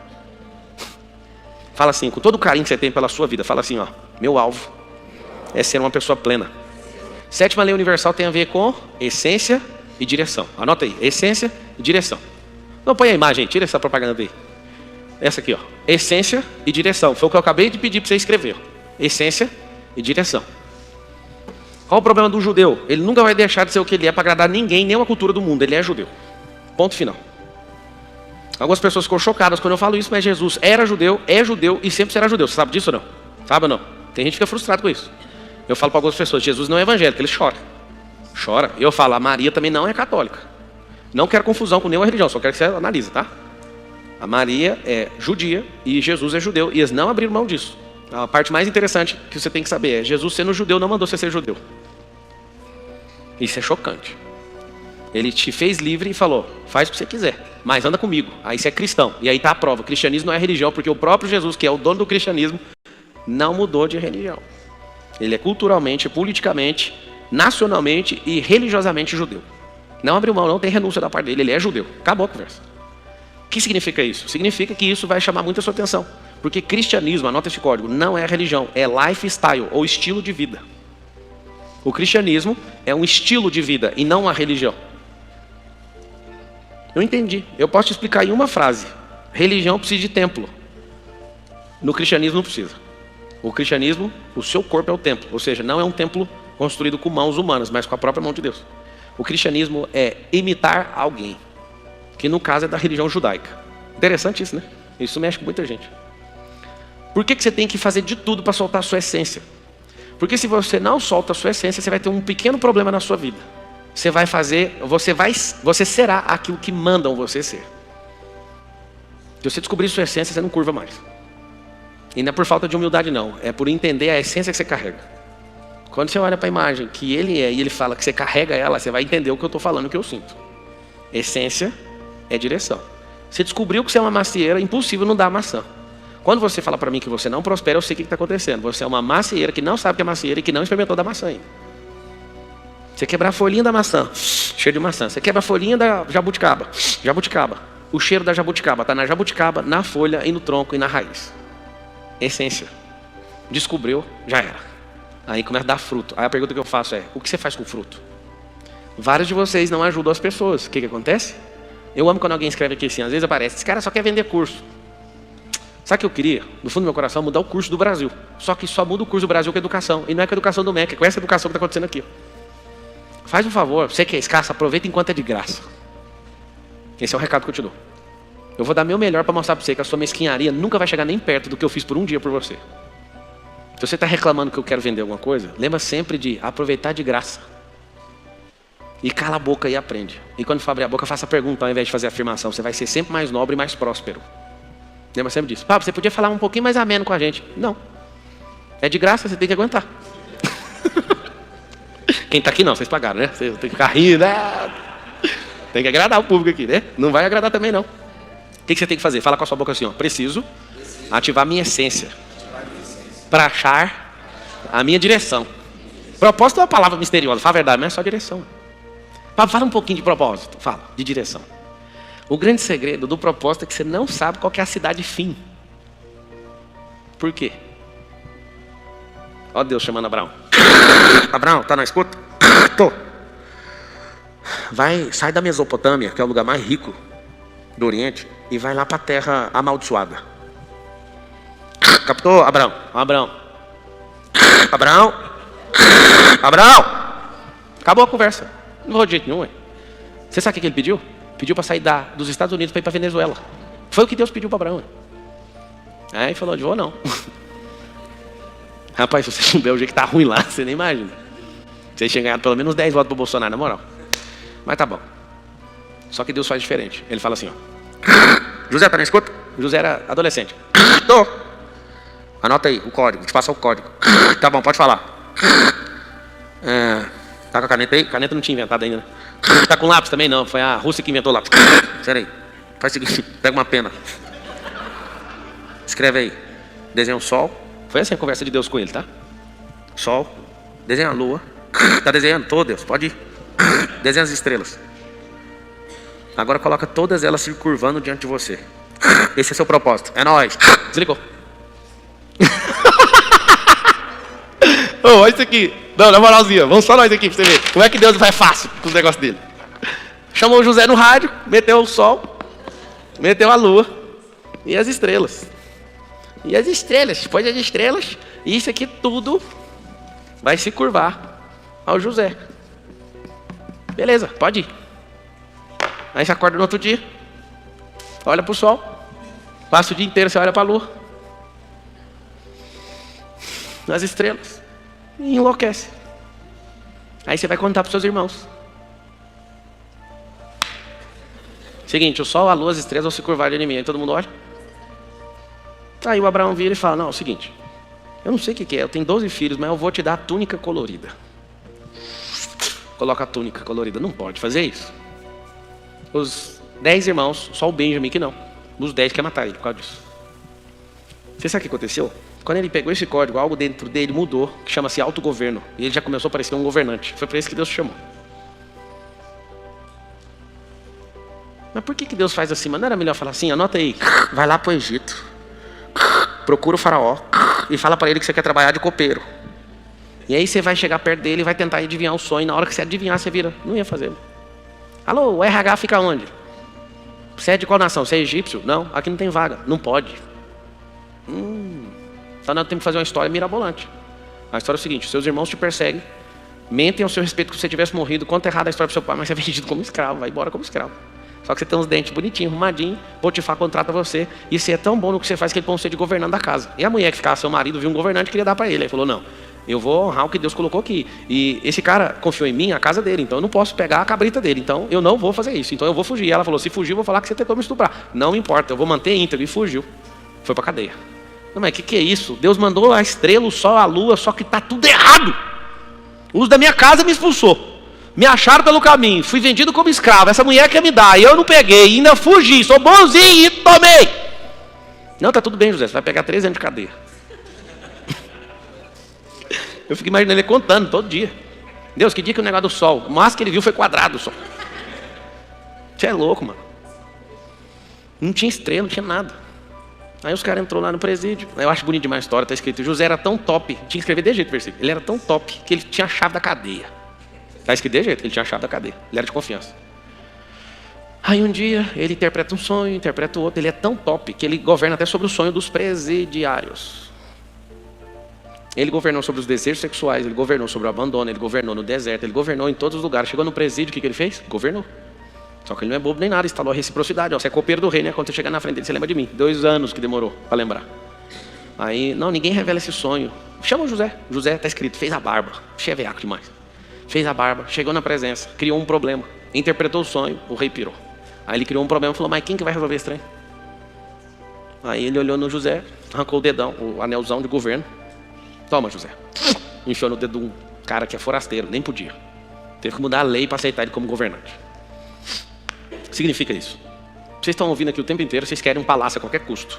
Speaker 1: Fala assim, com todo o carinho que você tem pela sua vida. Fala assim, ó, meu alvo é ser uma pessoa plena. 7ª lei universal tem a ver com essência e direção. Anota aí, essência e direção. Não, põe a imagem, tira essa propaganda aí. Essa aqui, ó, essência e direção. Foi o que eu acabei de pedir para você escrever. Essência e direção. Qual o problema do judeu? Ele nunca vai deixar de ser o que ele é para agradar ninguém, nem uma cultura do mundo. Ele é judeu. Ponto final. Algumas pessoas ficam chocadas quando eu falo isso, mas Jesus era judeu, é judeu e sempre será judeu. Você sabe disso ou não? Sabe ou não? Tem gente que fica frustrado com isso. Eu falo para algumas pessoas, Jesus não é evangélico, ele chora. Chora. Eu falo, a Maria também não é católica. Não quero confusão com nenhuma religião, só quero que você analise, tá? A Maria é judia e Jesus é judeu. E eles não abriram mão disso. A parte mais interessante que você tem que saber é, Jesus sendo judeu não mandou você ser judeu. Isso é chocante. Ele te fez livre e falou, faz o que você quiser, mas anda comigo. Aí você é cristão. E aí está a prova, o cristianismo não é religião, porque o próprio Jesus, que é o dono do cristianismo, não mudou de religião. Ele é culturalmente, politicamente, nacionalmente e religiosamente judeu. Não abriu mão, não tem renúncia da parte dele, ele é judeu. Acabou a conversa. O que significa isso? Significa que isso vai chamar muita sua atenção. Porque cristianismo, anota esse código, não é religião, é lifestyle, ou estilo de vida. O cristianismo é um estilo de vida e não uma religião. Eu entendi. Eu posso te explicar em uma frase. Religião precisa de templo. No cristianismo não precisa. O cristianismo, o seu corpo é o templo. Ou seja, não é um templo construído com mãos humanas, mas com a própria mão de Deus. O cristianismo é imitar alguém, que no caso é da religião judaica. Interessante isso, né? Isso mexe com muita gente. Por que você tem que fazer de tudo para soltar a sua essência? Porque se você não solta a sua essência, você vai ter um pequeno problema na sua vida. Você será aquilo que mandam você ser. Se você descobrir sua essência, você não curva mais. E não é por falta de humildade não, é por entender a essência que você carrega. Quando você olha para a imagem que ele é e ele fala que você carrega ela, você vai entender o que eu estou falando, o que eu sinto. Essência é direção. Você descobriu que você é uma macieira, impossível não dar maçã. Quando você fala para mim que você não prospera, eu sei o que está acontecendo. Você é uma macieira que não sabe que é macieira e que não experimentou da maçã ainda. Você quebra a folhinha da maçã, cheio de maçã. Você quebra a folhinha da jabuticaba, O cheiro da jabuticaba está na jabuticaba, na folha e no tronco e na raiz. Essência. Descobriu, já era. Aí começa a dar fruto. Aí a pergunta que eu faço é, o que você faz com o fruto? Vários de vocês não ajudam as pessoas. O que acontece? Eu amo quando alguém escreve aqui assim, às vezes aparece, esse cara só quer vender curso. Sabe o que eu queria? No fundo do meu coração, mudar o curso do Brasil. Só que só muda o curso do Brasil com a educação. E não é com a educação do MEC, é com essa educação que está acontecendo aqui. Faz um favor, você que é escasso, aproveita enquanto é de graça. Esse é o recado que eu te dou. Eu vou dar meu melhor para mostrar para você que a sua mesquinharia nunca vai chegar nem perto do que eu fiz por um dia por você. Se você está reclamando que eu quero vender alguma coisa, lembra sempre de aproveitar de graça. E cala a boca e aprende. E quando for abrir a boca, faça a pergunta ao invés de fazer a afirmação. Você vai ser sempre mais nobre e mais próspero. Lembra sempre disso. Pablo, você podia falar um pouquinho mais ameno com a gente. Não. É de graça, você tem que aguentar. Quem está aqui não, vocês pagaram, né? Você tem que ficar rindo, né? Tem que agradar o público aqui, né? Não vai agradar também, não. O que você tem que fazer? Fala com a sua boca assim, ó. Preciso ativar minha essência para achar a minha direção. Propósito é uma palavra misteriosa. Fala a verdade, mas é só direção. Fala um pouquinho de propósito. Fala, de direção. O grande segredo do propósito é que você não sabe qual que é a cidade fim. Por quê? Ó Deus chamando Abraão. Abraão, tá na escuta? Tô. Sai da Mesopotâmia, que é o lugar mais rico do Oriente, e vai lá para a terra amaldiçoada. Captou, Abraão? Abraão. Acabou a conversa. Não vou de jeito nenhum, ué. Você sabe o que ele pediu? Pediu para sair dos Estados Unidos para ir para Venezuela. Foi o que Deus pediu para Abraão. Aí ele falou, de vou não. Rapaz, se você não der o jeito que tá ruim lá, você nem imagina. Você tinha ganhado pelo menos 10 votos pro Bolsonaro, na moral. Mas tá bom. Só que Deus faz diferente. Ele fala assim, ó. José, tá na escuta? José era adolescente. Tô. Anota aí o código, vou te passar o código. Tá bom, pode falar. Tá com a caneta aí? Caneta não tinha inventado ainda, né? Tá com lápis também? Não, foi a Rússia que inventou o lápis. Espera aí. Faz o seguinte, pega uma pena. Escreve aí. Desenha um sol. Foi assim a conversa de Deus com ele, tá? Sol. Desenha a lua. Tá desenhando? Tô, Deus, pode ir. Desenha as estrelas. Agora coloca todas elas se curvando diante de você. Esse é seu propósito. É nóis. Desligou. Olha isso aqui. Não, na moralzinha. Vamos só nós aqui pra você ver. Como é que Deus vai fácil com os negócios dele. Chamou o José no rádio. Meteu o sol. Meteu a lua. E as estrelas. E as estrelas. Depois as estrelas. E isso aqui tudo vai se curvar ao José. Beleza, pode ir. Aí você acorda no outro dia. Olha pro sol. Passa o dia inteiro, você olha pra lua. Nas estrelas. E enlouquece. Aí você vai contar pros seus irmãos. Seguinte, o sol, a lua, as estrelas vão se curvar de mim. Aí todo mundo olha. Aí o Abraão vira e fala, não, é o seguinte. Eu não sei o que é, eu tenho 12 filhos, mas eu vou te dar a túnica colorida. Coloca a túnica colorida. Não pode fazer isso. Os 10 irmãos, só o Benjamin que não. Os 10 quer matar ele por causa disso. Você sabe o que aconteceu? Quando ele pegou esse código, algo dentro dele mudou, que chama-se autogoverno. E ele já começou a parecer um governante. Foi para isso que Deus chamou. Mas por que Deus faz assim? Mas não era melhor falar assim? Anota aí. Vai lá para o Egito. Procura o faraó. E fala para ele que você quer trabalhar de copeiro. E aí você vai chegar perto dele e vai tentar adivinhar o sonho. Na hora que você adivinhar, você vira. Não ia fazer. Alô, o RH fica onde? Você é de qual nação? Você é egípcio? Não, aqui não tem vaga. Não pode. Então nós temos que fazer uma história mirabolante. A história é o seguinte: seus irmãos te perseguem, mentem ao seu respeito que você tivesse morrido, conta errado a história pro seu pai, mas você é vendido como escravo, vai embora como escravo. Só que você tem uns dentes bonitinhos, arrumadinhos, Potifar contrata você, e você é tão bom no que você faz que ele põe você de governante da casa. E a mulher que ficava seu marido viu um governante e queria dar para ele. Ele falou: não, eu vou honrar o que Deus colocou aqui. E esse cara confiou em mim, a casa dele, então eu não posso pegar a cabrita dele, então eu não vou fazer isso, então eu vou fugir. E ela falou: se fugir, eu vou falar que você tentou me estuprar. Não importa, eu vou manter íntegro. E fugiu. Foi para cadeia. Não, mas que é isso? Deus mandou a estrela, o sol, a lua, só que está tudo errado. O uso da minha casa me expulsou. Me acharam pelo caminho, fui vendido como escravo. Essa mulher quer me dar, e eu não peguei, ainda fugi, sou bonzinho e tomei. Não, tá tudo bem, José, você vai pegar 3 anos de cadeia. Eu fico imaginando ele contando todo dia. Deus, que dia que o negócio do sol, o máximo que ele viu foi quadrado o sol. Você é louco, mano. Não tinha estrela, não tinha nada. Aí os caras entrou lá no presídio. Eu acho bonito demais a história, tá escrito: José era tão top, tinha que escrever de jeito o versículo. Ele era tão top que ele tinha a chave da cadeia. Está escrito de jeito, ele tinha a chave da cadeia. Ele era de confiança. Aí um dia, ele interpreta um sonho, interpreta o outro. Ele é tão top que ele governa até sobre o sonho dos presidiários. Ele governou sobre os desejos sexuais, ele governou sobre o abandono, ele governou no deserto, ele governou em todos os lugares. Chegou no presídio, o que ele fez? Governou. Só que ele não é bobo nem nada, instalou a reciprocidade. Ó, você é copeiro do rei, né? Quando você chegar na frente dele, você lembra de mim. 2 anos que demorou para lembrar. Aí, não, ninguém revela esse sonho. Chama o José. José está escrito, fez a barba. Cheveaco demais. Fez a barba, chegou na presença, criou um problema, interpretou o sonho, o rei pirou. Aí ele criou um problema e falou: mas quem que vai resolver esse trem? Aí ele olhou no José, arrancou o dedão, o anelzão de governo. Toma, José. Enfiou no dedo de um cara que é forasteiro, nem podia. Teve que mudar a lei para aceitar ele como governante. O que significa isso? Vocês estão ouvindo aqui o tempo inteiro, vocês querem um palácio a qualquer custo.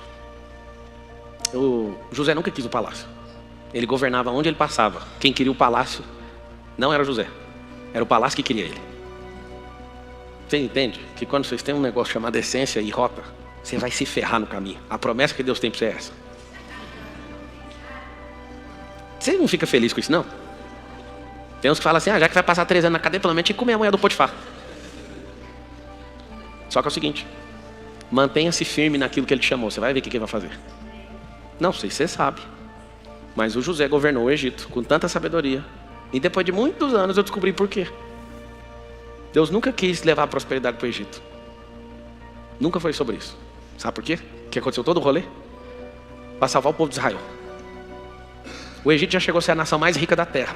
Speaker 1: O José nunca quis o palácio. Ele governava onde ele passava. Quem queria o palácio não era José, era o palácio que queria ele. Você entende que quando vocês têm um negócio chamado essência e rota, você vai se ferrar no caminho. A promessa que Deus tem para você é essa. Você não fica feliz com isso, não? Tem uns que falam assim: já que vai passar 3 anos na cadeia, pelo menos tinha que comer a mulher do Potifar. Só que é o seguinte: mantenha-se firme naquilo que ele te chamou. Você vai ver o que ele vai fazer. Não sei se você sabe, mas o José governou o Egito com tanta sabedoria. E depois de muitos anos eu descobri por quê. Deus nunca quis levar a prosperidade para o Egito. Nunca foi sobre isso. Sabe por quê? Que aconteceu todo o rolê? Para salvar o povo de Israel. O Egito já chegou a ser a nação mais rica da terra.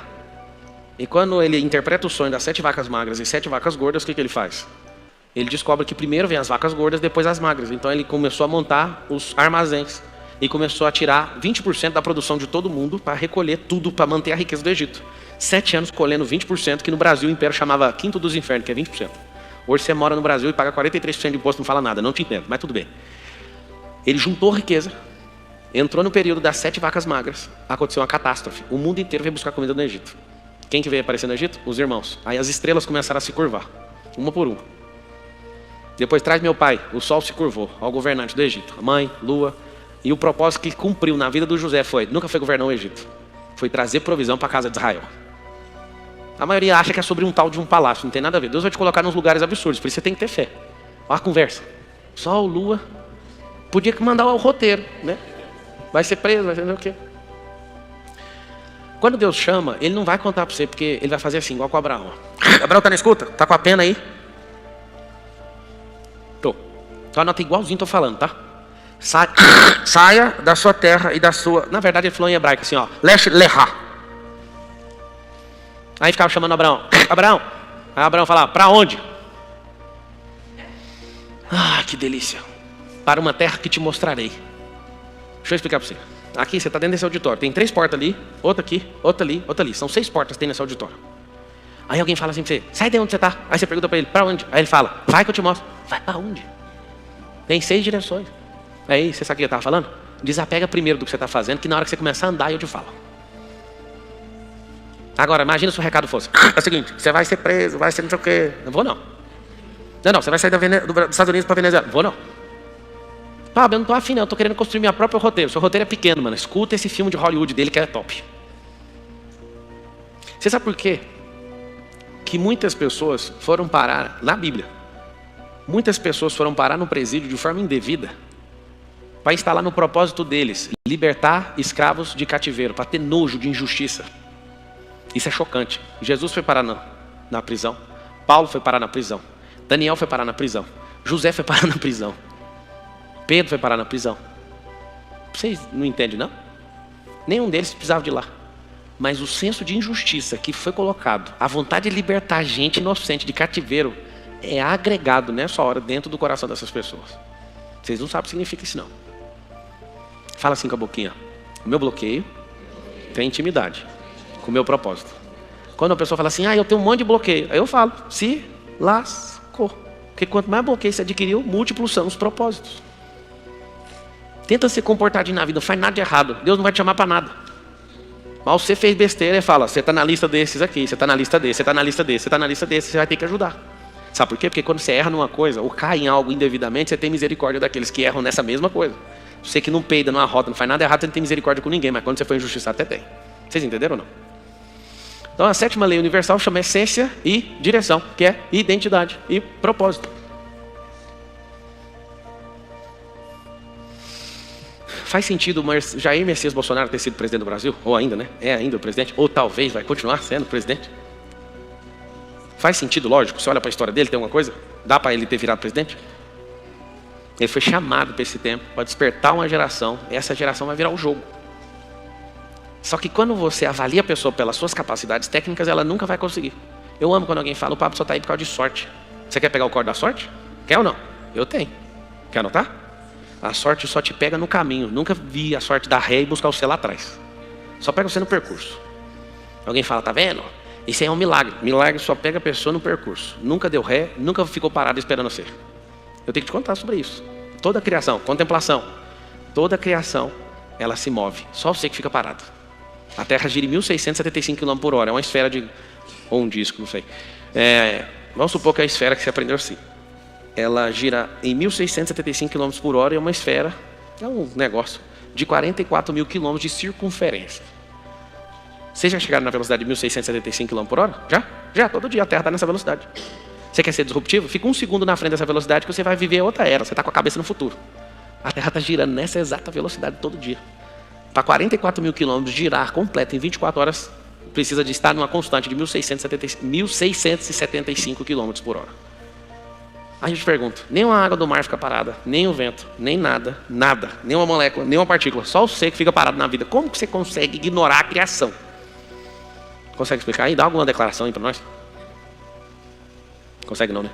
Speaker 1: E quando ele interpreta o sonho das 7 vacas magras e 7 vacas gordas, o que ele faz? Ele descobre que primeiro vem as vacas gordas, depois as magras. Então ele começou a montar os armazéns. E começou a tirar 20% da produção de todo mundo para recolher tudo, para manter a riqueza do Egito. 7 anos colhendo 20%, que no Brasil o império chamava quinto dos infernos, que é 20%. Hoje você mora no Brasil e paga 43% de imposto, não fala nada, não te entendo, mas tudo bem. Ele juntou riqueza, entrou no período das 7 vacas magras, aconteceu uma catástrofe. O mundo inteiro veio buscar comida no Egito. Quem que veio aparecer no Egito? Os irmãos. Aí as estrelas começaram a se curvar, uma por uma. Depois traz meu pai, o sol se curvou ao governante do Egito, a mãe, lua. E o propósito que cumpriu na vida do José nunca foi governar o Egito, foi trazer provisão para a casa de Israel. A maioria acha que é sobre um tal de um palácio, não tem nada a ver. Deus vai te colocar nos lugares absurdos, por isso você tem que ter fé. Olha a conversa. Sol, lua, podia mandar o roteiro, né? Vai ser preso, vai ser o quê? Quando Deus chama, Ele não vai contar para você, porque Ele vai fazer assim, igual com Abraão. Abraão tá na escuta? Tá com a pena aí? Tô. Então anota igualzinho, tô falando, tá? Saia da sua terra e da sua... Na verdade ele falou em hebraico assim, ó. Lech lecha. Aí ficava chamando Abraão. Abraão. Aí Abraão falava, para onde? Ah, que delícia. Para uma terra que te mostrarei. Deixa eu explicar para você. Aqui você está dentro desse auditório. Tem 3 portas ali, outra aqui, outra ali, outra ali. São 6 portas que tem nesse auditório. Aí alguém fala assim para você, sai de onde você está. Aí você pergunta para ele, para onde? Aí ele fala, vai que eu te mostro. Vai para onde? Tem 6 direções. Aí, você sabe o que eu estava falando? Desapega primeiro do que você está fazendo, que na hora que você começar a andar, eu te falo. Agora, imagina se o recado fosse, é o seguinte, você vai ser preso, vai ser não sei o quê. Não vou não. Não, você vai sair dos Estados Unidos para Venezuela. Não vou não. Pablo, eu não estou afim não, eu estou querendo construir minha própria roteiro. Seu roteiro é pequeno, mano. Escuta esse filme de Hollywood dele que é top. Você sabe por quê? Que muitas pessoas foram parar na Bíblia. Muitas pessoas foram parar no presídio de forma indevida para estar lá no propósito deles, libertar escravos de cativeiro, para ter nojo de injustiça. Isso é chocante. Jesus foi parar na prisão, Paulo foi parar na prisão, Daniel foi parar na prisão, José foi parar na prisão, Pedro foi parar na prisão. Vocês não entendem, não? Nenhum deles precisava de ir lá. Mas o senso de injustiça que foi colocado, a vontade de libertar gente inocente de cativeiro, é agregado nessa hora dentro do coração dessas pessoas. Vocês não sabem o que significa isso, não. Fala assim com a boquinha. O meu bloqueio tem intimidade com o meu propósito. Quando a pessoa fala assim, eu tenho um monte de bloqueio, aí eu falo, se lascou. Porque quanto mais bloqueio você adquiriu, múltiplos são os propósitos. Tenta se comportar na vida, não faz nada de errado. Deus não vai te chamar para nada. Mas você fez besteira, ele fala, você está na lista desses aqui, você está na lista desse, você está na lista desse, você está na lista desse, você vai ter que ajudar. Sabe por quê? Porque quando você erra numa coisa, ou cai em algo indevidamente, você tem misericórdia daqueles que erram nessa mesma coisa. Você que não peida, não arrota, não faz nada errado, você não tem misericórdia com ninguém, mas quando você foi injustiçado, até tem. Vocês entenderam ou não? Então a 7ª lei universal chama essência e direção, que é identidade e propósito. Faz sentido o Jair Messias Bolsonaro ter sido presidente do Brasil? Ou ainda, né? É ainda o presidente? Ou talvez vai continuar sendo presidente? Faz sentido, lógico? Você olha para a história dele, tem alguma coisa? Dá para ele ter virado presidente? Ele foi chamado para esse tempo, para despertar uma geração. E essa geração vai virar o jogo. Só que quando você avalia a pessoa pelas suas capacidades técnicas, ela nunca vai conseguir. Eu amo quando alguém fala, o Pablo só está aí por causa de sorte. Você quer pegar o código da sorte? Quer ou não? Eu tenho. Quer anotar? A sorte só te pega no caminho. Nunca vi a sorte dar ré e buscar você lá atrás. Só pega você no percurso. Alguém fala, tá vendo? Isso aí é um milagre. Milagre só pega a pessoa no percurso. Nunca deu ré, nunca ficou parado esperando você. Eu tenho que te contar sobre isso. Toda a criação, contemplação. Toda a criação, ela se move. Só você que fica parado. A Terra gira em 1675 km por hora. É uma esfera de... ou um disco, não sei. Vamos supor que é a esfera que você aprendeu assim. Ela gira em 1675 km por hora e é uma esfera, é um negócio, de 44 mil quilômetros de circunferência. Vocês já chegaram na velocidade de 1675 km por hora? Já, todo dia a Terra está nessa velocidade. Você quer ser disruptivo? Fica 1 segundo na frente dessa velocidade que você vai viver outra era, você está com a cabeça no futuro. A Terra está girando nessa exata velocidade todo dia. Para 44 mil quilômetros girar completo em 24 horas, precisa de estar numa constante de 1675 km por hora. Aí eu te pergunto, nem a água do mar fica parada, nem o vento, nem nada, nem uma molécula, nem uma partícula, só você que fica parado na vida. Como que você consegue ignorar a criação? Consegue explicar aí? Dá alguma declaração aí para nós? Consegue não, né?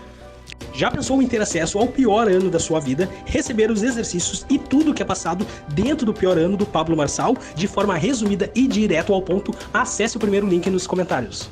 Speaker 2: Já pensou em ter acesso ao pior ano da sua vida, receber os exercícios e tudo que é passado dentro do pior ano do Pablo Marçal, de forma resumida e direto ao ponto? Acesse o primeiro link nos comentários.